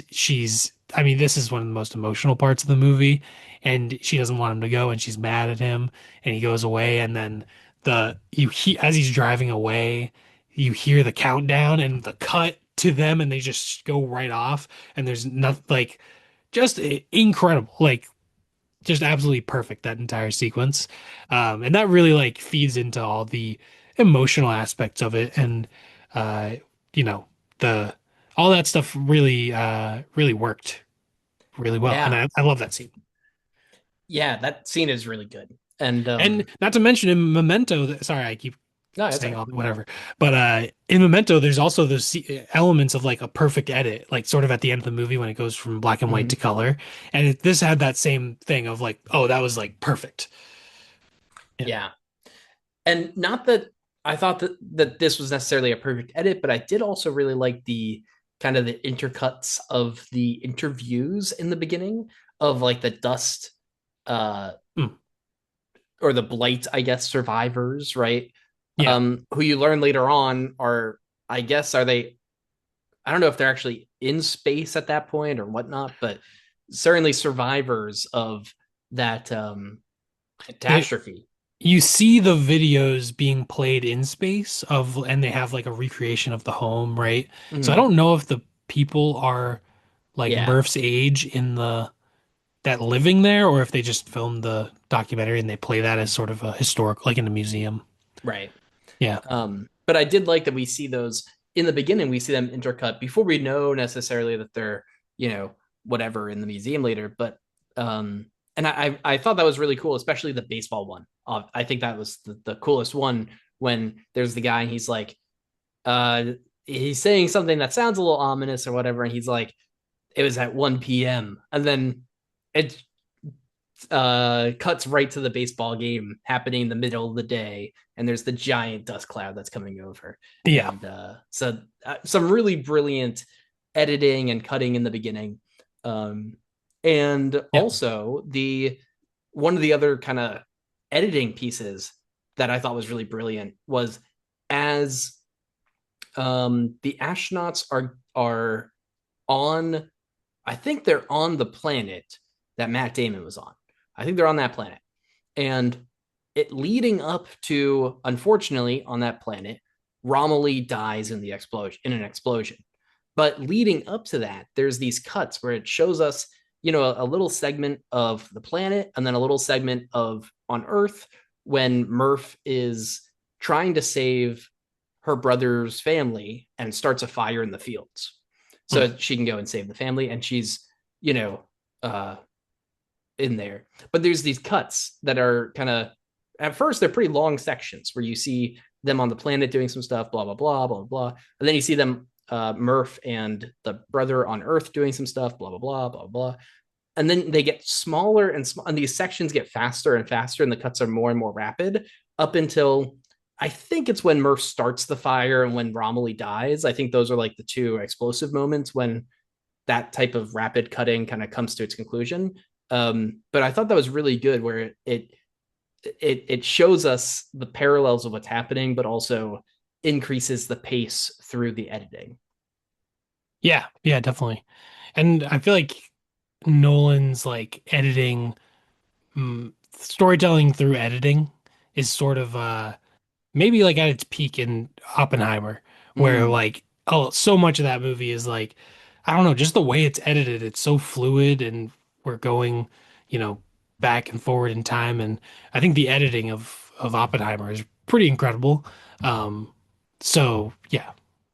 I mean, this is one of the most emotional parts of the movie, and she doesn't want him to go, and she's mad at him, and he goes away, and then as he's driving away, you hear the countdown and the cut to them, and they just go right off, and there's nothing like just incredible, like just absolutely perfect, that entire sequence. And that really like feeds into all the emotional aspects of it, and uh you know the all that stuff really worked really well, and Yeah. I love that scene. Yeah, that scene is really good. And And not to mention in Memento, sorry, I keep no, it's saying okay. all whatever, but in Memento there's also those elements of like a perfect edit, like sort of at the end of the movie when it goes from black and white to Hmm. color, and this had that same thing of like, oh, that was like perfect. Yeah. Yeah. And not that I thought that this was necessarily a perfect edit, but I did also really like kind of the intercuts of the interviews in the beginning of like the dust uh Mm, or the blight, I guess, survivors, right? yeah. Who you learn later on are, I guess, are they, I don't know if they're actually in space at that point or whatnot, but certainly survivors of that It, catastrophe. you see the videos being played in space of, and they have like a recreation of the home, right? So I Mm, don't know if the people are like yeah, Murph's age in the that living there, or if they just filmed the documentary and they play that as sort of a historic, like in a museum. right. Yeah. But I did like that we see those in the beginning. We see them intercut before we know necessarily that they're, you know, whatever in the museum later. But and I thought that was really cool, especially the baseball one. I think that was the coolest one when there's the guy and he's like, uh, he's saying something that sounds a little ominous or whatever, and he's like, it was at 1 p.m. and then it cuts right to the baseball game happening in the middle of the day, and there's the giant dust cloud that's coming over, Yeah. and some really brilliant editing and cutting in the beginning, and Yeah. also the one of the other kind of editing pieces that I thought was really brilliant was as the astronauts are on, I think they're on the planet that Matt Damon was on. I think they're on that planet. And it leading up to, unfortunately, on that planet, Romilly dies in the explosion, in an explosion. But leading up to that, there's these cuts where it shows us, you know, a little segment of the planet and then a little segment of on Earth when Murph is trying to save her brother's family and starts a fire in the fields Mm. so she can go and save the family. And she's, you know, uh, in there. But there's these cuts that are kind of, at first they're pretty long sections where you see them on the planet doing some stuff, blah blah blah blah blah, and then you see them, Murph and the brother on Earth doing some stuff, blah blah blah blah blah, and then they get smaller and these sections get faster and faster, and the cuts are more and more rapid up until I think it's when Murph starts the fire and when Romilly dies. I think those are like the two explosive moments when that type of rapid cutting kind of comes to its conclusion. But I thought that was really good, where it shows us the parallels of what's happening, but also increases the pace through the editing. Yeah. Yeah, definitely. And I feel like Nolan's like editing, storytelling through editing is sort of maybe like at its peak in Oppenheimer, where Mm, like, oh, so much of that movie is like, I don't know, just the way it's edited, it's so fluid and we're going, you know, back and forward in time. And I think the editing of Oppenheimer is pretty incredible. Um, so yeah.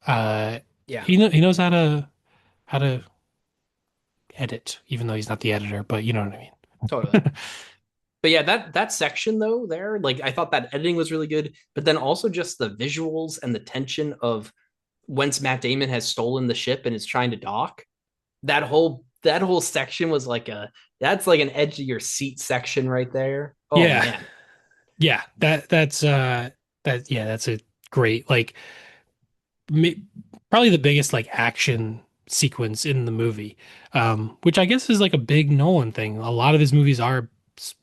Uh yeah, he knows how to edit, even though he's not the editor, but you know what I totally. mean. But yeah, that section though there, like I thought that editing was really good, but then also just the visuals and the tension of once Matt Damon has stolen the ship and is trying to dock, that whole section was like a that's like an edge of your seat section right there. Oh Yeah. man. Yeah. That's a great like ma- probably the biggest like action sequence in the movie, which I guess is like a big Nolan thing. A lot of his movies are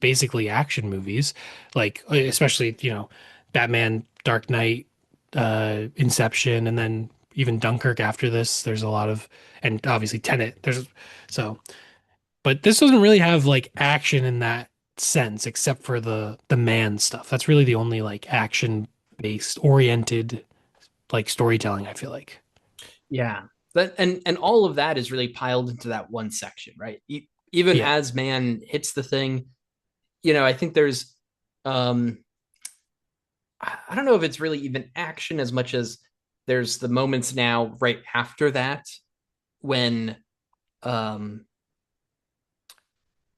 basically action movies, like especially Batman, Dark Knight, Inception, and then even Dunkirk after this. There's a lot of, and obviously Tenet. So, but this doesn't really have like action in that sense, except for the man stuff. That's really the only like action based oriented like storytelling, I feel like. Yeah. That and all of that is really piled into that one section, right? Even Yeah. as man hits the thing, you know, I think there's um I don't know if it's really even action as much as there's the moments now right after that when um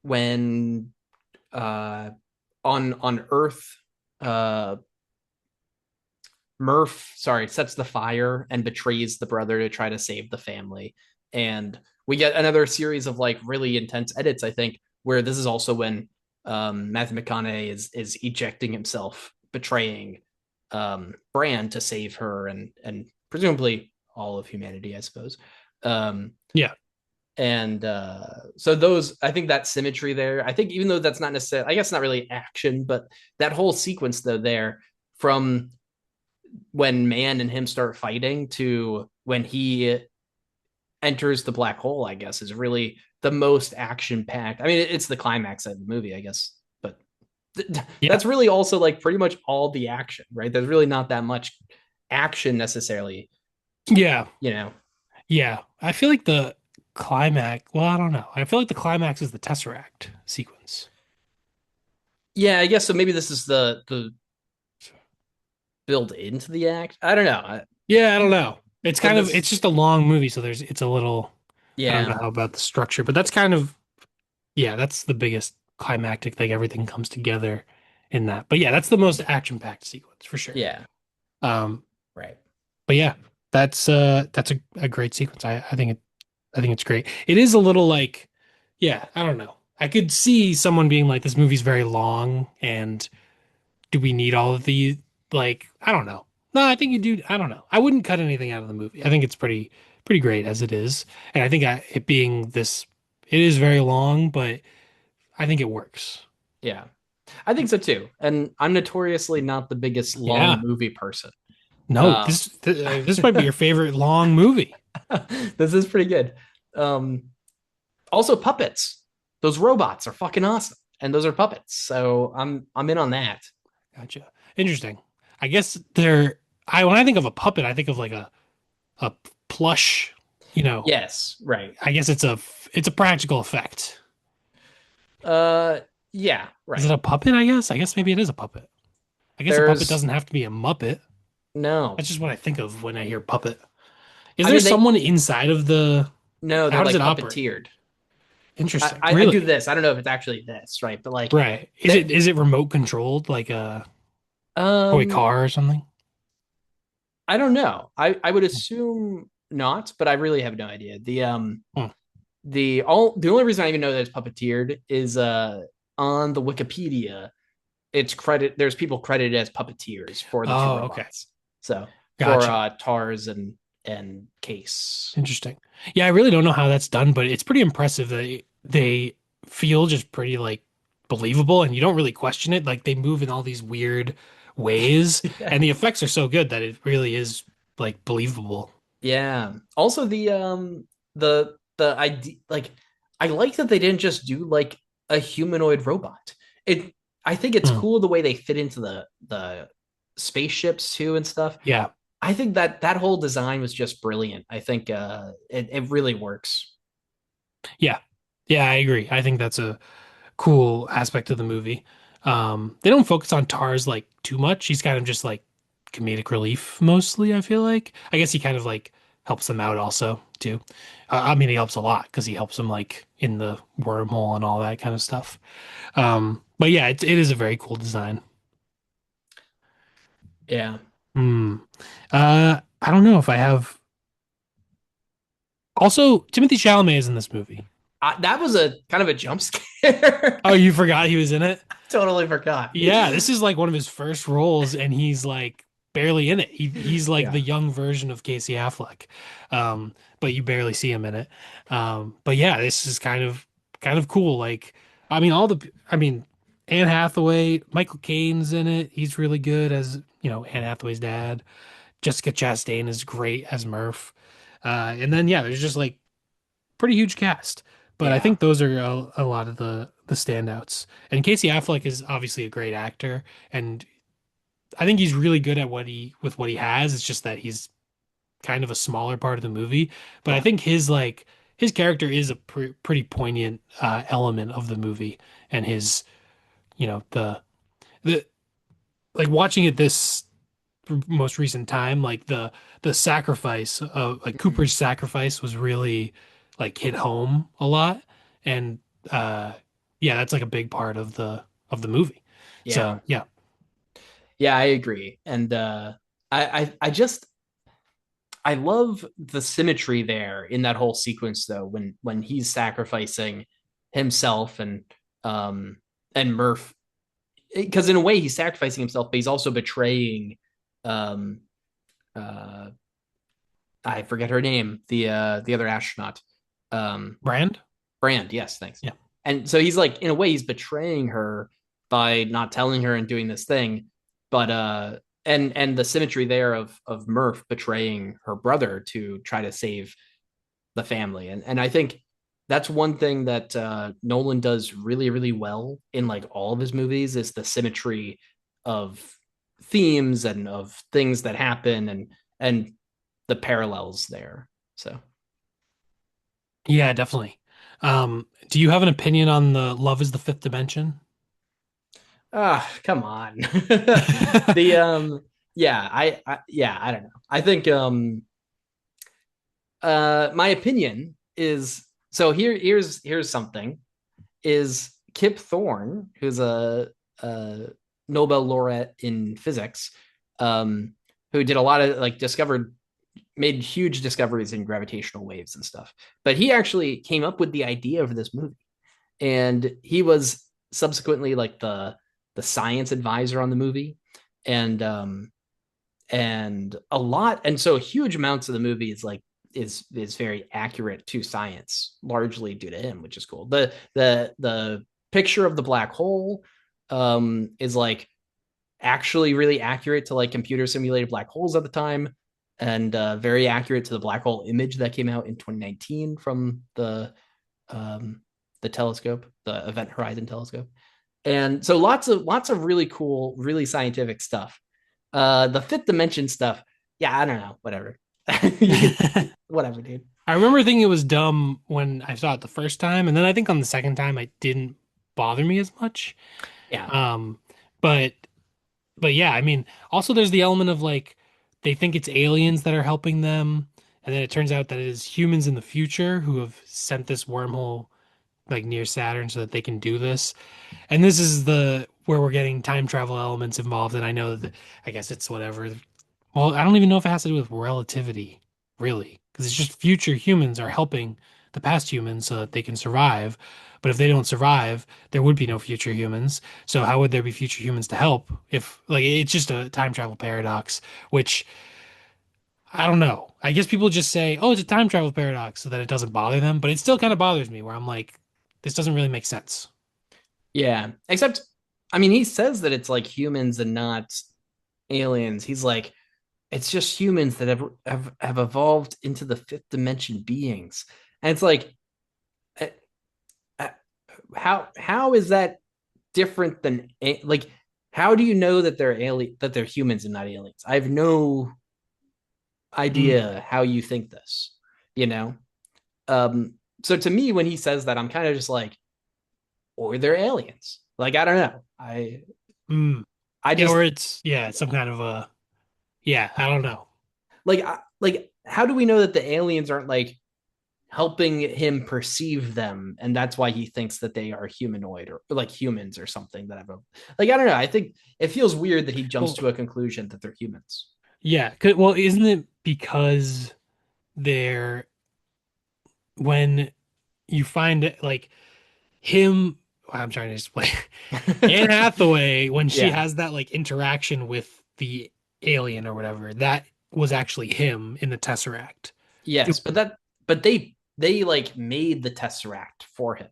when uh on Earth, uh Murph, sorry, sets the fire and betrays the brother to try to save the family. And we get another series of like really intense edits, I think, where this is also when Matthew McConaughey is ejecting himself, betraying Brand to save her and presumably all of humanity, I suppose. Um, Yeah. and so those, I think that symmetry there, I think even though that's not necessarily, I guess not really action, but that whole sequence though there, from when Man and him start fighting to when he enters the black hole, I guess, is really the most action packed. I mean, it's the climax of the movie, I guess, but Yeah. that's really also like pretty much all the action, right? There's really not that much action necessarily, Yeah. you know. Yeah. I feel like the climax, well, I don't know. I feel like the climax is the Tesseract sequence. Yeah, I guess so. Maybe this is the build into the act. I don't know. Yeah, I don't know. It's But kind of this, it's just a long movie, so it's a little I don't yeah, know how about the structure, but that's kind of yeah, that's the biggest climactic thing. Everything comes together in that. But yeah, that's the most action-packed sequence for sure. yeah, Um, right. but yeah, that's a great sequence. I think it's great. It is a little like yeah, I don't know. I could see someone being like, this movie's very long and do we need all of the like I don't know. No, I think you do. I don't know. I wouldn't cut anything out of the movie. I think it's pretty great as it is. And I think it being this it is very long, but I think it works. Yeah, I think so too. And I'm notoriously not the biggest long Yeah. movie person. No, Um, this might be your favorite long movie. this is pretty good. Um, Also, puppets. Those robots are fucking awesome, and those are puppets. So I'm in on that. Gotcha. Interesting. I guess they're I when I think of a puppet, I think of like a plush, you know. Yes, right. I guess it's a practical effect. Uh, yeah, Is it right. a puppet, I guess? I guess maybe it is a puppet. I guess a puppet There's doesn't have to be a Muppet. no. That's just what I think of when I hear puppet. Is I there mean, they someone inside of the no, they're how does like it operate? puppeteered. Interesting. I do Really? this. I don't know if it's actually this, right? But like Right. that. Is it remote controlled like a toy Um, car or something? I don't know. I would assume not, but I really have no idea. Hmm. The only reason I even know that it's puppeteered is on the Wikipedia it's credit there's people credited as puppeteers for the two Oh, okay. robots. So for Gotcha. Tars and Case. Interesting. Yeah, I really don't know how that's done, but it's pretty impressive that they feel just pretty like believable and you don't really question it. Like they move in all these weird ways Yeah. and the effects are so good that it really is like believable. Yeah. Also the idea like I like that they didn't just do like a humanoid robot. It I think it's Hmm. cool the way they fit into the spaceships too and stuff. Yeah. I think that that whole design was just brilliant. I think it really works. Yeah. Yeah, I agree. I think that's a cool aspect of the movie. They don't focus on Tars like too much. He's kind of just like comedic relief mostly, I feel like. I guess he kind of like helps them out also too. I mean, he helps a lot because he helps them like in the wormhole and all that kind of stuff. But yeah, it is a very cool design. Yeah. Hmm. I don't know if I have. Also, Timothy Chalamet is in this movie. That was a kind of a jump scare. Oh, you forgot he was in it? Totally forgot. Yeah, this is like one of his first roles, and he's like barely in it. He's like the Yeah. young version of Casey Affleck, but you barely see him in it. But yeah, this is kind of cool. Like, I mean, Anne Hathaway, Michael Caine's in it. He's really good as you know Anne Hathaway's dad. Jessica Chastain is great as Murph, and then yeah, there's just like pretty huge cast. But I Yeah. think those are a lot of the standouts. And Casey Affleck is obviously a great actor, and I think he's really good at what he has. It's just that he's kind of a smaller part of the movie. But I Yeah. think his character is a pretty poignant element of the movie, and his you know the like watching it this most recent time, like the sacrifice of like Mhm. Cooper's sacrifice was really like hit home a lot, and uh, yeah, that's like a big part of the movie. Yeah. So yeah, Yeah, I agree. And I just I love the symmetry there in that whole sequence though when he's sacrificing himself um and Murph because in a way he's sacrificing himself, but he's also betraying um uh I forget her name, the other astronaut. Um, Brand? Brand, yes, thanks. Yeah. And so he's like, in a way, he's betraying her by not telling her and doing this thing. But and the symmetry there of Murph betraying her brother to try to save the family. And I think that's one thing that Nolan does really, really well in like all of his movies is the symmetry of themes and of things that happen and the parallels there. So Yeah, definitely. Do you have an opinion on the Love is the Fifth Dimension? come on. The yeah, I don't know. I think my opinion is so here's something is Kip Thorne, who's a Nobel laureate in physics, um, who did a lot of like discovered made huge discoveries in gravitational waves and stuff. But he actually came up with the idea for this movie, and he was subsequently like the science advisor on the movie, and a lot, and so huge amounts of the movie is like is very accurate to science, largely due to him, which is cool. The picture of the black hole is like actually really accurate to like computer simulated black holes at the time, and very accurate to the black hole image that came out in 2019 from um, the telescope, the Event Horizon Telescope. And so lots of really cool, really scientific stuff. The fifth dimension stuff, yeah, I don't know, whatever. You could, I whatever, dude. remember thinking it was dumb when I saw it the first time, and then I think on the second time it didn't bother me as much. Yeah, Um, but but yeah, I mean, also there's the element of like they think it's aliens that are helping them, and then it turns out that it is humans in the future who have sent this wormhole like near Saturn so that they can do this. And this is the where we're getting time travel elements involved, and I know that I guess it's whatever. Well, I don't even know if it has to do with relativity, really, because it's just future humans are helping the past humans so that they can survive. But if they don't survive, there would be no future humans. So how would there be future humans to help if like it's just a time travel paradox, which I don't know. I guess people just say, "Oh, it's a time travel paradox," so that it doesn't bother them, but it still kind of bothers me where I'm like, this doesn't really make sense. yeah. Except, I mean, he says that it's like humans and not aliens. He's like, it's just humans that have evolved into the fifth dimension beings, and it's like, uh, uh, how is that different than like? How do you know that they're alien that they're humans and not aliens? I have no Mm. idea how you think this, you know? So to me, when he says that, I'm kind of just like, or they're aliens. Like, I don't know. Mm. I Yeah, just or it's yeah, some kind of a yeah, I don't know. like, how do we know that the aliens aren't like helping him perceive them, and that's why he thinks that they are humanoid or like humans or something that have a like I don't know. I think it feels weird that he jumps Well, to a conclusion that they're humans. yeah, well, isn't it because they're when you find it like him I'm trying to explain Anne Hathaway when she Yeah. has that like interaction with the alien or whatever, that was actually him in the Tesseract. It- Yes, but they like made the tesseract for him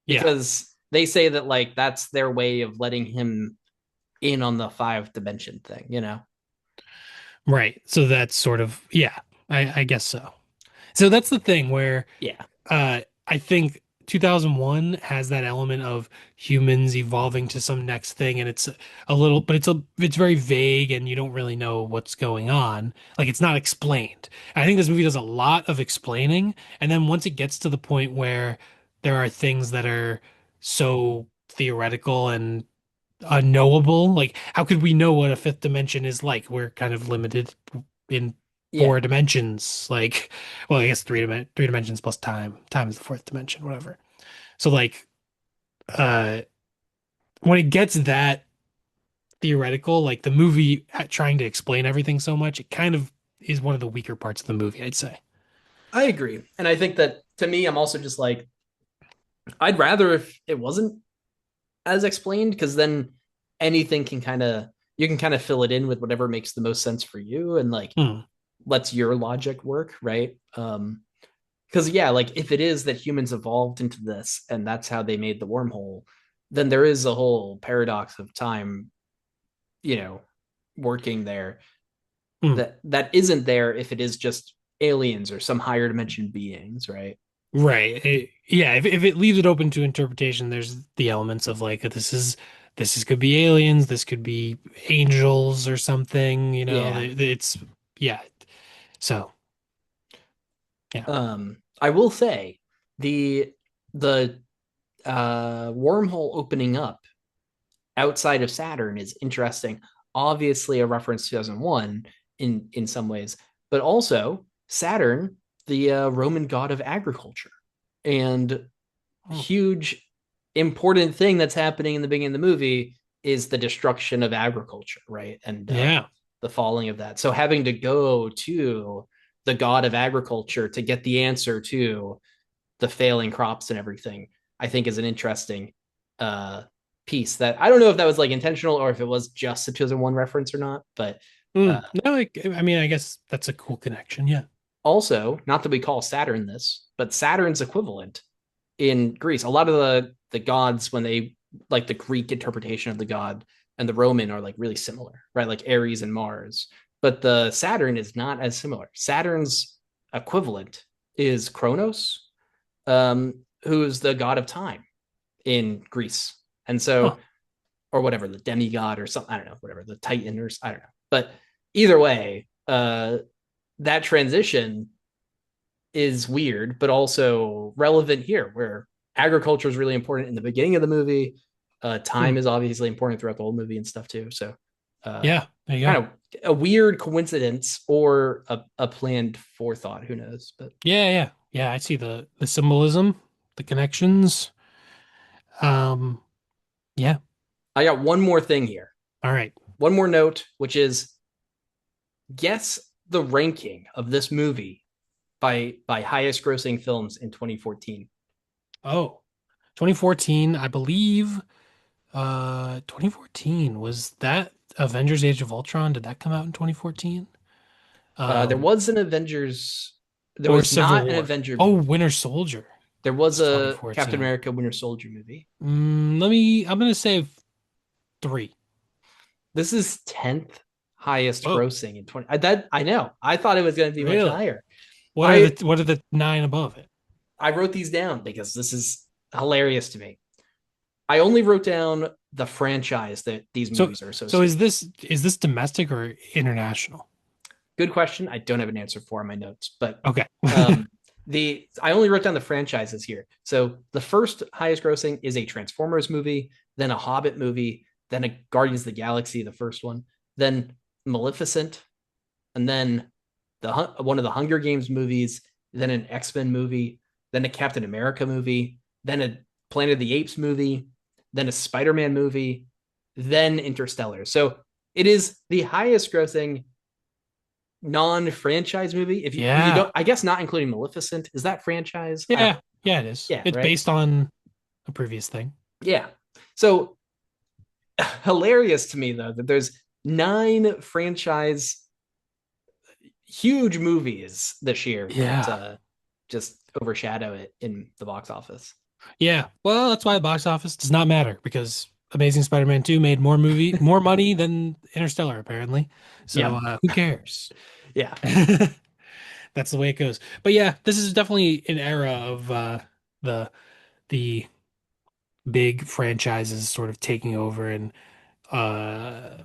yeah, because they say that like that's their way of letting him in on the five dimension thing, you know? right. So that's sort of yeah, I guess so. So that's the thing where Yeah. I think 2001 has that element of humans evolving to some next thing, and it's a little, but it's very vague, and you don't really know what's going on. Like it's not explained. And I think this movie does a lot of explaining, and then once it gets to the point where there are things that are so theoretical and unknowable, like how could we know what a fifth dimension is like? We're kind of limited in Yeah. four dimensions. Like, well, I guess three dimensions plus time. Time is the fourth dimension, whatever. So like, uh, when it gets that theoretical, like the movie trying to explain everything so much, it kind of is one of the weaker parts of the movie, I'd say. I agree. And I think that to me, I'm also just like, I'd rather if it wasn't as explained, because then anything can kind of, you can kind of fill it in with whatever makes the most sense for you. And like, Hmm. lets your logic work, right? Because yeah, like if it is that humans evolved into this and that's how they made the wormhole, then there is a whole paradox of time, you know, working there Mm, that isn't there if it is just aliens or some higher dimension beings, right? right. Yeah, if it leaves it open to interpretation, there's the elements of like this is could be aliens, this could be angels or something, Yeah. it's yeah. So, yeah. I will say the wormhole opening up outside of Saturn is interesting. Obviously, a reference to 2001 in some ways, but also Saturn, the Roman god of agriculture, and Mm, huge important thing that's happening in the beginning of the movie is the destruction of agriculture, right? And yeah. the falling of that. So having to go to the god of agriculture to get the answer to the failing crops and everything, I think is an interesting uh, piece that I don't know if that was like intentional or if it was just a 2001 reference or not. But uh, No, I mean, I guess that's a cool connection. Yeah. also, not that we call Saturn this, but Saturn's equivalent in Greece. A lot of the gods, when they like the Greek interpretation of the god and the Roman are like really similar, right? Like Ares and Mars. But the Saturn is not as similar. Saturn's equivalent is Kronos, who's the god of time in Greece. And Huh. so, or whatever, the demigod or something, I don't know, whatever, the Titan or I don't know. But either way, that transition is weird, but also relevant here, where agriculture is really important in the beginning of the movie. Hmm. Time is obviously important throughout the whole movie and stuff too. So, uh, Yeah, there you kind go. of a weird coincidence or a planned forethought. Who knows? But Yeah, yeah. Yeah, I see the symbolism, the connections. Um, yeah. I got one more thing here, All right. one more note, which is guess the ranking of this movie by highest grossing films in 2014. Oh, 2014, I believe 2014 was that Avengers Age of Ultron? Did that come out in 2014? There Um, was an Avengers. There or was Civil not an War. Avenger Oh, movie. Winter Soldier There was was a Captain 2014. America Winter Soldier movie. I'm gonna say three. This is 10th highest Oh, grossing in 20. That I know. I thought it was going to be much really? higher. What are I the nine above it? I wrote these down because this is hilarious to me. I only wrote down the franchise that these So movies are so associated with. is this domestic or international? Good question. I don't have an answer for in my notes, but Okay. um, the I only wrote down the franchises here. So the first highest grossing is a Transformers movie, then a Hobbit movie, then a Guardians of the Galaxy, the first one, then Maleficent, and then one of the Hunger Games movies, then an X-Men movie, then a Captain America movie, then a Planet of the Apes movie, then a Spider-Man movie, then Interstellar. So it is the highest grossing non-franchise movie. If you Yeah. don't, I guess not including Maleficent, is that franchise? I don't know. Yeah. Yeah, it is. Yeah, It's right. based on a previous thing. Yeah. So hilarious to me though that there's 9 franchise huge movies this year that Yeah. just overshadow it in the box office. Yeah. Well, that's why the box office does not matter because Amazing Spider-Man 2 made more money than Interstellar, apparently. So Yeah. who cares? Yeah. That's the way it goes. But yeah, this is definitely an era of the the big franchises sort of taking over and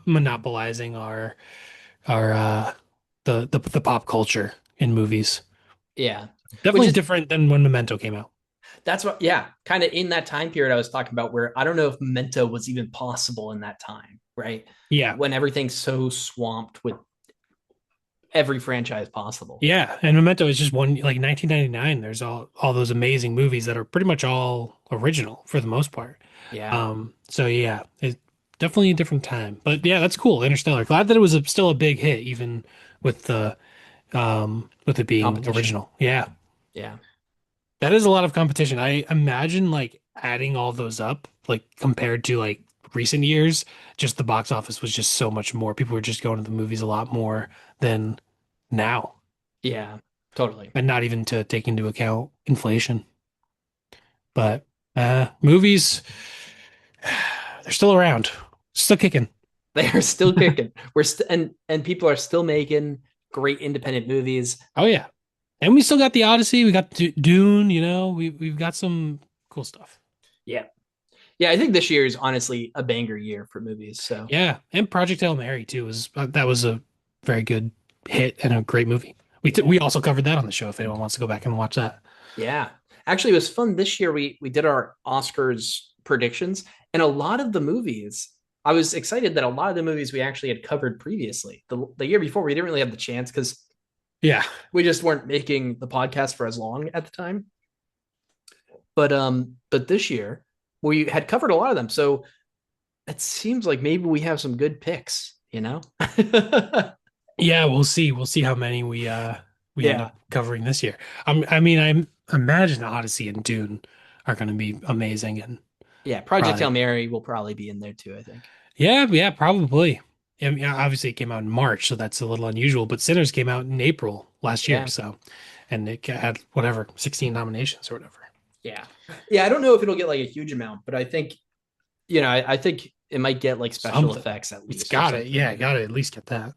monopolizing our the pop culture in movies. Yeah. Which Definitely is different than when Memento came out. that's what yeah, kind of in that time period I was talking about where I don't know if Memento was even possible in that time, right? Yeah. When everything's so swamped with every franchise possible. Yeah, and Memento is just one like 1999. There's all those amazing movies that are pretty much all original for the most part. Yeah. So yeah, it's definitely a different time. But yeah, that's cool. Interstellar. Glad that it was still a big hit, even with the with it being Competition. original. Yeah, Yeah. that is a lot of competition. I imagine like adding all those up, like compared to like recent years, just the box office was just so much more. People were just going to the movies a lot more than now, Yeah, totally. and not even to take into account inflation. But movies, they're still around, still kicking. They are still kicking. And people are still making great independent movies. Oh yeah, and we still got the Odyssey. We got Dune. You know, we've got some cool stuff. Yeah. Yeah, I think this year is honestly a banger year for movies. So, Yeah, and Project Hail Mary too was that was a very good hit and a great movie. We yeah. also covered that on the show if anyone wants to go back and watch that. Yeah. Actually, it was fun this year. We did our Oscars predictions, and a lot of the movies, I was excited that a lot of the movies we actually had covered previously. The year before, we didn't really have the chance because Yeah, we just weren't making the podcast for as long at the time. But this year we had covered a lot of them. So it seems like maybe we have some good picks, you know? yeah, we'll see. We'll see how many we end Yeah. up covering this year. I mean, I imagine Odyssey and Dune are going to be amazing and Yeah. Project Hail probably Mary will probably be in there too, I think. yeah, probably. I mean, obviously it came out in March, so that's a little unusual. But Sinners came out in April last year, Yeah. so and it had whatever 16 nominations or whatever. Yeah. Yeah. I don't know if it'll get like a huge amount, but I think, I think it might get like special Something. effects at It's least or got it. something. Yeah, got to at least get that.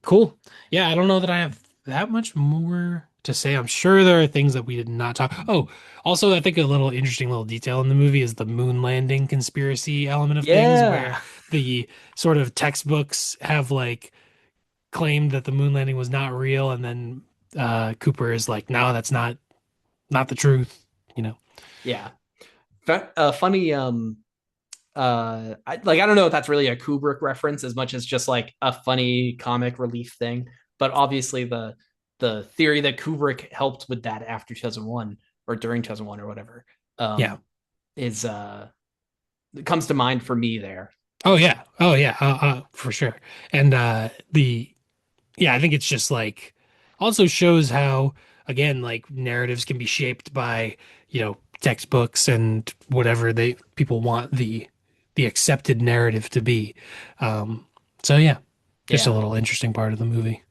Cool. Yeah, I don't know that I have that much more to say. I'm sure there are things that we did not talk. Oh, also, I think a little interesting little detail in the movie is the moon landing conspiracy element of things, where Yeah. the sort of textbooks have like claimed that the moon landing was not real, and then Cooper is like, no, that's not the truth, you know? Yeah. Funny I don't know if that's really a Kubrick reference as much as just like a funny comic relief thing, but obviously the theory that Kubrick helped with that after 2001 or during 2001 or whatever Yeah. um is comes to mind for me there. Oh yeah. Oh yeah. For sure. And the yeah, I think it's just like also shows how again like narratives can be shaped by, textbooks and whatever they people want the accepted narrative to be. So yeah, just a Yeah. little interesting part of the movie.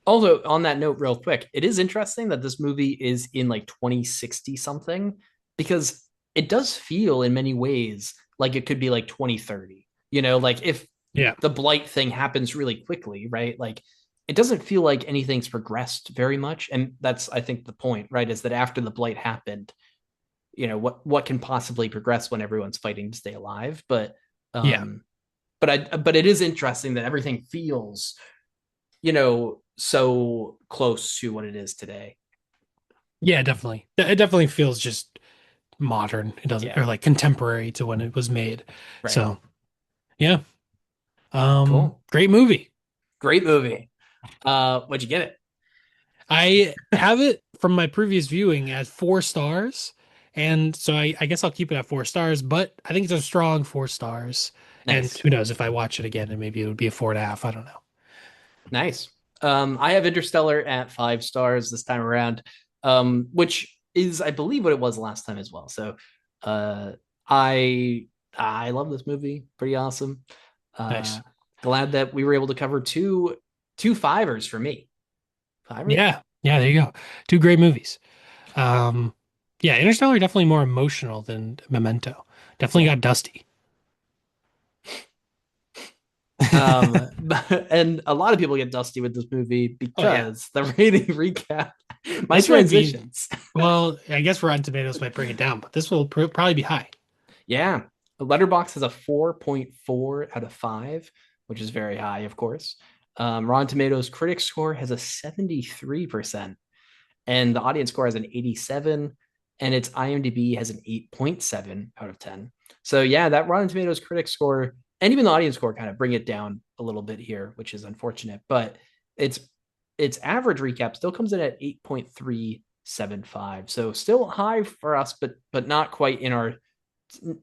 Also, on that note, real quick, it is interesting that this movie is in like 2060 something because it does feel in many ways like it could be like 2030. Like if Yeah. the blight thing happens really quickly, right? Like it doesn't feel like anything's progressed very much. And that's, I think, the point, right? Is that after the blight happened, what can possibly progress when everyone's fighting to stay alive? Yeah. Um, but it is interesting that everything feels so close to what it is today. Yeah, definitely. It definitely feels just modern. It doesn't or Yeah. like contemporary to when it was made. Right. So, yeah. Cool. Great movie. Great movie. What'd you get it? I have it from my previous viewing at 4 stars. And so I guess I'll keep it at 4 stars, but I think it's a strong 4 stars. And Nice. who knows if I watch it again and maybe it would be a 4.5. I don't know. Nice. I have Interstellar at 5 stars this time around, which is, I believe, what it was last time as well. So, uh, I I love this movie. Pretty awesome. Uh, Nice. Glad that we were able to cover two fivers for me. Fiver? Yeah. Yeah, there you go. Two great movies. Um, yeah, Interstellar definitely more emotional than Memento. Definitely Yeah. got dusty. And a lot of people get dusty with this movie Oh yeah. because the rating recap, my This might be, transitions. well, I guess Rotten Tomatoes might bring it down, but this will probably be high. Yeah. Letterbox has a 4.4 out of 5, which is very high, of course. Rotten Tomatoes critic score has a 73%, and the audience score has an 87, and its IMDb has an 8.7 out of 10. So, yeah, that Rotten Tomatoes critic score and even the audience score kind of bring it down a little bit here, which is unfortunate. But its its average recap still comes in at 8.375. So still high for us, but not quite in our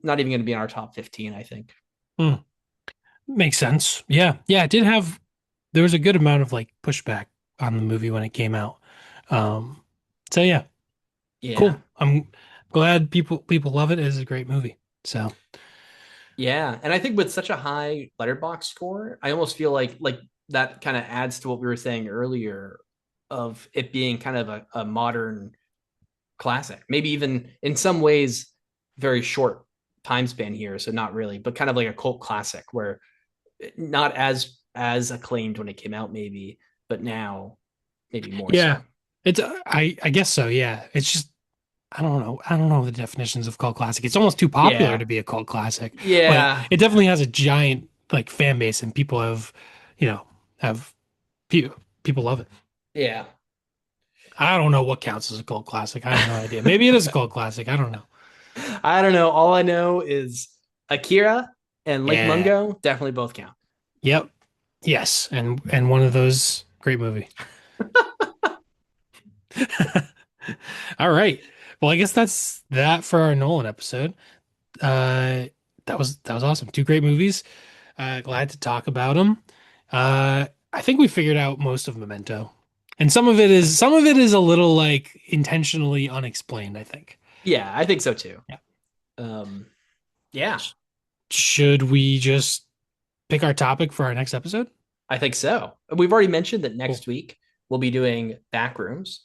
not even going to be in our top 15, I think. Hmm. Makes sense. Yeah. Yeah, it did have there was a good amount of like pushback on the movie when it came out. Um, so yeah, Yeah. cool. I'm glad people love it. It is a great movie. So Yeah. And I think with such a high letterbox score, I almost feel like that kind of adds to what we were saying earlier of it being kind of a modern classic. Maybe even in some ways, very short time span here. So not really, but kind of like a cult classic where not as acclaimed when it came out, maybe, but now maybe more Yeah. so. It's I guess so, yeah. It's just I don't know. I don't know the definitions of cult classic. It's almost too popular Yeah. to be a cult classic, but Yeah. it definitely has a giant like fan base and people have, you know, have pe people love it. Yeah. I don't know what counts as a cult classic. I have no idea. Maybe it is a cult classic. I don't know. I don't know. All I know is Akira and Lake Yeah. Mungo definitely both count. Yep. Yes. And one of those great movie. All right. Well, I guess that's that for our Nolan episode. Uh that was awesome. Two great movies. Glad to talk about them. I think we figured out most of Memento. And some of it is a little like intentionally unexplained, I think. Yeah, I think so too. Yeah. Um, yeah, Should we just pick our topic for our next episode? I think so. We've already mentioned that Cool. next week we'll be doing Backrooms.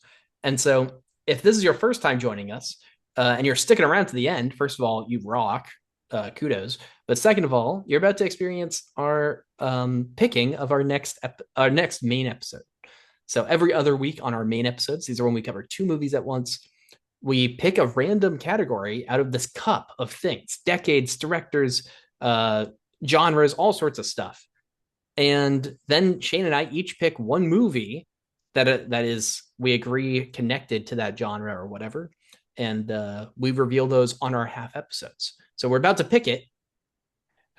And so if this is your first time joining us and you're sticking around to the end, first of all, you rock. Kudos. But second of all, you're about to experience our picking of our next main episode. So every other week on our main episodes, these are when we cover two movies at once. We pick a random category out of this cup of things, decades, directors, uh, genres, all sorts of stuff. And then Shane and I each pick one movie that is we agree connected to that genre or whatever, and we reveal those on our half episodes. So we're about to pick it.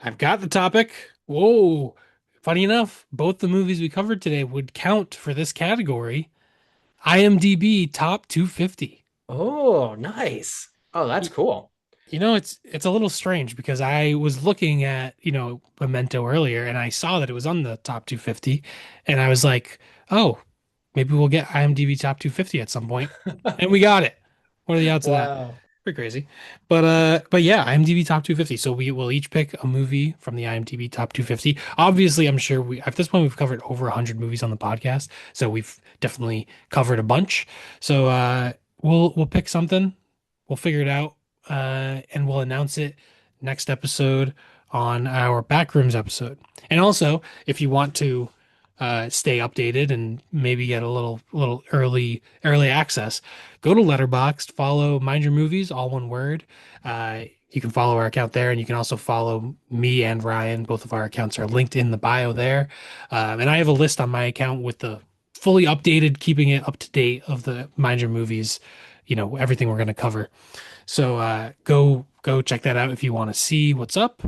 I've got the topic. Whoa. Funny enough, both the movies we covered today would count for this category. IMDb top 250. Oh, nice. Oh, that's cool. It's a little strange because I was looking at, Memento earlier and I saw that it was on the top 250 and I was like, "Oh, maybe we'll get IMDb top 250 at some point." And we got it. What are the odds of that? Wow. Pretty crazy. But yeah, IMDb top 250. So we will each pick a movie from the IMDb top 250. Obviously, I'm sure we at this point we've covered over 100 movies on the podcast, so we've definitely covered a bunch. So we'll pick something. We'll figure it out and we'll announce it next episode on our Backrooms episode. And also, if you want to stay updated and maybe get a little early access, go to Letterboxd, follow Mind Your Movies, all one word. You can follow our account there, and you can also follow me and Ryan. Both of our accounts are linked in the bio there. And I have a list on my account with the fully updated, keeping it up to date of the Mind Your Movies, everything we're going to cover. So go check that out if you want to see what's up.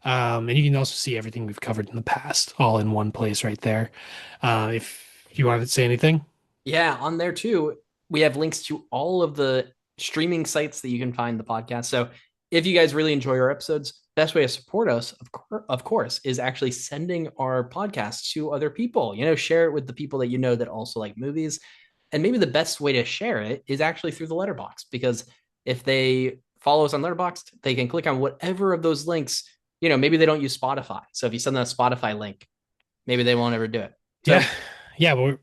And you can also see everything we've covered in the past all in one place right there. If you wanted to say anything, Yeah, on there too, we have links to all of the streaming sites that you can find the podcast. So if you guys really enjoy our episodes, best way to support us, of course, is actually sending our podcast to other people. Share it with the people that you know that also like movies. And maybe the best way to share it is actually through the letterbox because if they follow us on Letterboxd, they can click on whatever of those links. Maybe they don't use Spotify. So if you send them a Spotify link, maybe they won't ever do it. yeah, So yeah, well,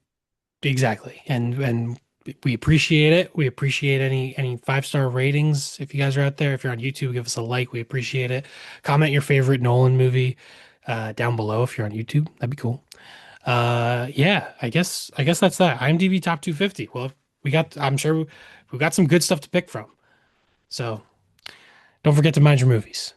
exactly. And we appreciate it. We appreciate any 5-star ratings. If you guys are out there, if you're on YouTube, give us a like. We appreciate it. Comment your favorite Nolan movie down below if you're on YouTube. That'd be cool. Yeah, I guess that's that. IMDb top 250. Well, I'm sure we got some good stuff to pick from. So don't forget to mind your movies.